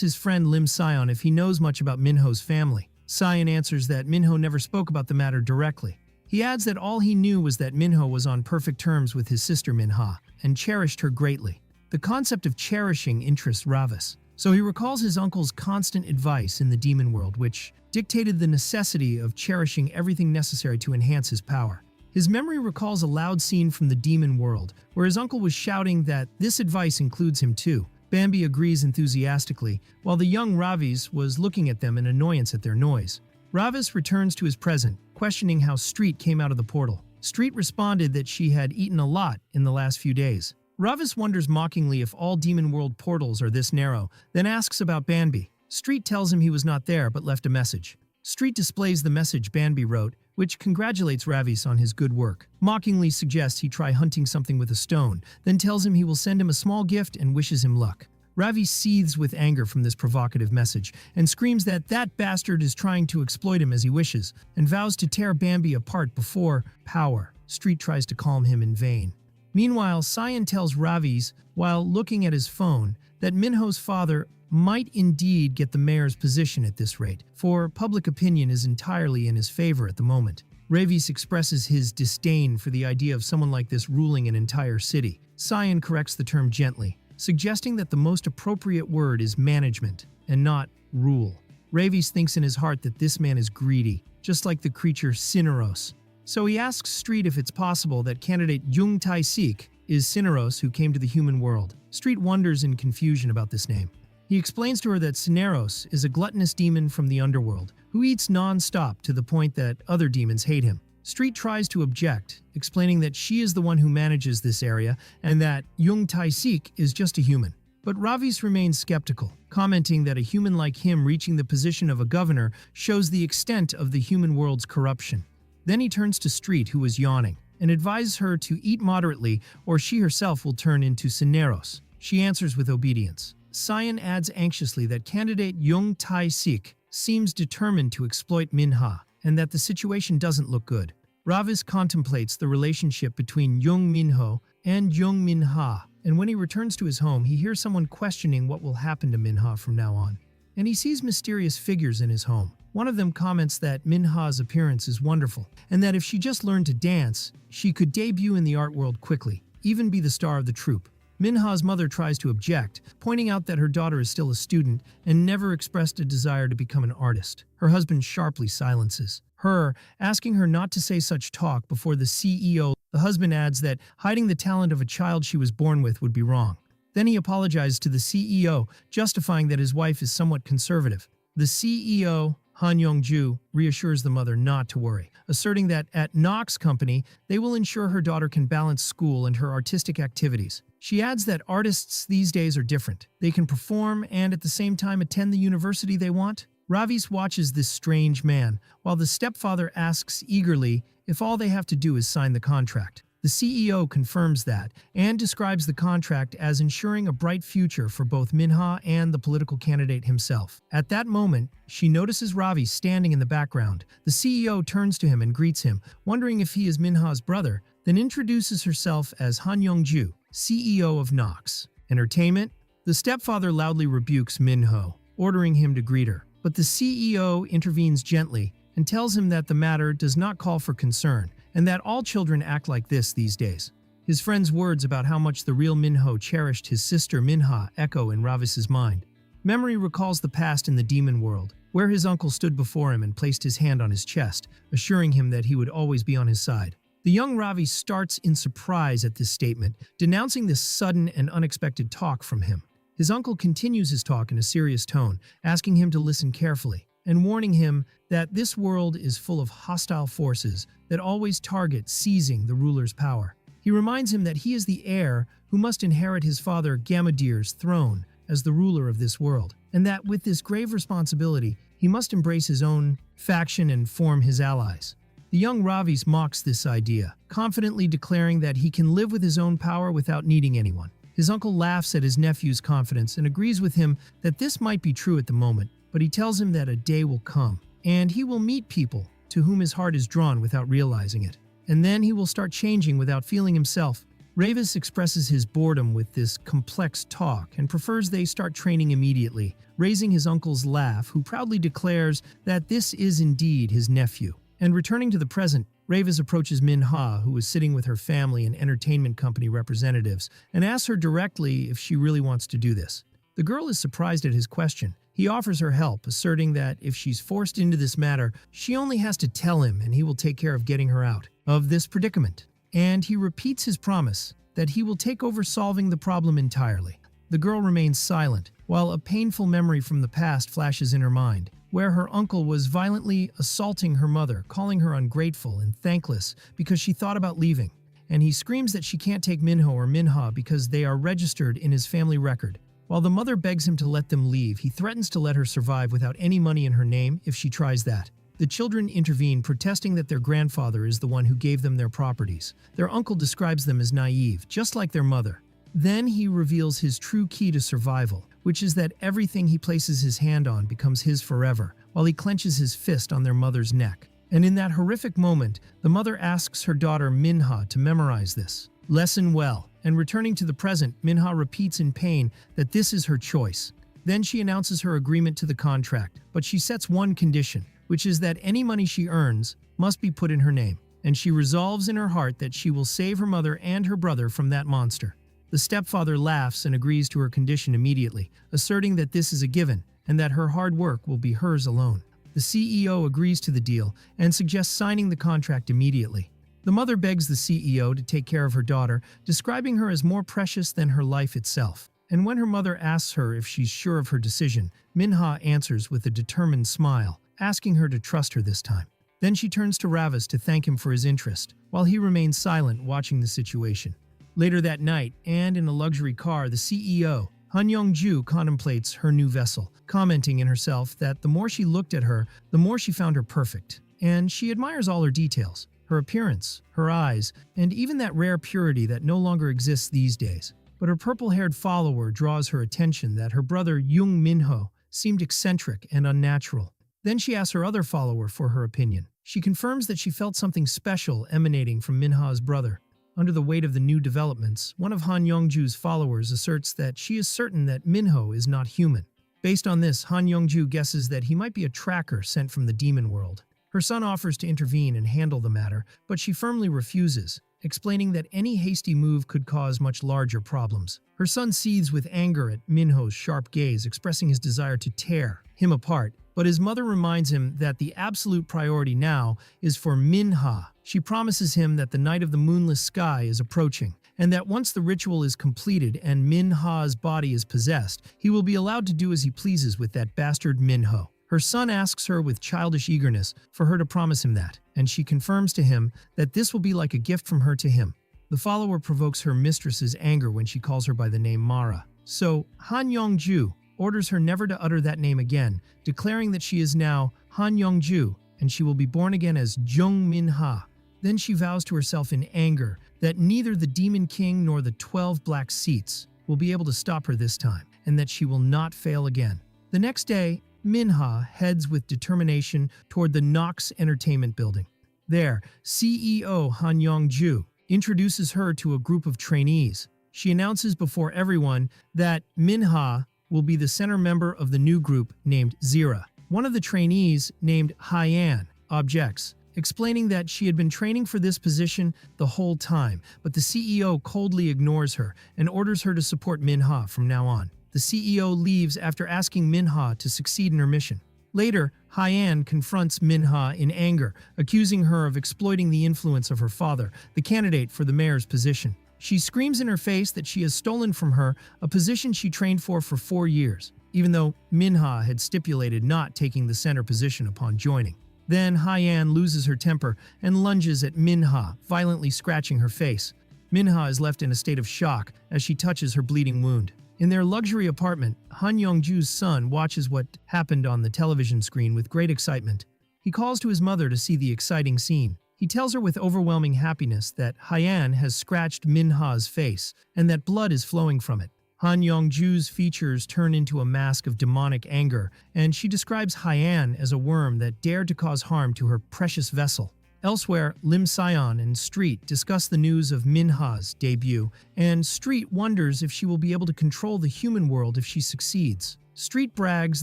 his friend Lim Scion if he knows much about Minho's family. Scion answers that Minho never spoke about the matter directly. He adds that all he knew was that Minho was on perfect terms with his sister Minha and cherished her greatly. The concept of cherishing interests Ravis, so he recalls his uncle's constant advice in the demon world, which dictated the necessity of cherishing everything necessary to enhance his power. His memory recalls a loud scene from the demon world, where his uncle was shouting that this advice includes him too. Bambi agrees enthusiastically, while the young Ravis was looking at them in annoyance at their noise. Ravis returns to his present, questioning how Street came out of the portal. Street responded that she had eaten a lot in the last few days. Ravis wonders mockingly if all Demon World portals are this narrow, then asks about Banbi. Street tells him he was not there but left a message. Street displays the message Banbi wrote, which congratulates Ravis on his good work. Mockingly suggests he try hunting something with a stone, then tells him he will send him a small gift and wishes him luck. Ravis seethes with anger from this provocative message and screams that that bastard is trying to exploit him as he wishes, and vows to tear Banbi apart before power. Street tries to calm him in vain. Meanwhile, Scion tells Ravis, while looking at his phone, that Minho's father might indeed get the mayor's position at this rate, for public opinion is entirely in his favor at the moment. Ravis expresses his disdain for the idea of someone like this ruling an entire city. Scion corrects the term gently, suggesting that the most appropriate word is management and not rule. Ravis thinks in his heart that this man is greedy, just like the creature Cineros. So he asks Street if it's possible that candidate Jung Tai-sik is Cineros who came to the human world. Street wonders in confusion about this name. He explains to her that Cineros is a gluttonous demon from the underworld who eats non-stop to the point that other demons hate him. Street tries to object, explaining that she is the one who manages this area and that Jung Tai-sik is just a human. But Ravis remains skeptical, commenting that a human like him reaching the position of a governor shows the extent of the human world's corruption. Then he turns to Street, who is yawning, and advises her to eat moderately or she herself will turn into Cineros. She answers with obedience. Scion adds anxiously that candidate Jung Tai-sik seems determined to exploit Minha, and that the situation doesn't look good. Ravis contemplates the relationship between Jung Minho and Jung Minha, and when he returns to his home, he hears someone questioning what will happen to Minha from now on. And he sees mysterious figures in his home. One of them comments that Minha's appearance is wonderful, and that if she just learned to dance, she could debut in the art world quickly, even be the star of the troupe. Minha's mother tries to object, pointing out that her daughter is still a student and never expressed a desire to become an artist. Her husband sharply silences her, asking her not to say such talk before the CEO. The husband adds that hiding the talent of a child she was born with would be wrong. Then he apologizes to the CEO, justifying that his wife is somewhat conservative. The CEO, Han Yong-ju, reassures the mother not to worry, asserting that at Nox Company, they will ensure her daughter can balance school and her artistic activities. She adds that artists these days are different. They can perform and at the same time attend the university they want. Ravis watches this strange man, while the stepfather asks eagerly if all they have to do is sign the contract. The CEO confirms that and describes the contract as ensuring a bright future for both Minha and the political candidate himself. At that moment, she notices Ravis standing in the background. The CEO turns to him and greets him, wondering if he is Minha's brother, then introduces herself as Han Yong-ju, CEO of Nox Entertainment. The stepfather loudly rebukes Minho, ordering him to greet her. But the CEO intervenes gently and tells him that the matter does not call for concern, and that all children act like this these days. His friend's words about how much the real Minho cherished his sister Minha echo in Ravis's mind. Memory recalls the past in the demon world, where his uncle stood before him and placed his hand on his chest, assuring him that he would always be on his side. The young Ravis starts in surprise at this statement, denouncing this sudden and unexpected talk from him. His uncle continues his talk in a serious tone, asking him to listen carefully, and warning him that this world is full of hostile forces that always target seizing the ruler's power. He reminds him that he is the heir who must inherit his father Gamadir's throne as the ruler of this world, and that with this grave responsibility, he must embrace his own faction and form his allies. The young Ravis mocks this idea, confidently declaring that he can live with his own power without needing anyone. His uncle laughs at his nephew's confidence and agrees with him that this might be true at the moment, but he tells him that a day will come, and he will meet people to whom his heart is drawn without realizing it. And then he will start changing without feeling himself. Ravis expresses his boredom with this complex talk and prefers they start training immediately, raising his uncle's laugh, who proudly declares that this is indeed his nephew. And returning to the present, Ravis approaches Minha, who is sitting with her family and entertainment company representatives, and asks her directly if she really wants to do this. The girl is surprised at his question. He offers her help, asserting that if she's forced into this matter, she only has to tell him and he will take care of getting her out of this predicament. And he repeats his promise that he will take over solving the problem entirely. The girl remains silent, while a painful memory from the past flashes in her mind. where her uncle was violently assaulting her mother, calling her ungrateful and thankless because she thought about leaving. And he screams that she can't take Minho or Minha because they are registered in his family record. While the mother begs him to let them leave, he threatens to let her survive without any money in her name if she tries that. The children intervene, protesting that their grandfather is the one who gave them their properties. Their uncle describes them as naive, just like their mother. Then he reveals his true key to survival, which is that everything he places his hand on becomes his forever, while he clenches his fist on their mother's neck. And in that horrific moment, the mother asks her daughter Minha to memorize this lesson well, and returning to the present, Minha repeats in pain that this is her choice. Then she announces her agreement to the contract, but she sets one condition, which is that any money she earns must be put in her name, and she resolves in her heart that she will save her mother and her brother from that monster. The stepfather laughs and agrees to her condition immediately, asserting that this is a given, and that her hard work will be hers alone. The CEO agrees to the deal and suggests signing the contract immediately. The mother begs the CEO to take care of her daughter, describing her as more precious than her life itself. And when her mother asks her if she's sure of her decision, Minha answers with a determined smile, asking her to trust her this time. Then she turns to Ravis to thank him for his interest, while he remains silent watching the situation. Later that night, and in a luxury car, the CEO, Han Yong-ju, contemplates her new vessel, commenting in herself that the more she looked at her, the more she found her perfect. And she admires all her details, her appearance, her eyes, and even that rare purity that no longer exists these days. But her purple-haired follower draws her attention that her brother Yong Minho seemed eccentric and unnatural. Then she asks her other follower for her opinion. She confirms that she felt something special emanating from Minha's brother. Under the weight of the new developments, one of Han Yongju's followers asserts that she is certain that Minho is not human. Based on this, Han Yongju guesses that he might be a tracker sent from the demon world. Her son offers to intervene and handle the matter, but she firmly refuses, explaining that any hasty move could cause much larger problems. Her son seethes with anger at Minho's sharp gaze, expressing his desire to tear him apart, but his mother reminds him that the absolute priority now is for Minha. She promises him that the night of the moonless sky is approaching, and that once the ritual is completed and Minha's body is possessed, he will be allowed to do as he pleases with that bastard Minho. Her son asks her with childish eagerness for her to promise him that, and she confirms to him that this will be like a gift from her to him. The follower provokes her mistress's anger when she calls her by the name Mara. So Han Yongju orders her never to utter that name again, declaring that she is now Han Yongju, and she will be born again as Jung Minha. Then she vows to herself in anger that neither the Demon King nor the 12 black seats will be able to stop her this time, and that she will not fail again. The next day, Minha heads with determination toward the Knox Entertainment Building. There, CEO Han Yongju introduces her to a group of trainees. She announces before everyone that Minha will be the center member of the new group named Zira. One of the trainees, named Hyan, objects, explaining that she had been training for this position the whole time, but the CEO coldly ignores her and orders her to support Minha from now on. The CEO leaves after asking Minha to succeed in her mission. Later, Hyan confronts Minha in anger, accusing her of exploiting the influence of her father, the candidate for the mayor's position. She screams in her face that she has stolen from her a position she trained for 4 years, even though Minha had stipulated not taking the center position upon joining. Then Hyan loses her temper and lunges at Minha, violently scratching her face. Minha is left in a state of shock as she touches her bleeding wound. In their luxury apartment, Han Yongju's son watches what happened on the television screen with great excitement. He calls to his mother to see the exciting scene. He tells her with overwhelming happiness that Hyan has scratched Minha's face and that blood is flowing from it. Han Yongju's features turn into a mask of demonic anger, and she describes Hyan as a worm that dared to cause harm to her precious vessel. Elsewhere, Lim Scion and Street discuss the news of Minha's debut, and Street wonders if she will be able to control the human world if she succeeds. Street brags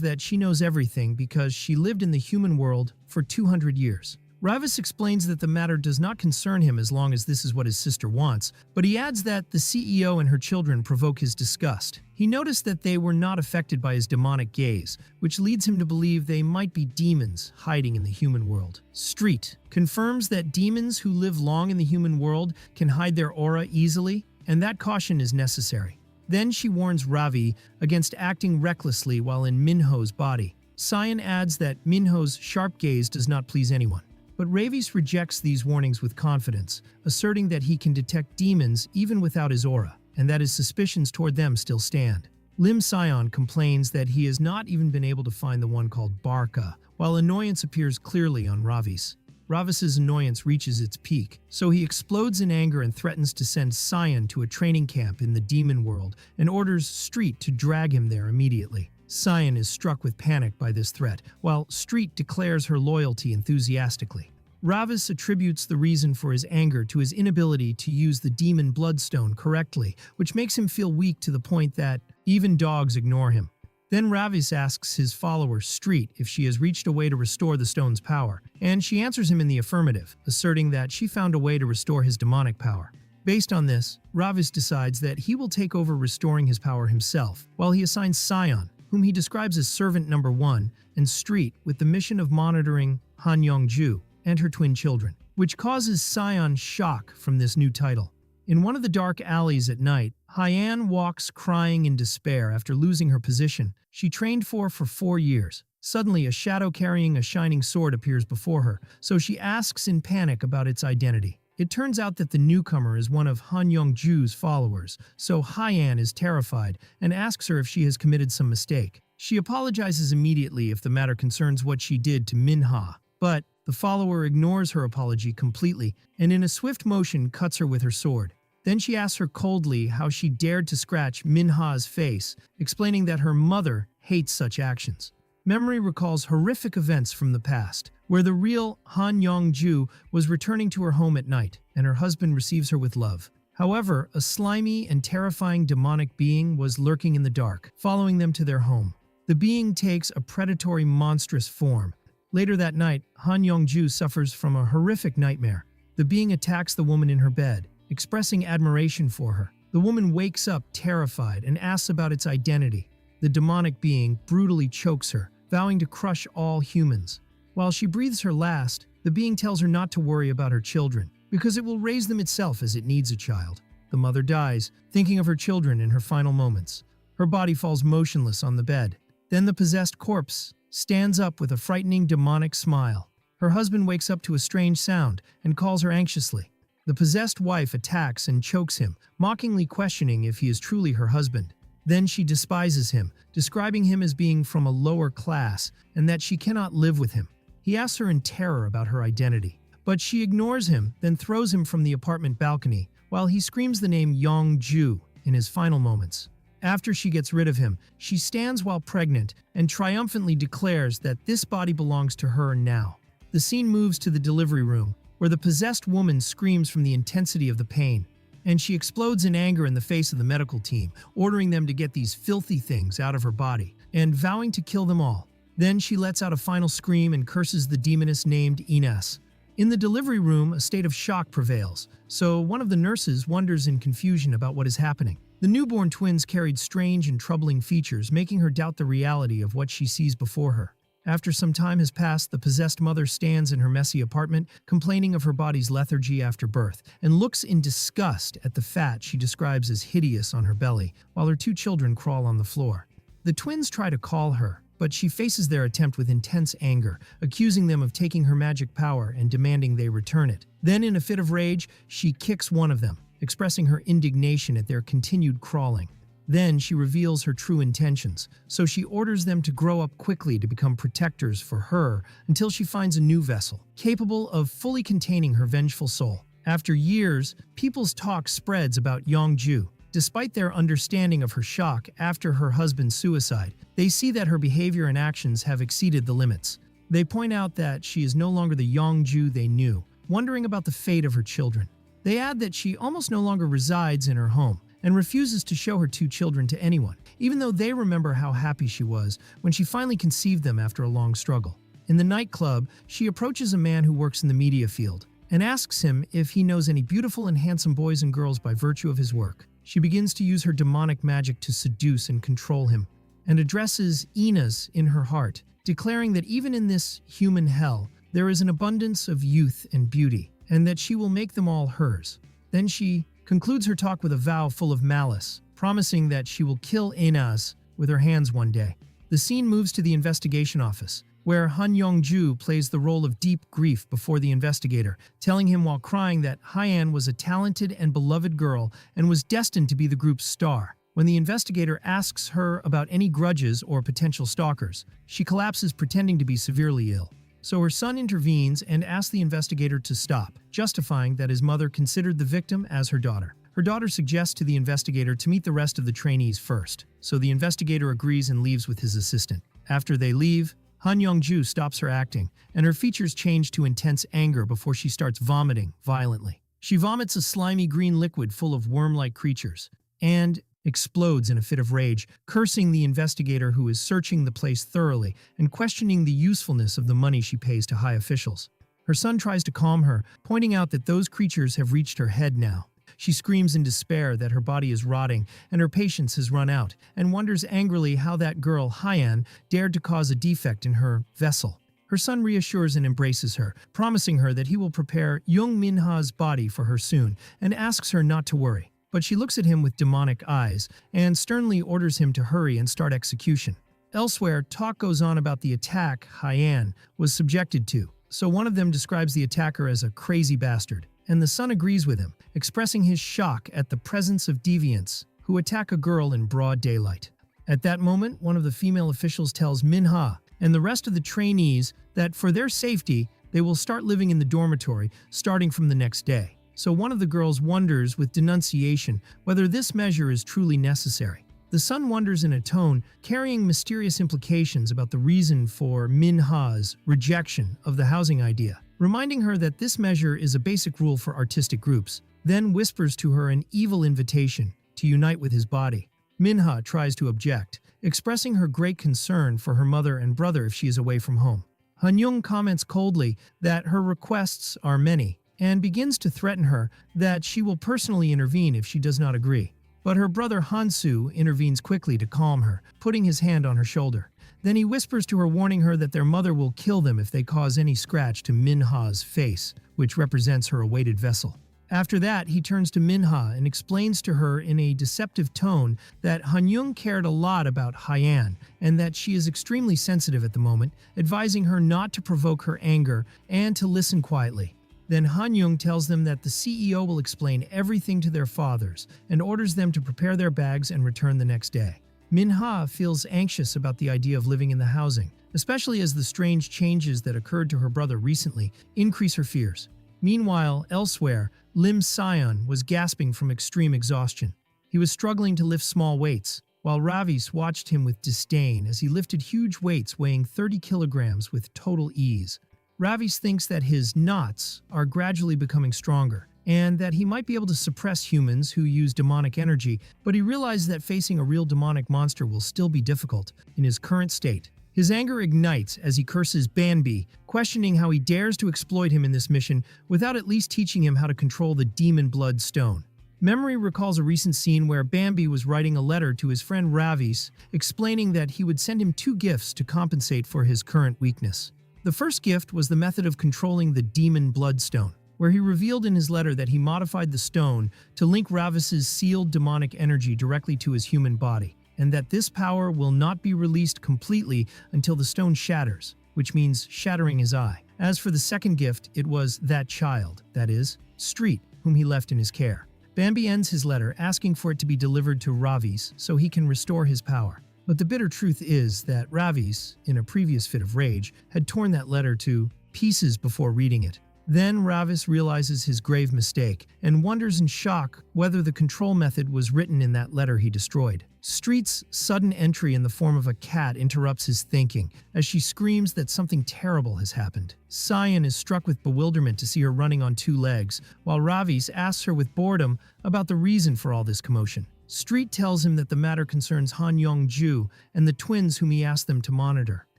that she knows everything because she lived in the human world for 200 years. Ravis explains that the matter does not concern him as long as this is what his sister wants, but he adds that the CEO and her children provoke his disgust. He noticed that they were not affected by his demonic gaze, which leads him to believe they might be demons hiding in the human world. Street confirms that demons who live long in the human world can hide their aura easily, and that caution is necessary. Then she warns Ravi against acting recklessly while in Minho's body. Scion adds that Minho's sharp gaze does not please anyone. But Ravis rejects these warnings with confidence, asserting that he can detect demons even without his aura, and that his suspicions toward them still stand. Lim Scion complains that he has not even been able to find the one called Barca, while annoyance appears clearly on Ravis. Ravis's annoyance reaches its peak, so he explodes in anger and threatens to send Scion to a training camp in the demon world and orders Street to drag him there immediately. Scion is struck with panic by this threat, while Street declares her loyalty enthusiastically. Ravis attributes the reason for his anger to his inability to use the demon bloodstone correctly, which makes him feel weak to the point that even dogs ignore him. Then Ravis asks his follower Street if she has reached a way to restore the stone's power, and she answers him in the affirmative, asserting that she found a way to restore his demonic power. Based on this, Ravis decides that he will take over restoring his power himself, while he assigns Scion, whom he describes as Servant Number 1, and Street with the mission of monitoring Han Yongju and her twin children, which causes Scion shock from this new title. In one of the dark alleys at night, Hyan walks crying in despair after losing her position she trained for 4 years. Suddenly, a shadow carrying a shining sword appears before her, so she asks in panic about its identity. It turns out that the newcomer is one of Han Yongju's followers, so Hyan is terrified and asks her if she has committed some mistake. She apologizes immediately if the matter concerns what she did to Minha, but the follower ignores her apology completely and in a swift motion cuts her with her sword. Then she asks her coldly how she dared to scratch Minha's face, explaining that her mother hates such actions. Memory recalls horrific events from the past, where the real Han Yongju was returning to her home at night, and her husband receives her with love. However, a slimy and terrifying demonic being was lurking in the dark, following them to their home. The being takes a predatory, monstrous form. Later that night, Han Yongju suffers from a horrific nightmare. The being attacks the woman in her bed, expressing admiration for her. The woman wakes up terrified and asks about its identity. The demonic being brutally chokes her, vowing to crush all humans. While she breathes her last, the being tells her not to worry about her children, because it will raise them itself as it needs a child. The mother dies, thinking of her children in her final moments. Her body falls motionless on the bed. Then the possessed corpse stands up with a frightening demonic smile. Her husband wakes up to a strange sound and calls her anxiously. The possessed wife attacks and chokes him, mockingly questioning if he is truly her husband. Then she despises him, describing him as being from a lower class and that she cannot live with him. He asks her in terror about her identity, but she ignores him, then throws him from the apartment balcony while he screams the name Yongju in his final moments. After she gets rid of him, she stands while pregnant and triumphantly declares that this body belongs to her now. The scene moves to the delivery room, where the possessed woman screams from the intensity of the pain, and she explodes in anger in the face of the medical team, ordering them to get these filthy things out of her body, and vowing to kill them all. Then she lets out a final scream and curses the demoness named Ines. In the delivery room, a state of shock prevails, so one of the nurses wonders in confusion about what is happening. The newborn twins carried strange and troubling features, making her doubt the reality of what she sees before her. After some time has passed, the possessed mother stands in her messy apartment, complaining of her body's lethargy after birth, and looks in disgust at the fat she describes as hideous on her belly, while her 2 children crawl on the floor. The twins try to call her, but she faces their attempt with intense anger, accusing them of taking her magic power and demanding they return it. Then, in a fit of rage, she kicks one of them, expressing her indignation at their continued crawling. Then she reveals her true intentions, so she orders them to grow up quickly to become protectors for her until she finds a new vessel, capable of fully containing her vengeful soul. After years, people's talk spreads about Yongju. Despite their understanding of her shock after her husband's suicide, they see that her behavior and actions have exceeded the limits. They point out that she is no longer the Yongju they knew, wondering about the fate of her children. They add that she almost no longer resides in her home, and refuses to show her 2 children to anyone, even though they remember how happy she was when she finally conceived them after a long struggle. In the nightclub, she approaches a man who works in the media field and asks him if he knows any beautiful and handsome boys and girls by virtue of his work. She begins to use her demonic magic to seduce and control him, and addresses Ines in her heart, declaring that even in this human hell, there is an abundance of youth and beauty, and that she will make them all hers. Then she concludes her talk with a vow full of malice, promising that she will kill Ines with her hands one day. The scene moves to the investigation office, where Han Yong-ju plays the role of deep grief before the investigator, telling him while crying that Hyan was a talented and beloved girl and was destined to be the group's star. When the investigator asks her about any grudges or potential stalkers, she collapses pretending to be severely ill. So her son intervenes and asks the investigator to stop, justifying that his mother considered the victim as her daughter. Her daughter suggests to the investigator to meet the rest of the trainees first, so the investigator agrees and leaves with his assistant. After they leave, Han Yong-ju stops her acting, and her features change to intense anger before she starts vomiting violently. She vomits a slimy green liquid full of worm-like creatures, and explodes in a fit of rage, cursing the investigator who is searching the place thoroughly and questioning the usefulness of the money she pays to high officials. Her son tries to calm her, pointing out that those creatures have reached her head now. She screams in despair that her body is rotting and her patience has run out, and wonders angrily how that girl, Hyan, dared to cause a defect in her vessel. Her son reassures and embraces her, promising her that he will prepare young Minha's body for her soon, and asks her not to worry. But she looks at him with demonic eyes, and sternly orders him to hurry and start execution. Elsewhere, talk goes on about the attack Hyan was subjected to, so one of them describes the attacker as a crazy bastard, and the son agrees with him, expressing his shock at the presence of deviants who attack a girl in broad daylight. At that moment, one of the female officials tells Minha and the rest of the trainees that for their safety, they will start living in the dormitory starting from the next day. So one of the girls wonders with denunciation whether this measure is truly necessary. The son wonders in a tone carrying mysterious implications about the reason for Minha's rejection of the housing idea, reminding her that this measure is a basic rule for artistic groups, then whispers to her an evil invitation to unite with his body. Minha tries to object, expressing her great concern for her mother and brother if she is away from home. Han-young comments coldly that her requests are many, and begins to threaten her that she will personally intervene if she does not agree. But her brother Han-soo intervenes quickly to calm her, putting his hand on her shoulder. Then he whispers to her, warning her that their mother will kill them if they cause any scratch to Minha's face, which represents her awaited vessel. After that, he turns to Minha and explains to her in a deceptive tone that Han-young cared a lot about Hyan and that she is extremely sensitive at the moment, advising her not to provoke her anger and to listen quietly. Then Han-young tells them that the CEO will explain everything to their fathers and orders them to prepare their bags and return the next day. Minha feels anxious about the idea of living in the housing, especially as the strange changes that occurred to her brother recently increase her fears. Meanwhile, elsewhere, Lim Scion was gasping from extreme exhaustion. He was struggling to lift small weights, while Ravis watched him with disdain as he lifted huge weights weighing 30 kilograms with total ease. Ravis thinks that his knots are gradually becoming stronger, and that he might be able to suppress humans who use demonic energy, but he realizes that facing a real demonic monster will still be difficult in his current state. His anger ignites as he curses Banbi, questioning how he dares to exploit him in this mission without at least teaching him how to control the demon blood stone. Memory recalls a recent scene where Bambi was writing a letter to his friend Ravis, explaining that he would send him 2 gifts to compensate for his current weakness. The first gift was the method of controlling the demon bloodstone, where he revealed in his letter that he modified the stone to link Ravis's sealed demonic energy directly to his human body, and that this power will not be released completely until the stone shatters, which means shattering his eye. As for the second gift, it was that child, that is, Street, whom he left in his care. Bambi ends his letter asking for it to be delivered to Ravis so he can restore his power. But the bitter truth is that Ravis, in a previous fit of rage, had torn that letter to pieces before reading it. Then Ravis realizes his grave mistake and wonders in shock whether the control method was written in that letter he destroyed. Street's sudden entry in the form of a cat interrupts his thinking as she screams that something terrible has happened. Scion is struck with bewilderment to see her running on 2 legs, while Ravis asks her with boredom about the reason for all this commotion. Street tells him that the matter concerns Han Yong-ju and the twins whom he asked them to monitor.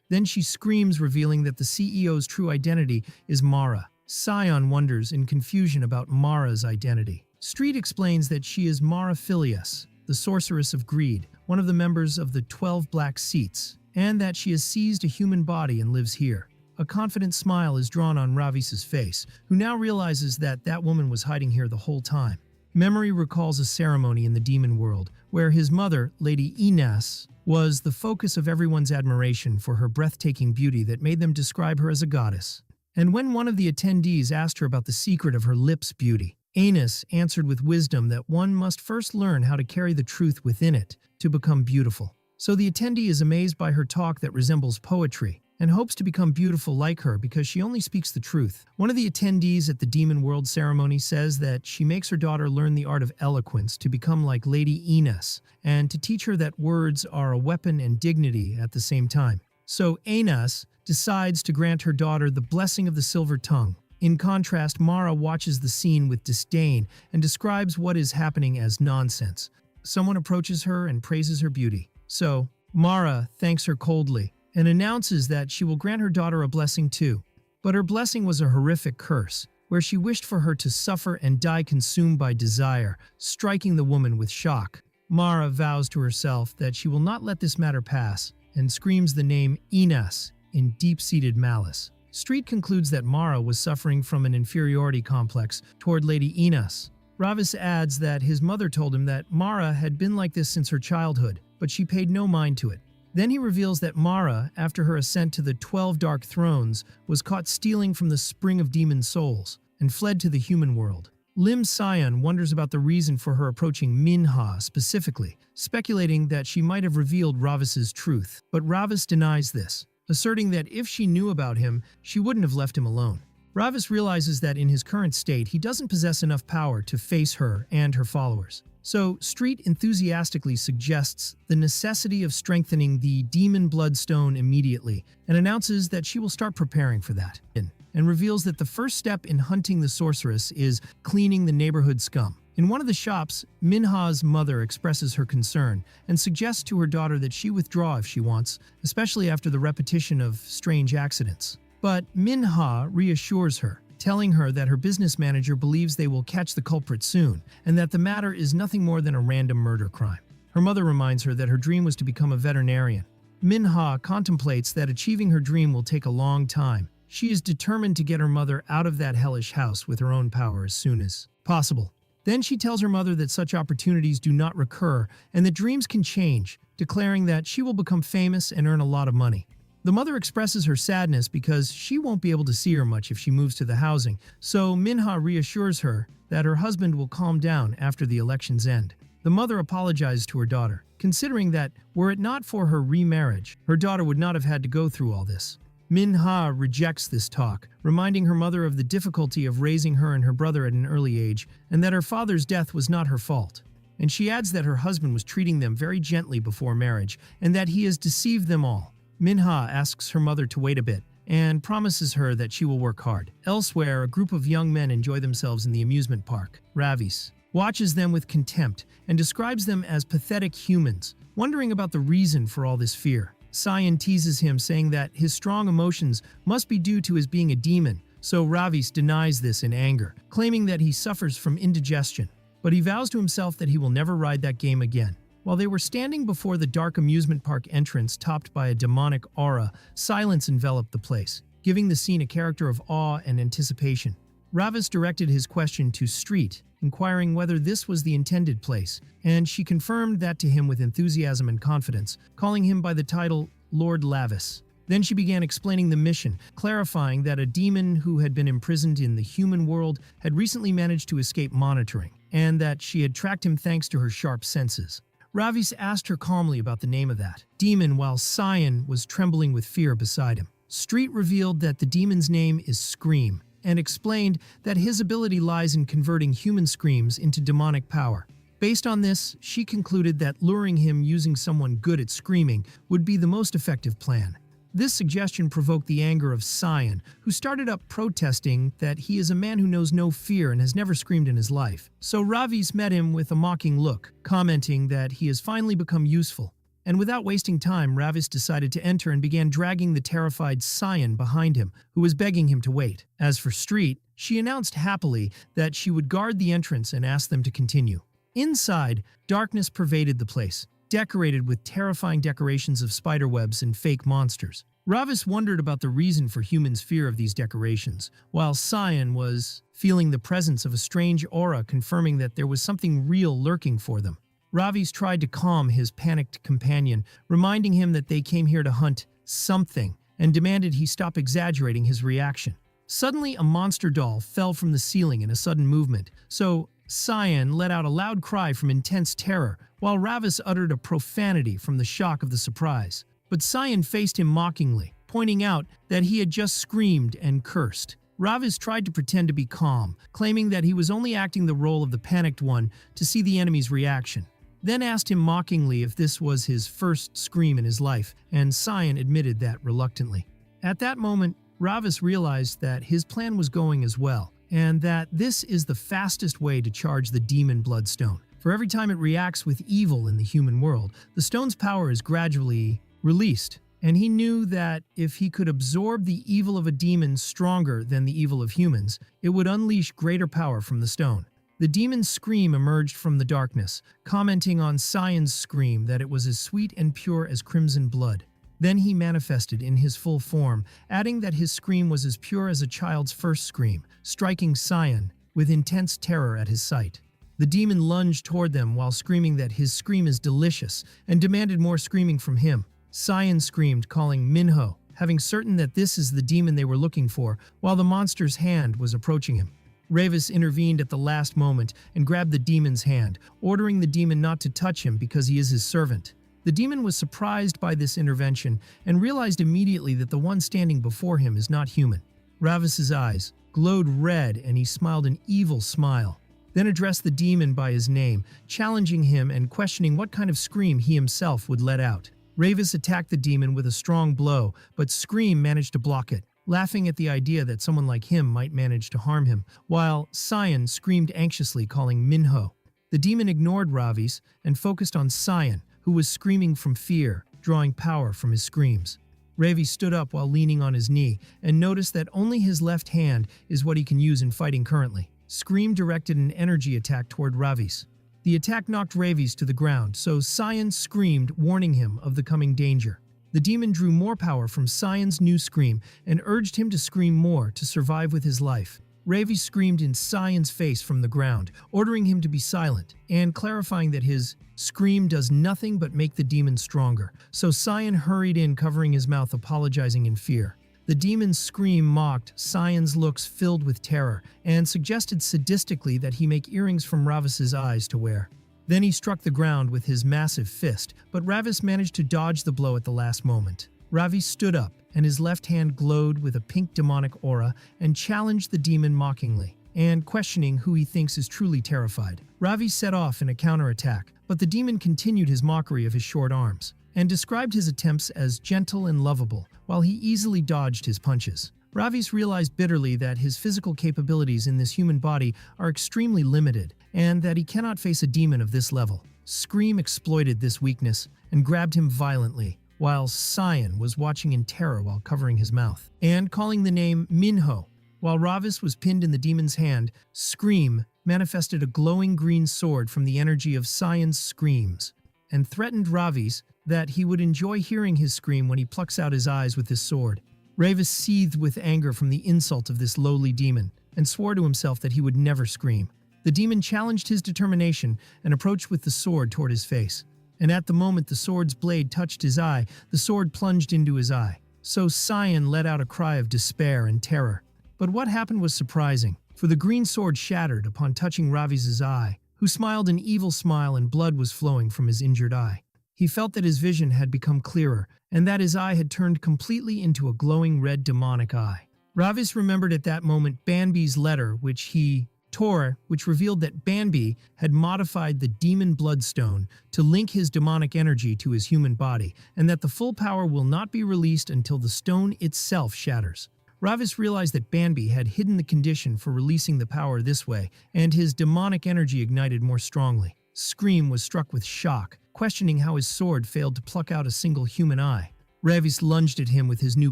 Then she screams, revealing that the CEO's true identity is Mara. Scion wonders in confusion about Mara's identity. Street explains that she is Mara Filius, the sorceress of greed, one of the members of the 12 Black Seats, and that she has seized a human body and lives here. A confident smile is drawn on Ravis's face, who now realizes that that woman was hiding here the whole time. Memory recalls a ceremony in the demon world, where his mother, Lady Inas, was the focus of everyone's admiration for her breathtaking beauty that made them describe her as a goddess. And when one of the attendees asked her about the secret of her lips' beauty, Anus answered with wisdom that one must first learn how to carry the truth within it to become beautiful. So the attendee is amazed by her talk that resembles poetry, and hopes to become beautiful like her because she only speaks the truth. One of the attendees at the Demon World ceremony says that she makes her daughter learn the art of eloquence to become like Lady Ines, and to teach her that words are a weapon and dignity at the same time. So Anus decides to grant her daughter the blessing of the silver tongue. In contrast, Mara watches the scene with disdain and describes what is happening as nonsense. Someone approaches her and praises her beauty. So Mara thanks her coldly and announces that she will grant her daughter a blessing too. But her blessing was a horrific curse, where she wished for her to suffer and die consumed by desire, striking the woman with shock. Mara vows to herself that she will not let this matter pass, and screams the name Ines in deep-seated malice. Street concludes that Mara was suffering from an inferiority complex toward Lady Ines. Ravis adds that his mother told him that Mara had been like this since her childhood, but she paid no mind to it. Then he reveals that Mara, after her ascent to the 12 Dark Thrones, was caught stealing from the Spring of Demon Souls and fled to the human world. Lim Scion wonders about the reason for her approaching Minha specifically, speculating that she might have revealed Ravis's truth. But Ravis denies this, asserting that if she knew about him, she wouldn't have left him alone. Ravis realizes that in his current state, he doesn't possess enough power to face her and her followers. So, Street enthusiastically suggests the necessity of strengthening the Demon Bloodstone immediately, and announces that she will start preparing for that, and reveals that the first step in hunting the sorceress is cleaning the neighborhood scum. In one of the shops, Minha's mother expresses her concern and suggests to her daughter that she withdraw if she wants, especially after the repetition of strange accidents. But Minha reassures her, telling her that her business manager believes they will catch the culprit soon, and that the matter is nothing more than a random murder crime. Her mother reminds her that her dream was to become a veterinarian. Minha contemplates that achieving her dream will take a long time. She is determined to get her mother out of that hellish house with her own power as soon as possible. Then she tells her mother that such opportunities do not recur and that dreams can change, declaring that she will become famous and earn a lot of money. The mother expresses her sadness because she won't be able to see her much if she moves to the housing, so Minha reassures her that her husband will calm down after the election's end. The mother apologizes to her daughter, considering that were it not for her remarriage, her daughter would not have had to go through all this. Minha rejects this talk, reminding her mother of the difficulty of raising her and her brother at an early age, and that her father's death was not her fault. And she adds that her husband was treating them very gently before marriage, and that he has deceived them all. Minha asks her mother to wait a bit, and promises her that she will work hard. Elsewhere, a group of young men enjoy themselves in the amusement park. Ravis watches them with contempt and describes them as pathetic humans, wondering about the reason for all this fear. Scion teases him, saying that his strong emotions must be due to his being a demon, so Ravis denies this in anger, claiming that he suffers from indigestion. But he vows to himself that he will never ride that game again. While they were standing before the dark amusement park entrance topped by a demonic aura, silence enveloped the place, giving the scene a character of awe and anticipation. Ravis directed his question to Street, inquiring whether this was the intended place, and she confirmed that to him with enthusiasm and confidence, calling him by the title Lord Lavis. Then she began explaining the mission, clarifying that a demon who had been imprisoned in the human world had recently managed to escape monitoring, and that she had tracked him thanks to her sharp senses. Ravis asked her calmly about the name of that demon while Scion was trembling with fear beside him. Street revealed that the demon's name is Scream, and explained that his ability lies in converting human screams into demonic power. Based on this, she concluded that luring him using someone good at screaming would be the most effective plan. This suggestion provoked the anger of Scion, who started up protesting that he is a man who knows no fear and has never screamed in his life. So Ravis met him with a mocking look, commenting that he has finally become useful. And without wasting time, Ravis decided to enter and began dragging the terrified Scion behind him, who was begging him to wait. As for Street, she announced happily that she would guard the entrance and ask them to continue. Inside, darkness pervaded the place, decorated with terrifying decorations of spiderwebs and fake monsters. Ravis wondered about the reason for humans' fear of these decorations, while Scion was feeling the presence of a strange aura confirming that there was something real lurking for them. Ravis tried to calm his panicked companion, reminding him that they came here to hunt something, and demanded he stop exaggerating his reaction. Suddenly, a monster doll fell from the ceiling in a sudden movement, so Scion let out a loud cry from intense terror, while Ravis uttered a profanity from the shock of the surprise. But Scion faced him mockingly, pointing out that he had just screamed and cursed. Ravis tried to pretend to be calm, claiming that he was only acting the role of the panicked one to see the enemy's reaction. Then asked him mockingly if this was his first scream in his life, and Scion admitted that reluctantly. At that moment, Ravis realized that his plan was going as well, and that this is the fastest way to charge the demon bloodstone. For every time it reacts with evil in the human world, the stone's power is gradually released, and he knew that if he could absorb the evil of a demon stronger than the evil of humans, it would unleash greater power from the stone. The demon's scream emerged from the darkness, commenting on Scion's scream that it was as sweet and pure as crimson blood. Then he manifested in his full form, adding that his scream was as pure as a child's first scream, striking Scion with intense terror at his sight. The demon lunged toward them while screaming that his scream is delicious and demanded more screaming from him. Scion screamed, calling Minho, having certain that this is the demon they were looking for, while the monster's hand was approaching him. Ravis intervened at the last moment and grabbed the demon's hand, ordering the demon not to touch him because he is his servant. The demon was surprised by this intervention and realized immediately that the one standing before him is not human. Ravis's eyes glowed red and he smiled an evil smile, then addressed the demon by his name, challenging him and questioning what kind of scream he himself would let out. Ravis attacked the demon with a strong blow, but Scream managed to block it, laughing at the idea that someone like him might manage to harm him, while Scion screamed anxiously, calling Minho. The demon ignored Ravis and focused on Scion, who was screaming from fear, drawing power from his screams. Ravis stood up while leaning on his knee and noticed that only his left hand is what he can use in fighting currently. Scream directed an energy attack toward Ravis. The attack knocked Ravis to the ground, so Scion screamed, warning him of the coming danger. The demon drew more power from Scion's new scream and urged him to scream more to survive with his life. Ravis screamed in Scion's face from the ground, ordering him to be silent, and clarifying that his scream does nothing but make the demon stronger. So Scion hurried in, covering his mouth, apologizing in fear. The demon's scream mocked Scion's looks filled with terror, and suggested sadistically that he make earrings from Ravis's eyes to wear. Then he struck the ground with his massive fist, but Ravis managed to dodge the blow at the last moment. Ravis stood up, and his left hand glowed with a pink demonic aura and challenged the demon mockingly, and questioning who he thinks is truly terrified. Ravis set off in a counterattack, but the demon continued his mockery of his short arms, and described his attempts as gentle and lovable, while he easily dodged his punches. Ravis realized bitterly that his physical capabilities in this human body are extremely limited, and that he cannot face a demon of this level. Scream exploited this weakness and grabbed him violently, while Scion was watching in terror while covering his mouth, and calling the name Minho. While Ravis was pinned in the demon's hand, Scream manifested a glowing green sword from the energy of Scion's screams, and threatened Ravis that he would enjoy hearing his scream when he plucks out his eyes with his sword. Ravis seethed with anger from the insult of this lowly demon, and swore to himself that he would never scream. The demon challenged his determination and approached with the sword toward his face. And at the moment the sword's blade touched his eye, the sword plunged into his eye. So Scion let out a cry of despair and terror. But what happened was surprising, for the green sword shattered upon touching Ravis's eye, who smiled an evil smile and blood was flowing from his injured eye. He felt that his vision had become clearer, and that his eye had turned completely into a glowing red demonic eye. Ravis remembered at that moment Banbi's letter, which he tore, which revealed that Banbi had modified the demon bloodstone to link his demonic energy to his human body, and that the full power will not be released until the stone itself shatters. Ravis realized that Banbi had hidden the condition for releasing the power this way, and his demonic energy ignited more strongly. Scream was struck with shock, questioning how his sword failed to pluck out a single human eye. Ravis lunged at him with his new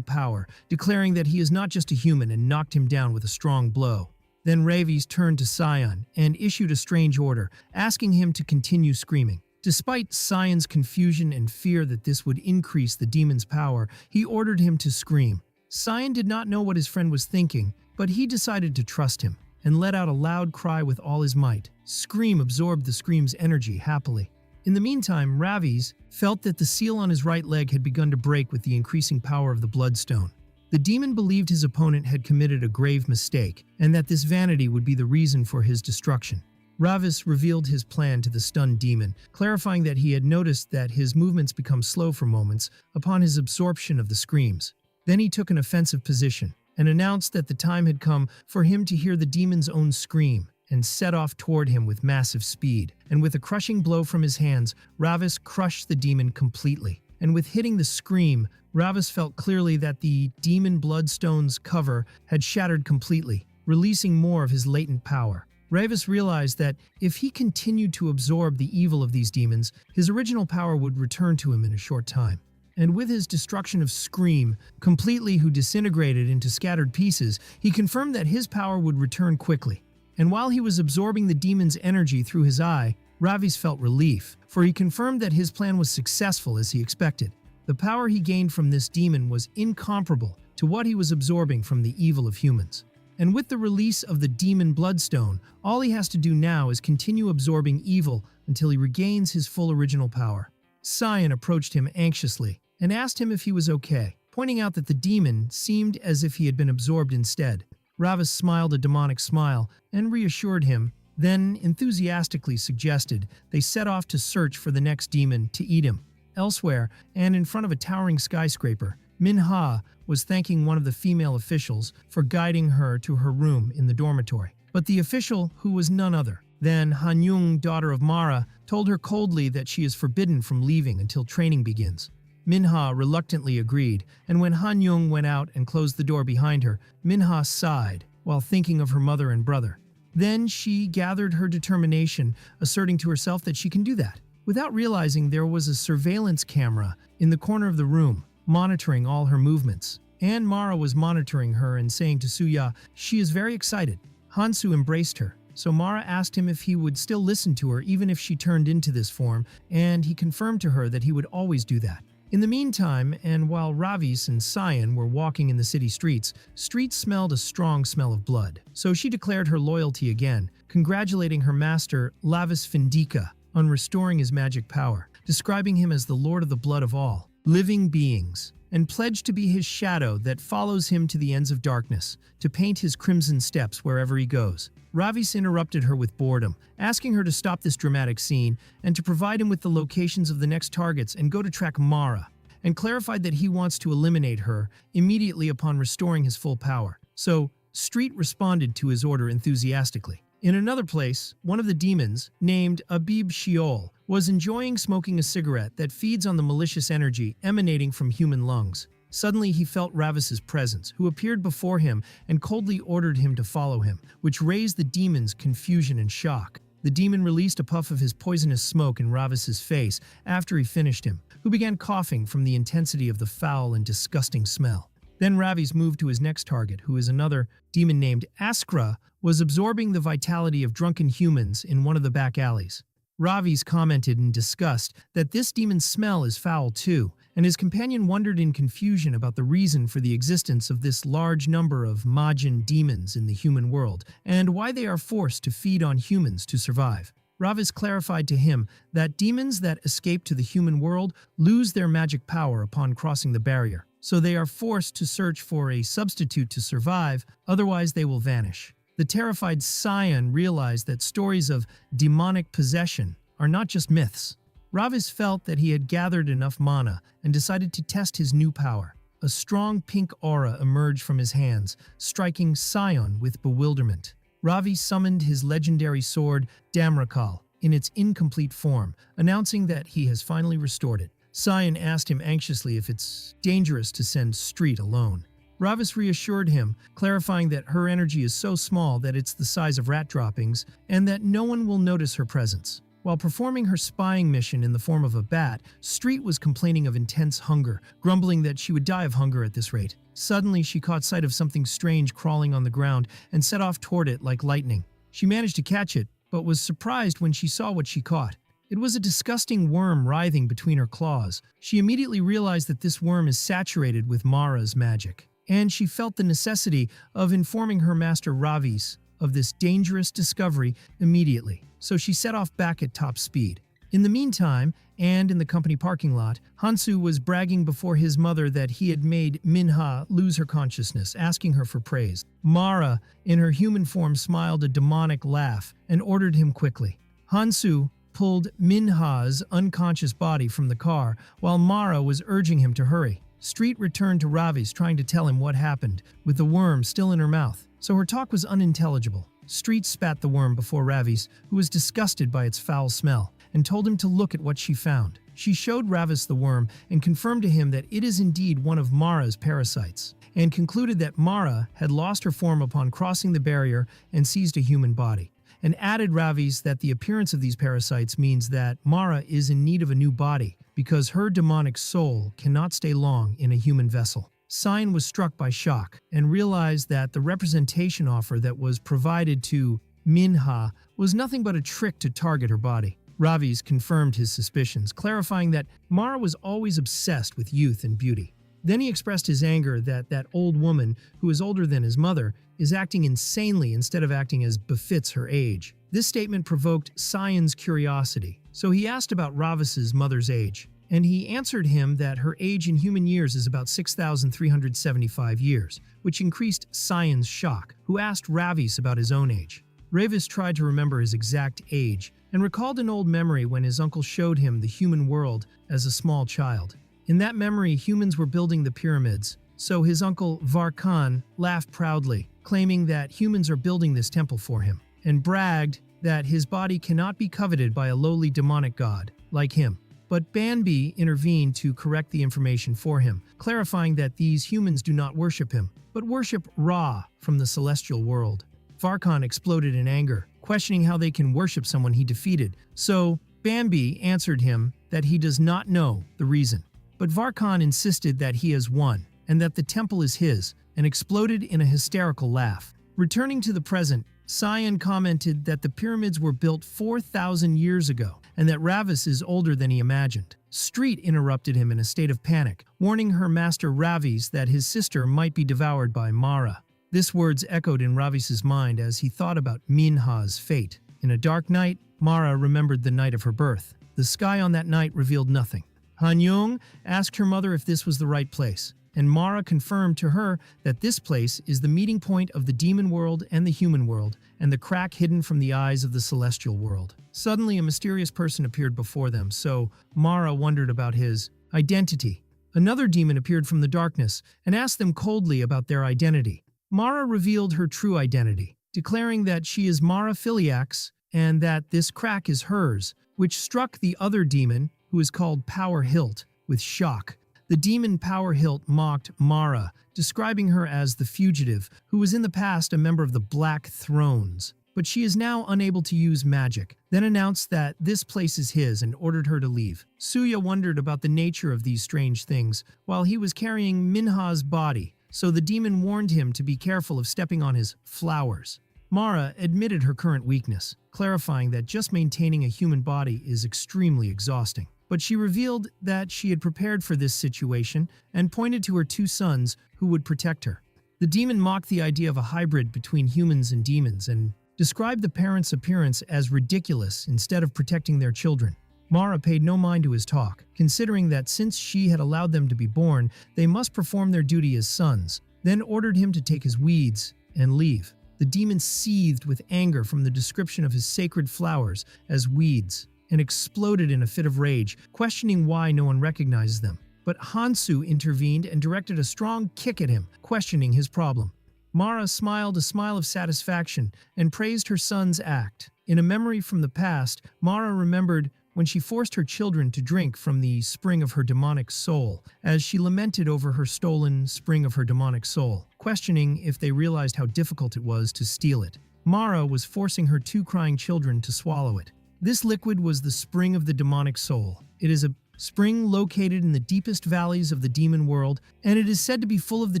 power, declaring that he is not just a human, and knocked him down with a strong blow. Then Ravis turned to Scion and issued a strange order, asking him to continue screaming. Despite Scion's confusion and fear that this would increase the demon's power, he ordered him to scream. Scion did not know what his friend was thinking, but he decided to trust him, and let out a loud cry with all his might. Scream absorbed the scream's energy happily. In the meantime, Ravis felt that the seal on his right leg had begun to break with the increasing power of the bloodstone. The demon believed his opponent had committed a grave mistake, and that this vanity would be the reason for his destruction. Ravis revealed his plan to the stunned demon, clarifying that he had noticed that his movements become slow for moments upon his absorption of the screams. Then he took an offensive position and announced that the time had come for him to hear the demon's own scream, and set off toward him with massive speed. And with a crushing blow from his hands, Ravis crushed the demon completely. And with hitting the scream, Ravis felt clearly that the demon bloodstone's cover had shattered completely, releasing more of his latent power. Ravis realized that if he continued to absorb the evil of these demons, his original power would return to him in a short time. And with his destruction of Scream, completely who disintegrated into scattered pieces, he confirmed that his power would return quickly. And while he was absorbing the demon's energy through his eye, Ravis felt relief, for he confirmed that his plan was successful as he expected. The power he gained from this demon was incomparable to what he was absorbing from the evil of humans. And with the release of the demon bloodstone, all he has to do now is continue absorbing evil until he regains his full original power. Scion approached him anxiously and asked him if he was okay, pointing out that the demon seemed as if he had been absorbed instead. Ravis smiled a demonic smile and reassured him, then enthusiastically suggested they set off to search for the next demon to eat him. Elsewhere, and in front of a towering skyscraper, Minha was thanking one of the female officials for guiding her to her room in the dormitory. But the official, who was none other than Hanyung, daughter of Mara, told her coldly that she is forbidden from leaving until training begins. Minha reluctantly agreed, and when Hanyung went out and closed the door behind her, Minha sighed while thinking of her mother and brother. Then she gathered her determination, asserting to herself that she can do that. Without realizing, there was a surveillance camera in the corner of the room, monitoring all her movements. And Mara was monitoring her and saying to Suya, she is very excited. Hansu embraced her, so Mara asked him if he would still listen to her even if she turned into this form, and he confirmed to her that he would always do that. In the meantime, and while Ravis and Scion were walking in the city streets smelled a strong smell of blood. So she declared her loyalty again, congratulating her master, Lavis Bendika, on restoring his magic power, describing him as the lord of the blood of all living beings, and pledged to be his shadow that follows him to the ends of darkness, to paint his crimson steps wherever he goes. Ravis interrupted her with boredom, asking her to stop this dramatic scene and to provide him with the locations of the next targets and go to track Mara, and clarified that he wants to eliminate her immediately upon restoring his full power. So, Street responded to his order enthusiastically. In another place, one of the demons, named Abib Sheol, was enjoying smoking a cigarette that feeds on the malicious energy emanating from human lungs. Suddenly he felt Ravis's presence, who appeared before him and coldly ordered him to follow him, which raised the demon's confusion and shock. The demon released a puff of his poisonous smoke in Ravis's face after he finished him, who began coughing from the intensity of the foul and disgusting smell. Then Ravis moved to his next target, who is another demon named Askra, was absorbing the vitality of drunken humans in one of the back alleys. Ravis commented in disgust that this demon's smell is foul too, and his companion wondered in confusion about the reason for the existence of this large number of Majin demons in the human world, and why they are forced to feed on humans to survive. Ravis clarified to him that demons that escape to the human world lose their magic power upon crossing the barrier, so they are forced to search for a substitute to survive, otherwise they will vanish. The terrified Scion realized that stories of demonic possession are not just myths. Ravis felt that he had gathered enough mana and decided to test his new power. A strong pink aura emerged from his hands, striking Scion with bewilderment. Ravis summoned his legendary sword, Damrakal, in its incomplete form, announcing that he has finally restored it. Scion asked him anxiously if it's dangerous to send Street alone. Ravis reassured him, clarifying that her energy is so small that it's the size of rat droppings and that no one will notice her presence. While performing her spying mission in the form of a bat, Street was complaining of intense hunger, grumbling that she would die of hunger at this rate. Suddenly, she caught sight of something strange crawling on the ground and set off toward it like lightning. She managed to catch it, but was surprised when she saw what she caught. It was a disgusting worm writhing between her claws. She immediately realized that this worm is saturated with Mara's magic, and she felt the necessity of informing her master Ravis of this dangerous discovery immediately, so she set off back at top speed. In the meantime, and in the company parking lot, Hansu was bragging before his mother that he had made Minha lose her consciousness, asking her for praise. Mara, in her human form, smiled a demonic laugh and ordered him quickly. Hansu pulled Minha's unconscious body from the car while Mara was urging him to hurry. Street returned to Ravis, trying to tell him what happened, with the worm still in her mouth, so her talk was unintelligible. Street spat the worm before Ravis, who was disgusted by its foul smell, and told him to look at what she found. She showed Ravis the worm and confirmed to him that it is indeed one of Mara's parasites, and concluded that Mara had lost her form upon crossing the barrier and seized a human body, and added Ravis that the appearance of these parasites means that Mara is in need of a new body because her demonic soul cannot stay long in a human vessel. Scion was struck by shock and realized that the representation offer that was provided to Minha was nothing but a trick to target her body. Ravis confirmed his suspicions, clarifying that Mara was always obsessed with youth and beauty. Then he expressed his anger that that old woman, who is older than his mother, is acting insanely instead of acting as befits her age. This statement provoked Sion's curiosity, so he asked about Ravis's mother's age, and he answered him that her age in human years is about 6,375 years, which increased Sion's shock, who asked Ravis about his own age. Ravis tried to remember his exact age and recalled an old memory when his uncle showed him the human world as a small child. In that memory, humans were building the pyramids, so his uncle Varkan laughed proudly, claiming that humans are building this temple for him, and bragged that his body cannot be coveted by a lowly demonic god like him. But Banbi intervened to correct the information for him, clarifying that these humans do not worship him, but worship Ra from the celestial world. Varkan exploded in anger, questioning how they can worship someone he defeated, so Bambi answered him that he does not know the reason. But Varkan insisted that he has won, and that the temple is his, and exploded in a hysterical laugh. Returning to the present, Scion commented that the pyramids were built 4,000 years ago, and that Ravis is older than he imagined. Street interrupted him in a state of panic, warning her master Ravis that his sister might be devoured by Mara. This words echoed in Ravis's mind as he thought about Minha's fate. In a dark night, Mara remembered the night of her birth. The sky on that night revealed nothing. Hanyong asked her mother if this was the right place, and Mara confirmed to her that this place is the meeting point of the demon world and the human world, and the crack hidden from the eyes of the celestial world. Suddenly, a mysterious person appeared before them, so Mara wondered about his identity. Another demon appeared from the darkness and asked them coldly about their identity. Mara revealed her true identity, declaring that she is Mara Filiax and that this crack is hers, which struck the other demon, who is called Power Hilt, with shock. The demon Power Hilt mocked Mara, describing her as the fugitive, who was in the past a member of the Black Thrones, but she is now unable to use magic, then announced that this place is his and ordered her to leave. Suya wondered about the nature of these strange things while he was carrying Minha's body, so the demon warned him to be careful of stepping on his flowers. Mara admitted her current weakness, clarifying that just maintaining a human body is extremely exhausting. But she revealed that she had prepared for this situation and pointed to her two sons who would protect her. The demon mocked the idea of a hybrid between humans and demons and described the parents' appearance as ridiculous instead of protecting their children. Mara paid no mind to his talk, considering that since she had allowed them to be born, they must perform their duty as sons, then ordered him to take his weeds and leave. The demon seethed with anger from the description of his sacred flowers as weeds, and exploded in a fit of rage, questioning why no one recognizes them. But Hansu intervened and directed a strong kick at him, questioning his problem. Mara smiled a smile of satisfaction and praised her son's act. In a memory from the past, Mara remembered when she forced her children to drink from the spring of her demonic soul, as she lamented over her stolen spring of her demonic soul, questioning if they realized how difficult it was to steal it. Mara was forcing her two crying children to swallow it. This liquid was the spring of the demonic soul. It is a spring located in the deepest valleys of the demon world, and it is said to be full of the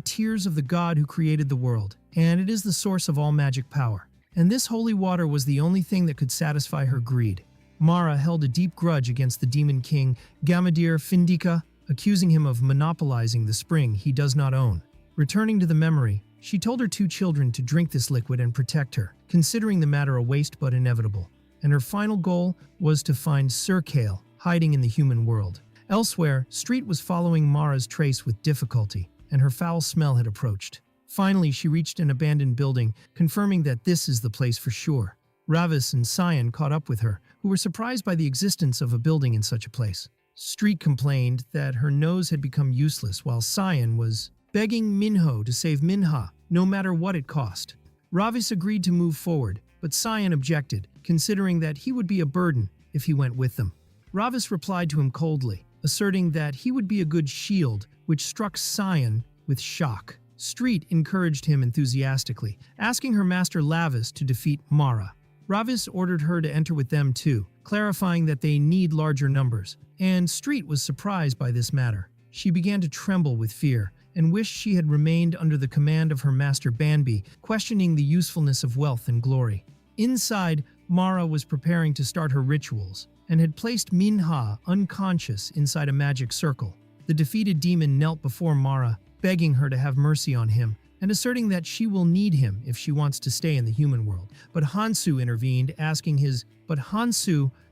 tears of the god who created the world, and it is the source of all magic power. And this holy water was the only thing that could satisfy her greed. Mara held a deep grudge against the demon king Gamadir Bendika, accusing him of monopolizing the spring he does not own. Returning to the memory, she told her two children to drink this liquid and protect her, considering the matter a waste but inevitable. and her final goal was to find Sir Kale, hiding in the human world. Elsewhere, Street was following Mara's trace with difficulty, and her foul smell had approached. Finally, she reached an abandoned building, confirming that this is the place for sure. Ravis and Scion caught up with her, who were surprised by the existence of a building in such a place. Street complained that her nose had become useless, while Scion was begging Minho to save Minha, no matter what it cost. Ravis agreed to move forward, but Scion objected, considering that he would be a burden if he went with them. Ravis replied to him coldly, asserting that he would be a good shield, which struck Scion with shock. Street encouraged him enthusiastically, asking her master Lavis to defeat Mara. Ravis ordered her to enter with them too, clarifying that they need larger numbers, and Street was surprised by this matter. She began to tremble with fear, and wished she had remained under the command of her master Banbi, questioning the usefulness of wealth and glory. Inside, Mara was preparing to start her rituals, and had placed Minha unconscious inside a magic circle. The defeated demon knelt before Mara, begging her to have mercy on him, and asserting that she will need him if she wants to stay in the human world. But Hansu intervened, asking his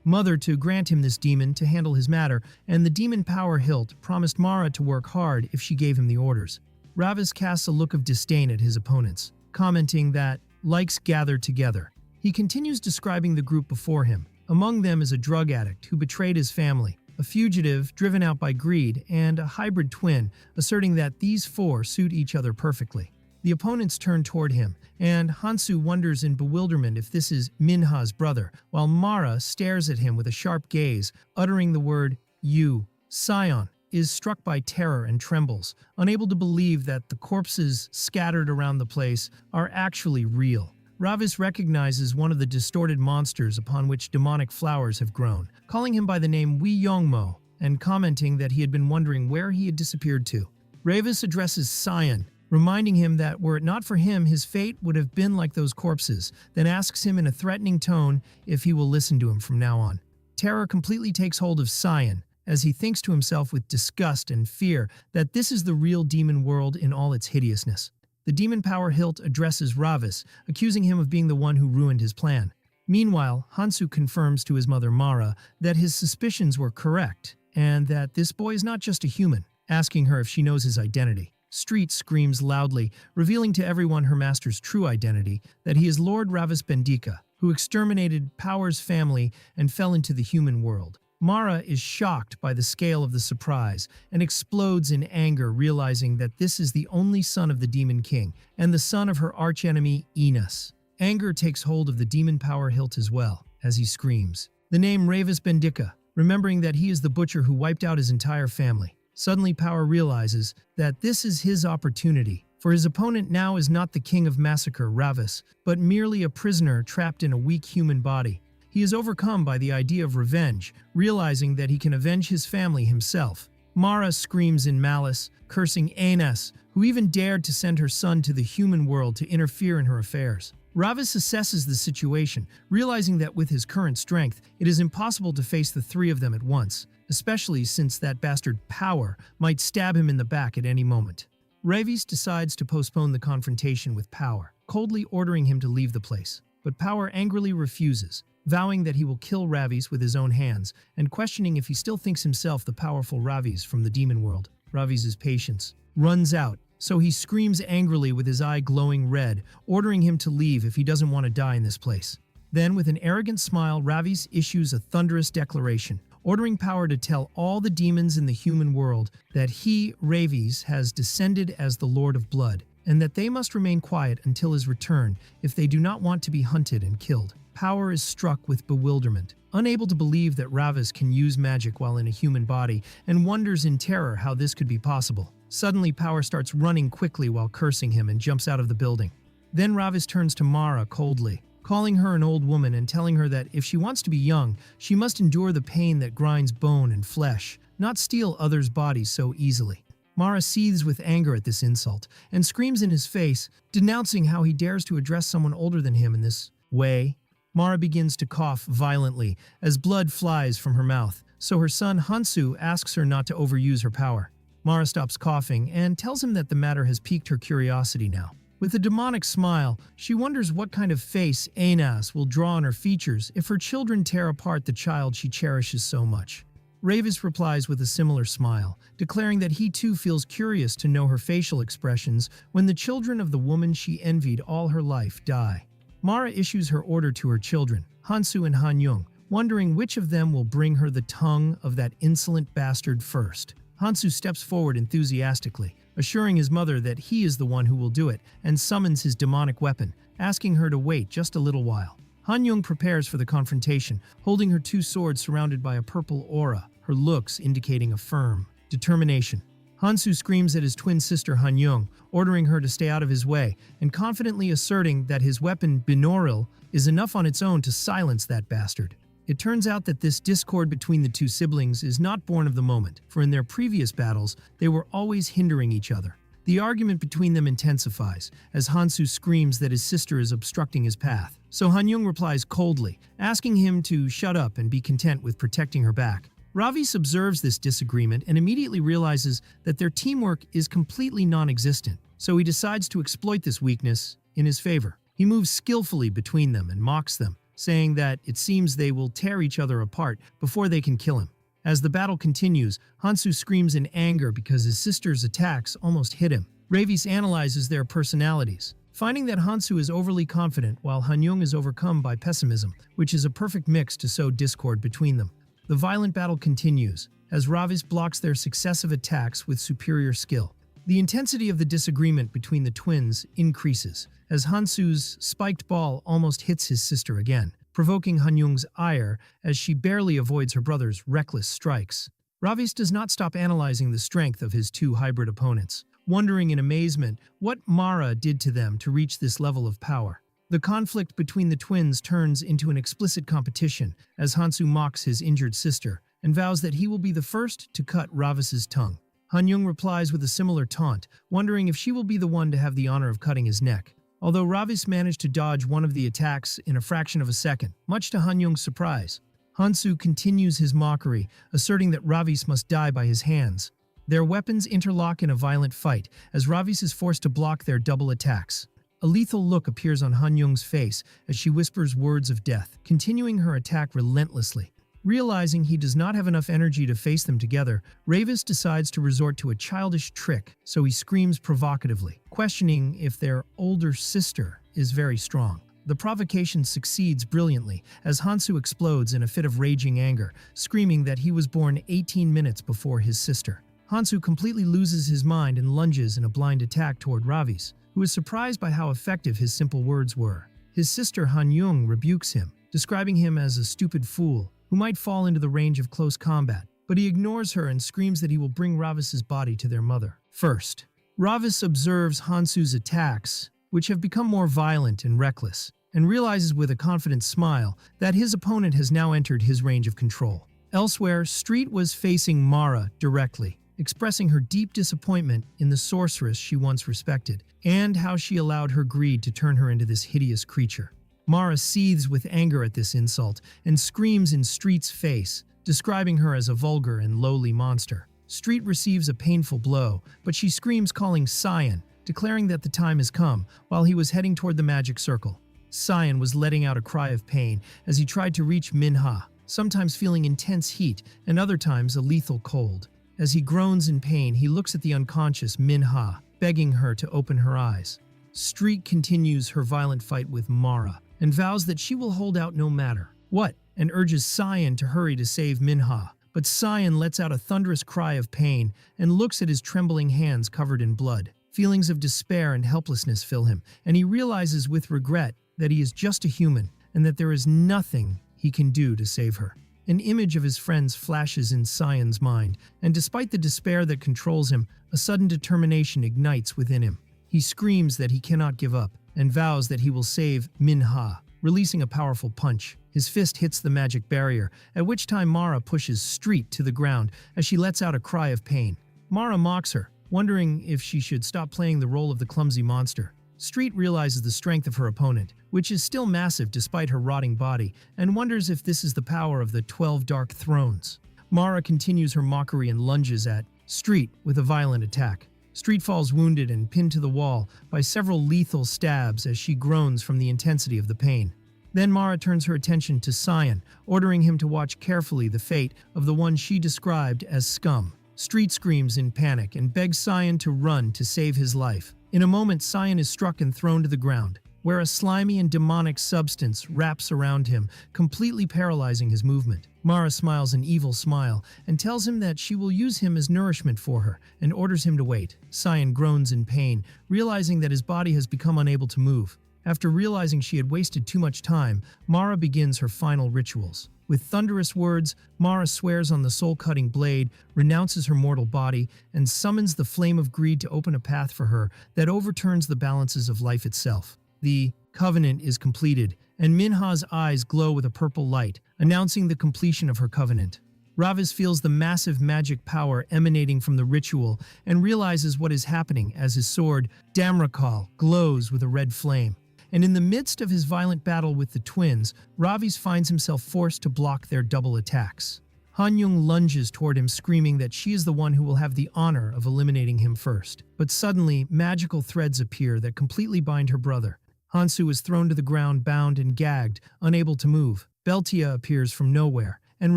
mother to grant him this demon to handle his matter, and the demon power Hilt promised Mara to work hard if she gave him the orders. Ravis casts a look of disdain at his opponents, commenting that likes gather together. He continues describing the group before him. Among them is a drug addict who betrayed his family, a fugitive driven out by greed, and a hybrid twin, asserting that these four suit each other perfectly. The opponents turn toward him, and Hansu wonders in bewilderment if this is Minha's brother, while Mara stares at him with a sharp gaze, uttering the word, "You." Scion is struck by terror and trembles, unable to believe that the corpses scattered around the place are actually real. Ravis recognizes one of the distorted monsters upon which demonic flowers have grown, calling him by the name Yong Mo, and commenting that he had been wondering where he had disappeared to. Ravis addresses Scion, reminding him that were it not for him, his fate would have been like those corpses, then asks him in a threatening tone if he will listen to him from now on. Terror completely takes hold of Scion, as he thinks to himself with disgust and fear that this is the real demon world in all its hideousness. The demon power Hilt addresses Ravis, accusing him of being the one who ruined his plan. Meanwhile, Hansu confirms to his mother Mara that his suspicions were correct, and that this boy is not just a human, asking her if she knows his identity. Street screams loudly, revealing to everyone her master's true identity, that he is Lord Ravis Bendika, who exterminated Power's family and fell into the human world. Mara is shocked by the scale of the surprise and explodes in anger, realizing that this is the only son of the Demon King and the son of her archenemy, Enos. Anger takes hold of the demon power Hilt as well, as he screams the name Ravis Bendika, remembering that he is the butcher who wiped out his entire family. Suddenly, Power realizes that this is his opportunity, for his opponent now is not the king of massacre, Ravis, but merely a prisoner trapped in a weak human body. He is overcome by the idea of revenge, realizing that he can avenge his family himself. Mara screams in malice, cursing Enos, who even dared to send her son to the human world to interfere in her affairs. Ravis assesses the situation, realizing that with his current strength, it is impossible to face the three of them at once, especially since that bastard Power might stab him in the back at any moment. Ravis decides to postpone the confrontation with Power, coldly ordering him to leave the place. But Power angrily refuses, vowing that he will kill Ravis with his own hands, and questioning if he still thinks himself the powerful Ravis from the demon world. Ravis' patience runs out, so he screams angrily with his eye glowing red, ordering him to leave if he doesn't want to die in this place. Then, with an arrogant smile, Ravis issues a thunderous declaration, ordering Power to tell all the demons in the human world that he, Ravis, has descended as the Lord of Blood, and that they must remain quiet until his return if they do not want to be hunted and killed. Power is struck with bewilderment, unable to believe that Ravis can use magic while in a human body, and wonders in terror how this could be possible. Suddenly, Power starts running quickly while cursing him and jumps out of the building. Then Ravis turns to Mara coldly, calling her an old woman and telling her that if she wants to be young, she must endure the pain that grinds bone and flesh, not steal others' bodies so easily. Mara seethes with anger at this insult and screams in his face, denouncing how he dares to address someone older than him in this way. Mara begins to cough violently as blood flies from her mouth, so her son Hansu asks her not to overuse her power. Mara stops coughing and tells him that the matter has piqued her curiosity now. With a demonic smile, she wonders what kind of face Anas will draw on her features if her children tear apart the child she cherishes so much. Ravis replies with a similar smile, declaring that he too feels curious to know her facial expressions when the children of the woman she envied all her life die. Mara issues her order to her children, Hansu and Hanyung, wondering which of them will bring her the tongue of that insolent bastard first. Hansu steps forward enthusiastically, assuring his mother that he is the one who will do it, and summons his demonic weapon, asking her to wait just a little while. Hanyung prepares for the confrontation, holding her two swords surrounded by a purple aura, her looks indicating a firm determination. Hansu screams at his twin sister Hanyung, ordering her to stay out of his way, and confidently asserting that his weapon, binaural, is enough on its own to silence that bastard. It turns out that this discord between the two siblings is not born of the moment, for in their previous battles, they were always hindering each other. The argument between them intensifies, as Hansu screams that his sister is obstructing his path. So Hanyung replies coldly, asking him to shut up and be content with protecting her back. Ravis observes this disagreement and immediately realizes that their teamwork is completely non-existent, so he decides to exploit this weakness in his favor. He moves skillfully between them and mocks them, saying that it seems they will tear each other apart before they can kill him. As the battle continues, Hansu screams in anger because his sister's attacks almost hit him. Ravis analyzes their personalities, finding that Hansu is overly confident while Hanyung is overcome by pessimism, which is a perfect mix to sow discord between them. The violent battle continues, as Ravis blocks their successive attacks with superior skill. The intensity of the disagreement between the twins increases, as Hansu's spiked ball almost hits his sister again, provoking Hanyung's ire as she barely avoids her brother's reckless strikes. Ravis does not stop analyzing the strength of his two hybrid opponents, wondering in amazement what Mara did to them to reach this level of power. The conflict between the twins turns into an explicit competition as Hansu mocks his injured sister and vows that he will be the first to cut Ravis's tongue. Hanyung replies with a similar taunt, wondering if she will be the one to have the honor of cutting his neck. Although Ravis managed to dodge one of the attacks in a fraction of a second, much to Hanyung's surprise, Hansu continues his mockery, asserting that Ravis must die by his hands. Their weapons interlock in a violent fight as Ravis is forced to block their double attacks. A lethal look appears on Hanyung's face as she whispers words of death, continuing her attack relentlessly. Realizing he does not have enough energy to face them together, Ravis decides to resort to a childish trick, so he screams provocatively, questioning if their older sister is very strong. The provocation succeeds brilliantly as Hansu explodes in a fit of raging anger, screaming that he was born 18 minutes before his sister. Hansu completely loses his mind and lunges in a blind attack toward Ravis, who is surprised by how effective his simple words were. His sister Hanyung rebukes him, describing him as a stupid fool who might fall into the range of close combat, but he ignores her and screams that he will bring Ravis's body to their mother first. Ravis observes Hansu's attacks, which have become more violent and reckless, and realizes with a confident smile that his opponent has now entered his range of control. Elsewhere, Street was facing Mara directly, expressing her deep disappointment in the sorceress she once respected, and how she allowed her greed to turn her into this hideous creature. Mara seethes with anger at this insult and screams in Street's face, describing her as a vulgar and lowly monster. Street receives a painful blow, but she screams calling Scion, declaring that the time has come, while he was heading toward the magic circle. Scion was letting out a cry of pain as he tried to reach Minha, sometimes feeling intense heat and other times a lethal cold. As he groans in pain, he looks at the unconscious Minha, begging her to open her eyes. Street continues her violent fight with Mara and vows that she will hold out no matter what, and urges Scion to hurry to save Minha. But Scion lets out a thunderous cry of pain and looks at his trembling hands covered in blood. Feelings of despair and helplessness fill him, and he realizes with regret that he is just a human and that there is nothing he can do to save her. An image of his friends flashes in Scion's mind, and despite the despair that controls him, a sudden determination ignites within him. He screams that he cannot give up and vows that he will save Minha. Releasing a powerful punch, his fist hits the magic barrier, at which time Mara pushes Street to the ground as she lets out a cry of pain. Mara mocks her, wondering if she should stop playing the role of the clumsy monster. Street realizes the strength of her opponent, which is still massive despite her rotting body, and wonders if this is the power of the 12 Dark Thrones. Mara continues her mockery and lunges at Street with a violent attack. Street falls wounded and pinned to the wall by several lethal stabs as she groans from the intensity of the pain. Then Mara turns her attention to Scion, ordering him to watch carefully the fate of the one she described as scum. Street screams in panic and begs Scion to run to save his life. In a moment, Scion is struck and thrown to the ground, where a slimy and demonic substance wraps around him, completely paralyzing his movement. Mara smiles an evil smile and tells him that she will use him as nourishment for her and orders him to wait. Scion groans in pain, realizing that his body has become unable to move. After realizing she had wasted too much time, Mara begins her final rituals. With thunderous words, Mara swears on the soul-cutting blade, renounces her mortal body, and summons the flame of greed to open a path for her that overturns the balances of life itself. The covenant is completed, and Minha's eyes glow with a purple light, announcing the completion of her covenant. Ravis feels the massive magic power emanating from the ritual and realizes what is happening as his sword, Damrakal, glows with a red flame. And in the midst of his violent battle with the twins, Ravis finds himself forced to block their double attacks. Han-young lunges toward him, screaming that she is the one who will have the honor of eliminating him first. But suddenly, magical threads appear that completely bind her brother. Hansu is thrown to the ground, bound and gagged, unable to move. Beltia appears from nowhere and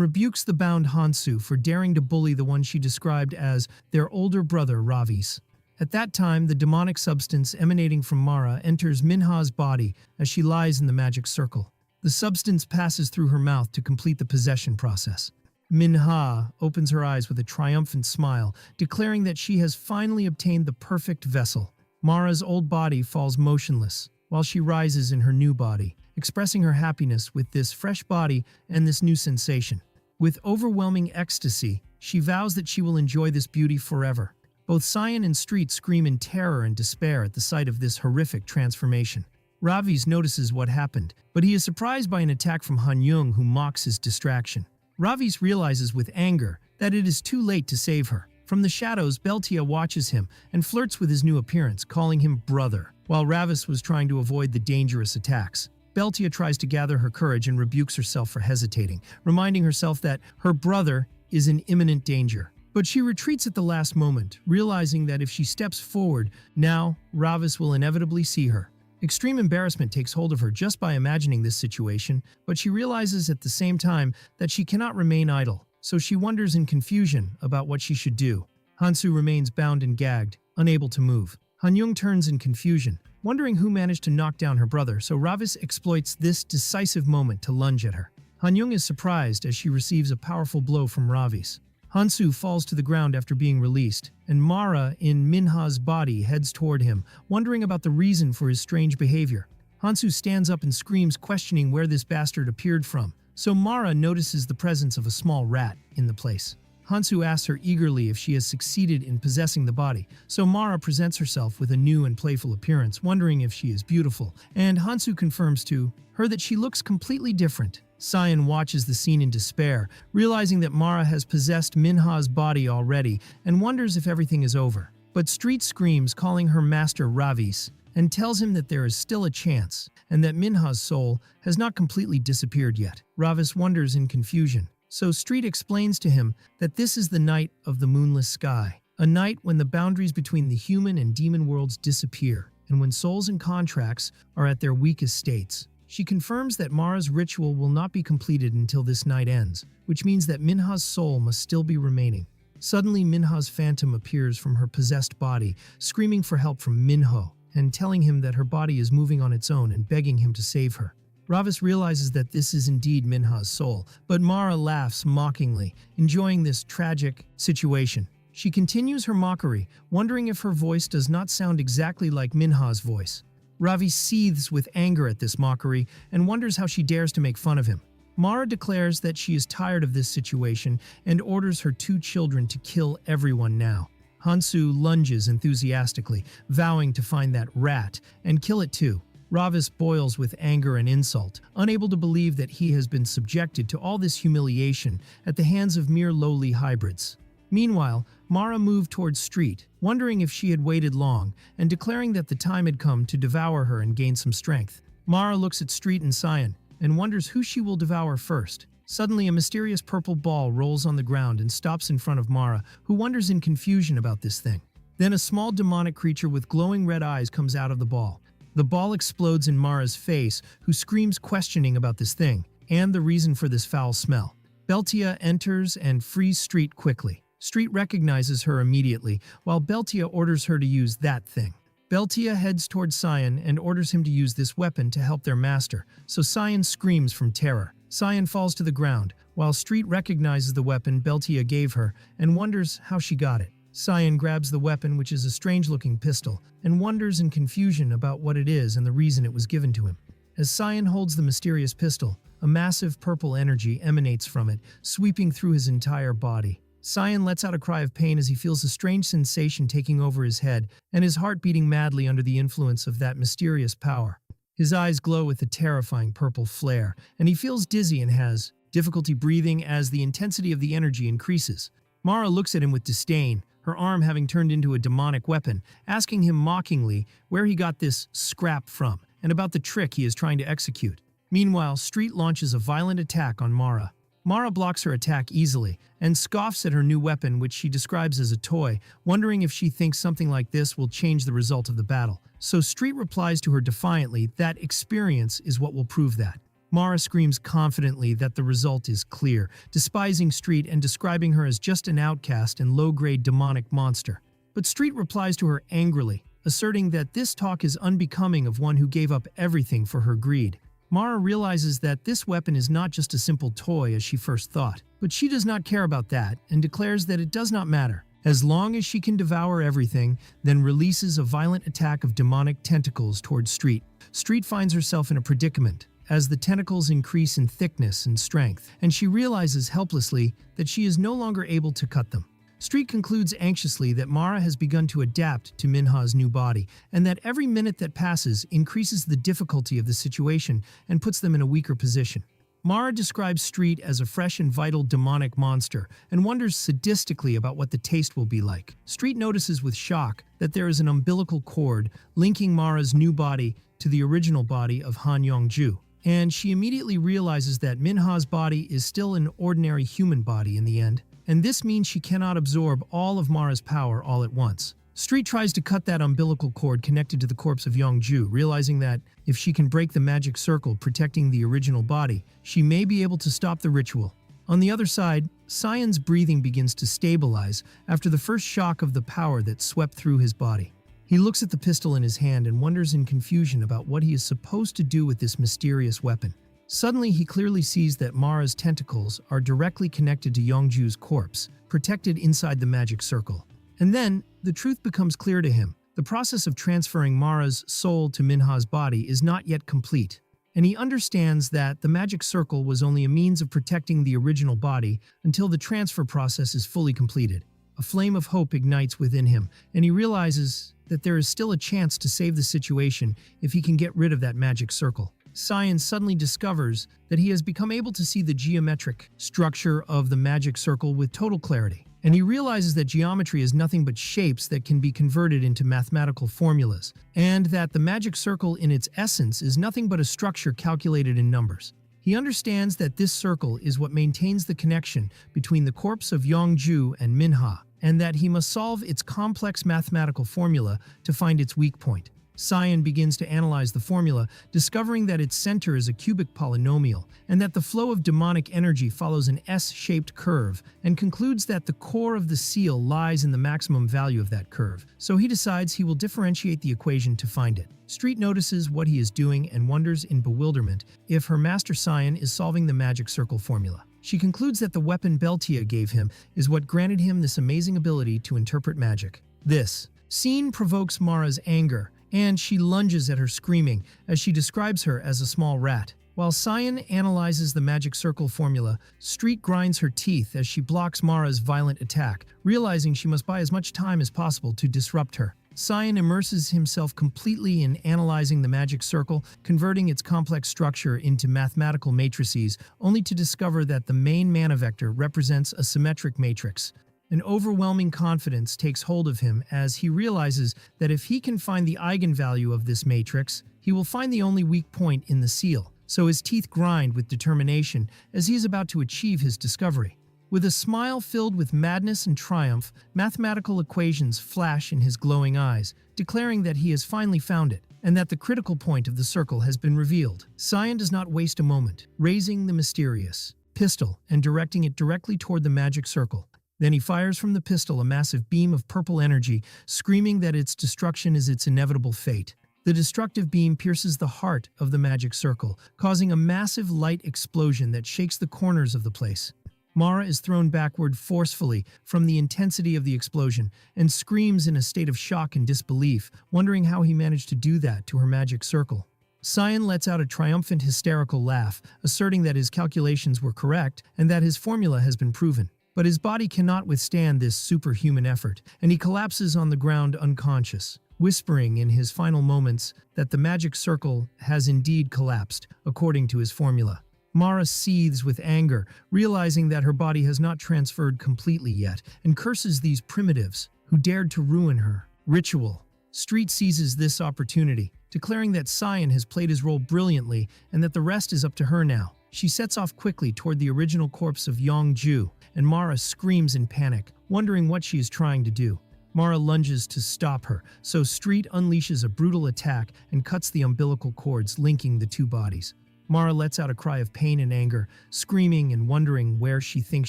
rebukes the bound Hansu for daring to bully the one she described as their older brother, Ravis. At that time, the demonic substance emanating from Mara enters Minha's body as she lies in the magic circle. The substance passes through her mouth to complete the possession process. Minha opens her eyes with a triumphant smile, declaring that she has finally obtained the perfect vessel. Mara's old body falls motionless, while she rises in her new body, expressing her happiness with this fresh body and this new sensation. With overwhelming ecstasy, she vows that she will enjoy this beauty forever. Both Scion and Street scream in terror and despair at the sight of this horrific transformation. Ravis notices what happened, but he is surprised by an attack from Han-young, who mocks his distraction. Ravis realizes with anger that it is too late to save her. From the shadows, Beltia watches him and flirts with his new appearance, calling him brother. While Ravis was trying to avoid the dangerous attacks, Beltia tries to gather her courage and rebukes herself for hesitating, reminding herself that her brother is in imminent danger. But she retreats at the last moment, realizing that if she steps forward, now Ravis will inevitably see her. Extreme embarrassment takes hold of her just by imagining this situation, but she realizes at the same time that she cannot remain idle, so she wonders in confusion about what she should do. Hansu remains bound and gagged, unable to move. Han-young turns in confusion, wondering who managed to knock down her brother, so Ravis exploits this decisive moment to lunge at her. Han-young is surprised as she receives a powerful blow from Ravis. Hansu falls to the ground after being released, and Mara in Minha's body heads toward him, wondering about the reason for his strange behavior. Hansu stands up and screams, questioning where this bastard appeared from, so Mara notices the presence of a small rat in the place. Hansu asks her eagerly if she has succeeded in possessing the body, so Mara presents herself with a new and playful appearance, wondering if she is beautiful, and Hansu confirms to her that she looks completely different. Scion watches the scene in despair, realizing that Mara has possessed Minha's body already and wonders if everything is over. But Street screams, calling her master Ravis, and tells him that there is still a chance and that Minha's soul has not completely disappeared yet. Ravis wonders in confusion, so Street explains to him that this is the night of the moonless sky, a night when the boundaries between the human and demon worlds disappear, and when souls and contracts are at their weakest states. She confirms that Mara's ritual will not be completed until this night ends, which means that Minha's soul must still be remaining. Suddenly, Minha's phantom appears from her possessed body, screaming for help from Minho, and telling him that her body is moving on its own and begging him to save her. Ravis realizes that this is indeed Minha's soul, but Mara laughs mockingly, enjoying this tragic situation. She continues her mockery, wondering if her voice does not sound exactly like Minha's voice. Ravi seethes with anger at this mockery and wonders how she dares to make fun of him. Mara declares that she is tired of this situation and orders her 2 children to kill everyone now. Hansu lunges enthusiastically, vowing to find that rat and kill it too. Ravis boils with anger and insult, unable to believe that he has been subjected to all this humiliation at the hands of mere lowly hybrids. Meanwhile, Mara moved towards Street, wondering if she had waited long, and declaring that the time had come to devour her and gain some strength. Mara looks at Street and Scion, and wonders who she will devour first. Suddenly, a mysterious purple ball rolls on the ground and stops in front of Mara, who wonders in confusion about this thing. Then a small demonic creature with glowing red eyes comes out of the ball. The ball explodes in Mara's face, who screams questioning about this thing, and the reason for this foul smell. Beltia enters and frees Street quickly. Street recognizes her immediately, while Beltia orders her to use that thing. Beltia heads towards Scion and orders him to use this weapon to help their master, so Scion screams from terror. Scion falls to the ground, while Street recognizes the weapon Beltia gave her and wonders how she got it. Scion grabs the weapon, which is a strange-looking pistol, and wonders in confusion about what it is and the reason it was given to him. As Scion holds the mysterious pistol, a massive purple energy emanates from it, sweeping through his entire body. Scion lets out a cry of pain as he feels a strange sensation taking over his head and his heart beating madly under the influence of that mysterious power. His eyes glow with a terrifying purple flare, and he feels dizzy and has difficulty breathing as the intensity of the energy increases. Mara looks at him with disdain, her arm having turned into a demonic weapon, asking him mockingly where he got this scrap from and about the trick he is trying to execute. Meanwhile, Street launches a violent attack on Mara. Mara blocks her attack easily and scoffs at her new weapon, which she describes as a toy, wondering if she thinks something like this will change the result of the battle. So Street replies to her defiantly that experience is what will prove that. Mara screams confidently that the result is clear, despising Street and describing her as just an outcast and low-grade demonic monster. But Street replies to her angrily, asserting that this talk is unbecoming of one who gave up everything for her greed. Mara realizes that this weapon is not just a simple toy as she first thought, but she does not care about that and declares that it does not matter. As long as she can devour everything, then releases a violent attack of demonic tentacles towards Street. Street finds herself in a predicament, as the tentacles increase in thickness and strength, and she realizes helplessly that she is no longer able to cut them. Street concludes anxiously that Mara has begun to adapt to Minha's new body, and that every minute that passes increases the difficulty of the situation and puts them in a weaker position. Mara describes Street as a fresh and vital demonic monster and wonders sadistically about what the taste will be like. Street notices with shock that there is an umbilical cord linking Mara's new body to the original body of Han Yongju, and she immediately realizes that Minha's body is still an ordinary human body in the end, and this means she cannot absorb all of Mara's power all at once. Street tries to cut that umbilical cord connected to the corpse of Yongju, realizing that if she can break the magic circle protecting the original body, she may be able to stop the ritual. On the other side, Scion's breathing begins to stabilize after the first shock of the power that swept through his body. He looks at the pistol in his hand and wonders in confusion about what he is supposed to do with this mysterious weapon. Suddenly, he clearly sees that Mara's tentacles are directly connected to Yongju's corpse, protected inside the magic circle. And then, the truth becomes clear to him. The process of transferring Mara's soul to Minha's body is not yet complete, and he understands that the magic circle was only a means of protecting the original body until the transfer process is fully completed. A flame of hope ignites within him, and he realizes that there is still a chance to save the situation if he can get rid of that magic circle. Scion suddenly discovers that he has become able to see the geometric structure of the magic circle with total clarity, and he realizes that geometry is nothing but shapes that can be converted into mathematical formulas, and that the magic circle in its essence is nothing but a structure calculated in numbers. He understands that this circle is what maintains the connection between the corpse of Yongju and Minha, and that he must solve its complex mathematical formula to find its weak point. Scion begins to analyze the formula, discovering that its center is a cubic polynomial, and that the flow of demonic energy follows an S-shaped curve, and concludes that the core of the seal lies in the maximum value of that curve, so he decides he will differentiate the equation to find it. Street notices what he is doing and wonders in bewilderment if her master Scion is solving the magic circle formula. She concludes that the weapon Beltia gave him is what granted him this amazing ability to interpret magic. This scene provokes Mara's anger, and she lunges at her screaming as she describes her as a small rat. While Scion analyzes the magic circle formula, Street grinds her teeth as she blocks Mara's violent attack, realizing she must buy as much time as possible to disrupt her. Scion immerses himself completely in analyzing the magic circle, converting its complex structure into mathematical matrices, only to discover that the main mana vector represents a symmetric matrix. An overwhelming confidence takes hold of him as he realizes that if he can find the eigenvalue of this matrix, he will find the only weak point in the seal, so his teeth grind with determination as he is about to achieve his discovery. With a smile filled with madness and triumph, mathematical equations flash in his glowing eyes, declaring that he has finally found it, and that the critical point of the circle has been revealed. Scion does not waste a moment, raising the mysterious pistol and directing it directly toward the magic circle. Then he fires from the pistol a massive beam of purple energy, screaming that its destruction is its inevitable fate. The destructive beam pierces the heart of the magic circle, causing a massive light explosion that shakes the corners of the place. Mara is thrown backward forcefully from the intensity of the explosion and screams in a state of shock and disbelief, wondering how he managed to do that to her magic circle. Scion lets out a triumphant, hysterical laugh, asserting that his calculations were correct and that his formula has been proven. But his body cannot withstand this superhuman effort, and he collapses on the ground unconscious, whispering in his final moments that the magic circle has indeed collapsed, according to his formula. Mara seethes with anger, realizing that her body has not transferred completely yet, and curses these primitives who dared to ruin her. Ritual. Street seizes this opportunity, declaring that Scion has played his role brilliantly and that the rest is up to her now. She sets off quickly toward the original corpse of Yong Mo, and Mara screams in panic, wondering what she is trying to do. Mara lunges to stop her, so Street unleashes a brutal attack and cuts the umbilical cords linking the two bodies. Mara lets out a cry of pain and anger, screaming and wondering where she thinks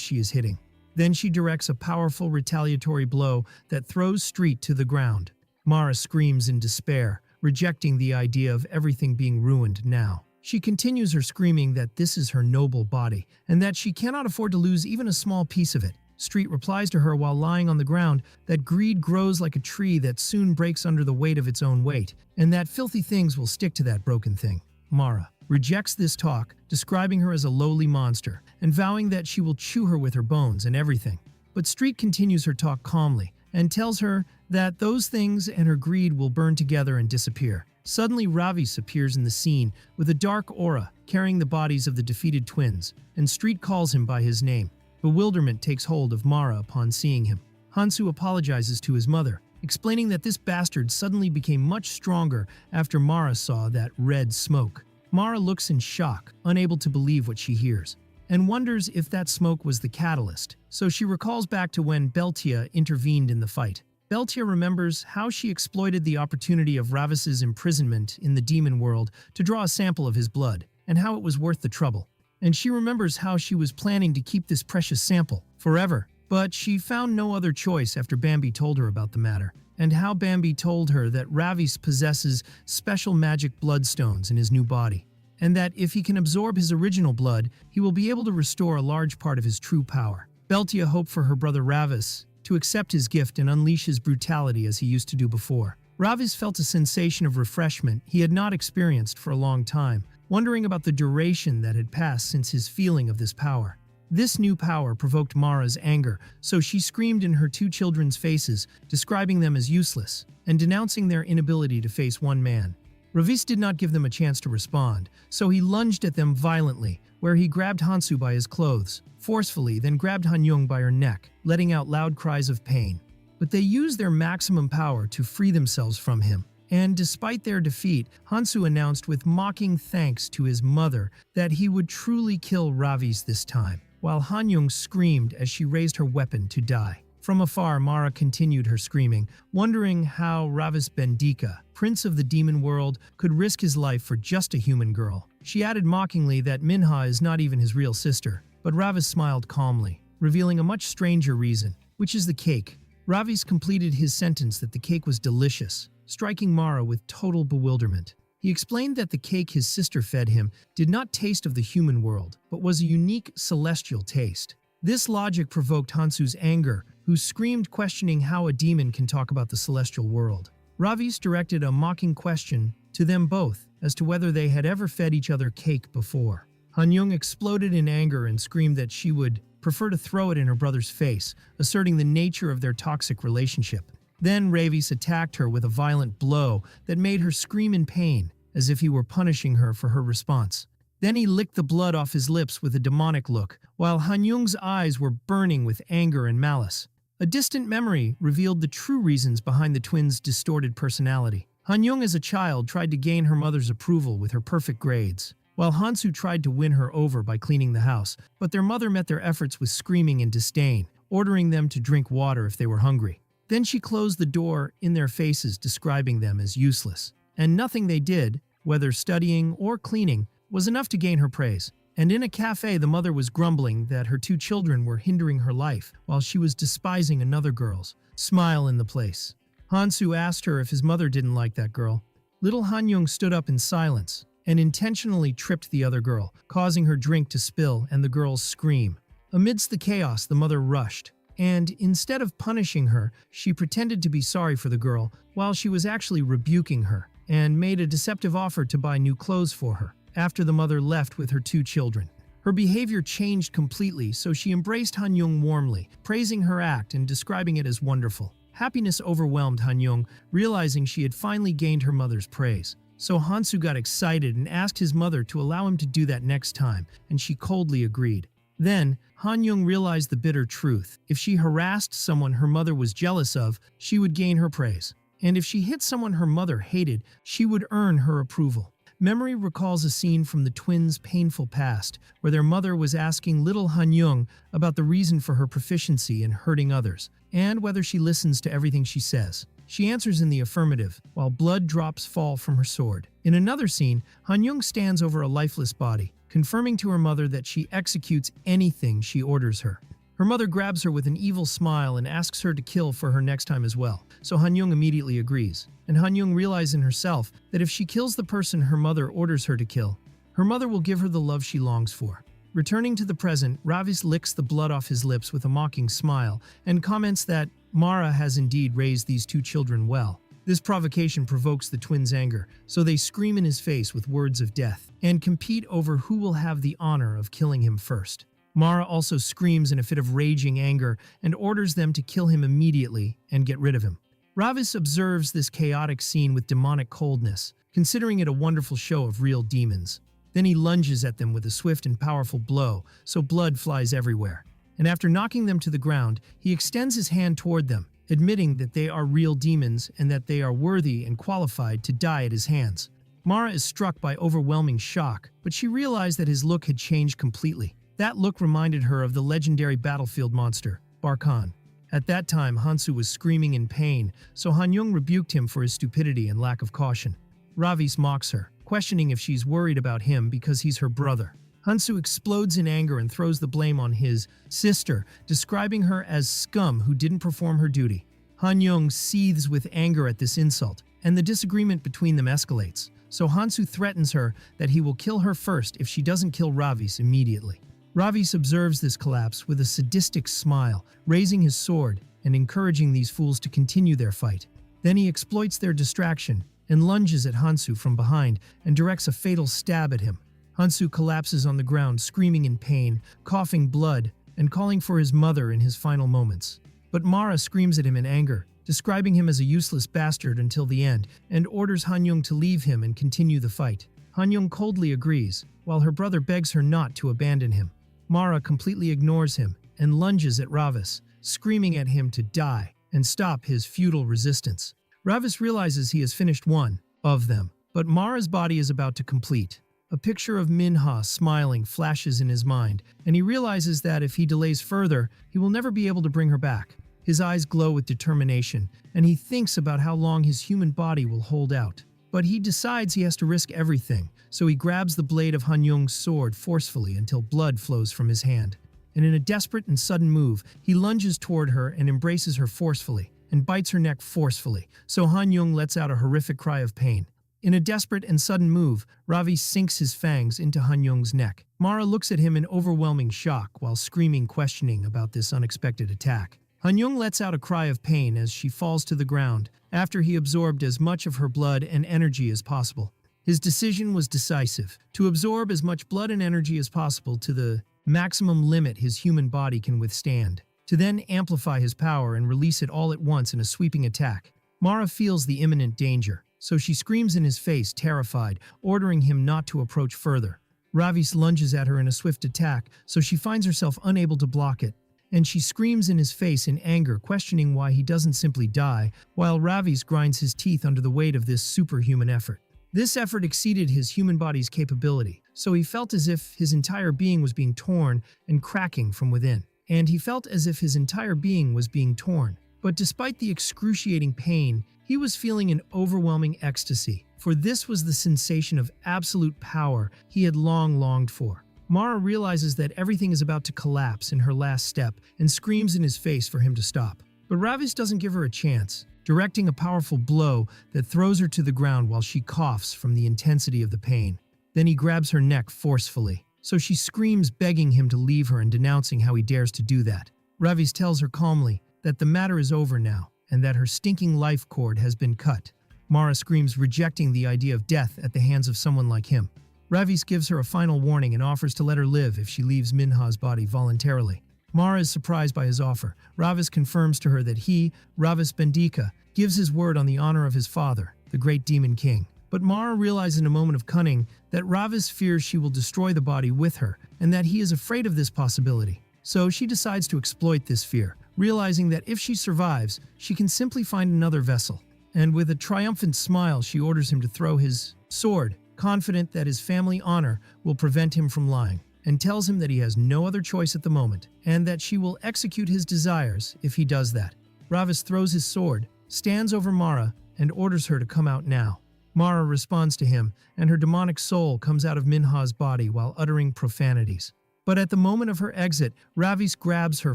she is hitting. Then she directs a powerful retaliatory blow that throws Street to the ground. Mara screams in despair, rejecting the idea of everything being ruined now. She continues her screaming that this is her noble body, and that she cannot afford to lose even a small piece of it. Street replies to her while lying on the ground that greed grows like a tree that soon breaks under the weight of its own weight, and that filthy things will stick to that broken thing. Mara rejects this talk, describing her as a lowly monster, and vowing that she will chew her with her bones and everything. But Street continues her talk calmly, and tells her that those things and her greed will burn together and disappear. Suddenly, Ravis appears in the scene with a dark aura, carrying the bodies of the defeated twins, and Street calls him by his name. Bewilderment takes hold of Mara upon seeing him. Hansu apologizes to his mother, explaining that this bastard suddenly became much stronger after Mara saw that red smoke. Mara looks in shock, unable to believe what she hears, and wonders if that smoke was the catalyst, so she recalls back to when Beltia intervened in the fight. Beltia remembers how she exploited the opportunity of Ravis's imprisonment in the demon world to draw a sample of his blood, and how it was worth the trouble. And she remembers how she was planning to keep this precious sample forever, but she found no other choice after Bambi told her about the matter, and how Bambi told her that Ravis possesses special magic bloodstones in his new body, and that if he can absorb his original blood, he will be able to restore a large part of his true power. Beltia hoped for her brother Ravis to accept his gift and unleash his brutality as he used to do before. Ravis felt a sensation of refreshment he had not experienced for a long time, wondering about the duration that had passed since his feeling of this power. This new power provoked Mara's anger, so she screamed in her two children's faces, describing them as useless, and denouncing their inability to face one man. Ravis did not give them a chance to respond, so he lunged at them violently, where he grabbed Hansu by his clothes, forcefully, then grabbed Hanyung by her neck, letting out loud cries of pain. But they used their maximum power to free themselves from him, and despite their defeat, Hansu announced with mocking thanks to his mother that he would truly kill Ravis this time, while Hanyung screamed as she raised her weapon to die. From afar, Mara continued her screaming, wondering how Ravis Bendika, prince of the demon world, could risk his life for just a human girl. She added mockingly that Minha is not even his real sister, but Ravis smiled calmly, revealing a much stranger reason, which is the cake. Ravis completed his sentence that the cake was delicious, striking Mara with total bewilderment. He explained that the cake his sister fed him did not taste of the human world, but was a unique celestial taste. This logic provoked Hansu's anger, who screamed, questioning how a demon can talk about the celestial world. Ravis directed a mocking question to them both as to whether they had ever fed each other cake before. Hanyung exploded in anger and screamed that she would prefer to throw it in her brother's face, asserting the nature of their toxic relationship. Then Ravis attacked her with a violent blow that made her scream in pain, as if he were punishing her for her response. Then he licked the blood off his lips with a demonic look, while Hanyung's eyes were burning with anger and malice. A distant memory revealed the true reasons behind the twins' distorted personality. Hanyung as a child tried to gain her mother's approval with her perfect grades, while Hansu tried to win her over by cleaning the house, but their mother met their efforts with screaming and disdain, ordering them to drink water if they were hungry. Then she closed the door in their faces, describing them as useless. And nothing they did, whether studying or cleaning, was enough to gain her praise. And in a cafe, the mother was grumbling that her 2 children were hindering her life, while she was despising another girl's smile in the place. Hansu asked her if his mother didn't like that girl. Little Han-young stood up in silence and intentionally tripped the other girl, causing her drink to spill and the girl's scream. Amidst the chaos, the mother rushed, and instead of punishing her, she pretended to be sorry for the girl, while she was actually rebuking her, and made a deceptive offer to buy new clothes for her, after the mother left with her 2 children. Her behavior changed completely, so she embraced Han-young warmly, praising her act and describing it as wonderful. Happiness overwhelmed Han-young, realizing she had finally gained her mother's praise. So Hansu got excited and asked his mother to allow him to do that next time, and she coldly agreed. Then, Han-young realized the bitter truth. If she harassed someone her mother was jealous of, she would gain her praise. And if she hit someone her mother hated, she would earn her approval. Memory recalls a scene from the twins' painful past, where their mother was asking little Han-young about the reason for her proficiency in hurting others, and whether she listens to everything she says. She answers in the affirmative, while blood drops fall from her sword. In another scene, Han-young stands over a lifeless body, confirming to her mother that she executes anything she orders her. Her mother grabs her with an evil smile and asks her to kill for her next time as well, so Han-young immediately agrees. And Han-young realizes in herself that if she kills the person her mother orders her to kill, her mother will give her the love she longs for. Returning to the present, Ravis licks the blood off his lips with a mocking smile and comments that Mara has indeed raised these 2 children well. This provocation provokes the twins' anger, so they scream in his face with words of death and compete over who will have the honor of killing him first. Mara also screams in a fit of raging anger and orders them to kill him immediately and get rid of him. Ravis observes this chaotic scene with demonic coldness, considering it a wonderful show of real demons. Then he lunges at them with a swift and powerful blow, so blood flies everywhere. And after knocking them to the ground, he extends his hand toward them, admitting that they are real demons and that they are worthy and qualified to die at his hands. Mara is struck by overwhelming shock, but she realized that his look had changed completely. That look reminded her of the legendary battlefield monster, Barkhan. At that time, Hansu was screaming in pain, so Han-young rebuked him for his stupidity and lack of caution. Ravis mocks her, questioning if she's worried about him because he's her brother. Hansu explodes in anger and throws the blame on his sister, describing her as scum who didn't perform her duty. Han-young seethes with anger at this insult, and the disagreement between them escalates, so Hansu threatens her that he will kill her first if she doesn't kill Ravis immediately. Ravis observes this collapse with a sadistic smile, raising his sword and encouraging these fools to continue their fight. Then he exploits their distraction and lunges at Hansu from behind and directs a fatal stab at him. Hansu collapses on the ground, screaming in pain, coughing blood, and calling for his mother in his final moments. But Mara screams at him in anger, describing him as a useless bastard until the end, and orders Han-young to leave him and continue the fight. Han-young coldly agrees, while her brother begs her not to abandon him. Mara completely ignores him and lunges at Ravis, screaming at him to die and stop his futile resistance. Ravis realizes he has finished one of them, but Mara's body is about to complete. A picture of Minha smiling flashes in his mind, and he realizes that if he delays further, he will never be able to bring her back. His eyes glow with determination, and he thinks about how long his human body will hold out. But he decides he has to risk everything, so he grabs the blade of Han-young's sword forcefully until blood flows from his hand. And in a desperate and sudden move, he lunges toward her and embraces her forcefully, and bites her neck forcefully, so Han-young lets out a horrific cry of pain. In a desperate and sudden move, Ravi sinks his fangs into Han-young's neck. Mara looks at him in overwhelming shock while screaming questioning about this unexpected attack. Han-young lets out a cry of pain as she falls to the ground, after he absorbed as much of her blood and energy as possible. His decision was decisive, to absorb as much blood and energy as possible to the maximum limit his human body can withstand, to then amplify his power and release it all at once in a sweeping attack. Mara feels the imminent danger, so she screams in his face, terrified, ordering him not to approach further. Ravis lunges at her in a swift attack, so she finds herself unable to block it, and she screams in his face in anger, questioning why he doesn't simply die, while Ravis grinds his teeth under the weight of this superhuman effort. This effort exceeded his human body's capability, so he felt as if his entire being was being torn and cracking from within. And he felt as if his entire being was being torn. But despite the excruciating pain, he was feeling an overwhelming ecstasy, for this was the sensation of absolute power he had long longed for. Mara realizes that everything is about to collapse in her last step and screams in his face for him to stop. But Ravis doesn't give her a chance, directing a powerful blow that throws her to the ground while she coughs from the intensity of the pain. Then he grabs her neck forcefully, so she screams, begging him to leave her and denouncing how he dares to do that. Ravis tells her calmly that the matter is over now and that her stinking life cord has been cut. Mara screams, rejecting the idea of death at the hands of someone like him. Ravis gives her a final warning and offers to let her live if she leaves Minha's body voluntarily. Mara is surprised by his offer. Ravis confirms to her that he, Ravis Bendika, gives his word on the honor of his father, the great demon king. But Mara realizes in a moment of cunning that Ravis fears she will destroy the body with her and that he is afraid of this possibility. So she decides to exploit this fear, realizing that if she survives, she can simply find another vessel. And with a triumphant smile, she orders him to throw his sword, confident that his family honor will prevent him from lying, and tells him that he has no other choice at the moment, and that she will execute his desires if he does that. Ravis throws his sword, stands over Mara, and orders her to come out now. Mara responds to him, and her demonic soul comes out of Minha's body while uttering profanities. But at the moment of her exit, Ravis grabs her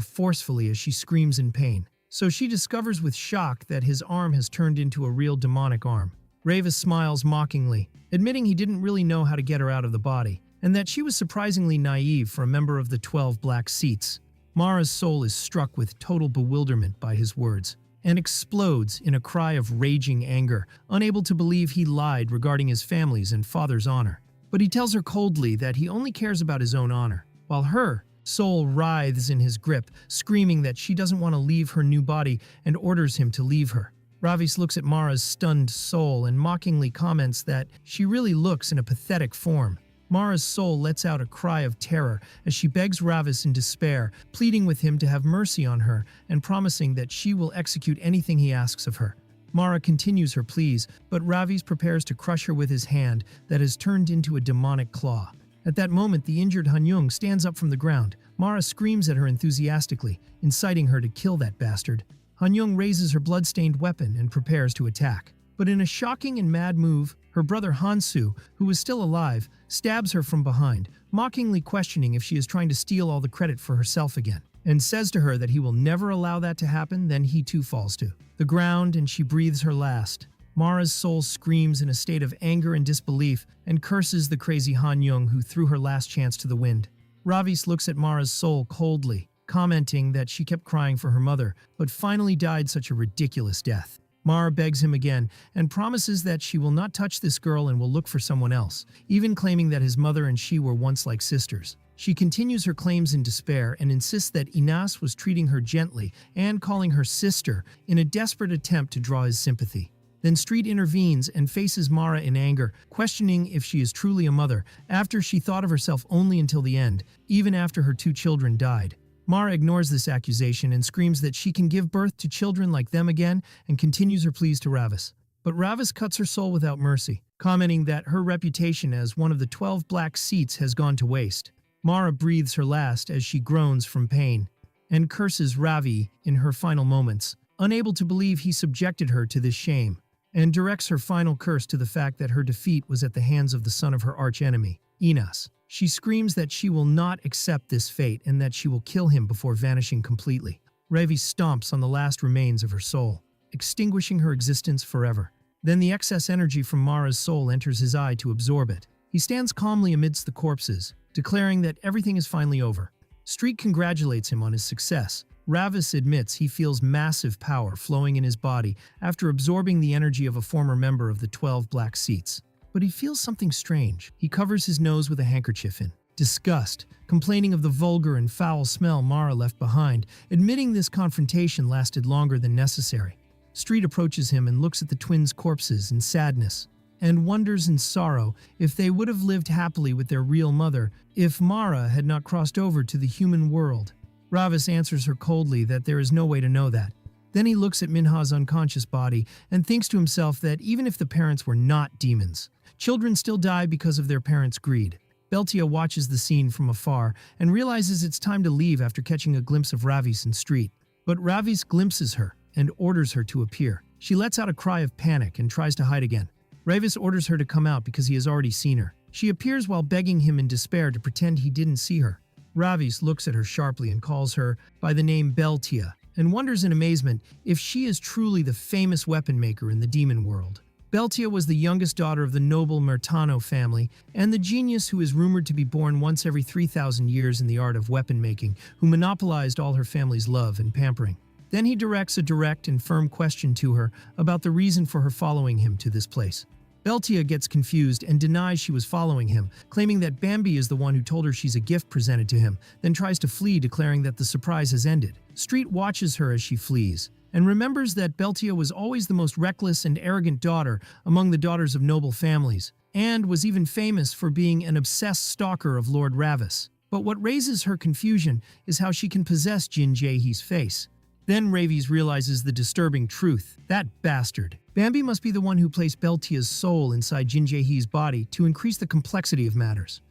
forcefully as she screams in pain. So she discovers with shock that his arm has turned into a real demonic arm. Ravis smiles mockingly, admitting he didn't really know how to get her out of the body, and that she was surprisingly naive for a member of the 12 Black Seats. Mara's soul is struck with total bewilderment by his words, and explodes in a cry of raging anger, unable to believe he lied regarding his family's and father's honor. But he tells her coldly that he only cares about his own honor, while her soul writhes in his grip, screaming that she doesn't want to leave her new body and orders him to leave her. Ravis looks at Mara's stunned soul and mockingly comments that she really looks in a pathetic form. Mara's soul lets out a cry of terror as she begs Ravis in despair, pleading with him to have mercy on her and promising that she will execute anything he asks of her. Mara continues her pleas, but Ravis prepares to crush her with his hand that has turned into a demonic claw. At that moment, the injured Hanyung stands up from the ground. Mara screams at her enthusiastically, inciting her to kill that bastard. Hanyung raises her blood-stained weapon and prepares to attack. But in a shocking and mad move, her brother Hansu, who is still alive, stabs her from behind, mockingly questioning if she is trying to steal all the credit for herself again, and says to her that he will never allow that to happen. Then he too falls to the ground and she breathes her last. Mara's soul screams in a state of anger and disbelief and curses the crazy Hanyung who threw her last chance to the wind. Ravis looks at Mara's soul coldly, commenting that she kept crying for her mother, but finally died such a ridiculous death. Mara begs him again and promises that she will not touch this girl and will look for someone else, even claiming that his mother and she were once like sisters. She continues her claims in despair and insists that Inas was treating her gently and calling her sister in a desperate attempt to draw his sympathy. Then Street intervenes and faces Mara in anger, questioning if she is truly a mother, after she thought of herself only until the end, even after her 2 children died. Mara ignores this accusation and screams that she can give birth to children like them again and continues her pleas to Ravis. But Ravis cuts her soul without mercy, commenting that her reputation as one of the 12 Black Seats has gone to waste. Mara breathes her last as she groans from pain and curses Ravi in her final moments, unable to believe he subjected her to this shame, and directs her final curse to the fact that her defeat was at the hands of the son of her archenemy, Inas. She screams that she will not accept this fate and that she will kill him before vanishing completely. Ravis stomps on the last remains of her soul, extinguishing her existence forever. Then the excess energy from Mara's soul enters his eye to absorb it. He stands calmly amidst the corpses, declaring that everything is finally over. Street congratulates him on his success. Ravis admits he feels massive power flowing in his body after absorbing the energy of a former member of the 12 Black Seats. But he feels something strange. He covers his nose with a handkerchief in disgust, complaining of the vulgar and foul smell Mara left behind, admitting this confrontation lasted longer than necessary. Street approaches him and looks at the twins' corpses in sadness, and wonders in sorrow if they would have lived happily with their real mother if Mara had not crossed over to the human world. Ravis answers her coldly that there is no way to know that. Then he looks at Minha's unconscious body and thinks to himself that even if the parents were not demons, children still die because of their parents' greed. Beltia watches the scene from afar and realizes it's time to leave after catching a glimpse of Ravis in street. But Ravis glimpses her and orders her to appear. She lets out a cry of panic and tries to hide again. Ravis orders her to come out because he has already seen her. She appears while begging him in despair to pretend he didn't see her. Ravis looks at her sharply and calls her by the name Beltia, and wonders in amazement if she is truly the famous weapon maker in the demon world. Beltia was the youngest daughter of the noble Mertano family and the genius who is rumored to be born once every 3,000 years in the art of weapon making, who monopolized all her family's love and pampering. Then he directs a direct and firm question to her about the reason for her following him to this place. Beltia gets confused and denies she was following him, claiming that Bambi is the one who told her she's a gift presented to him, then tries to flee, declaring that the surprise has ended. Street watches her as she flees, and remembers that Beltia was always the most reckless and arrogant daughter among the daughters of noble families, and was even famous for being an obsessed stalker of Lord Ravis. But what raises her confusion is how she can possess Jin Jaehee's face. Then Ravis realizes the disturbing truth. That bastard. Bambi must be the one who placed Beltia's soul inside Jin Jaehee's body to increase the complexity of matters.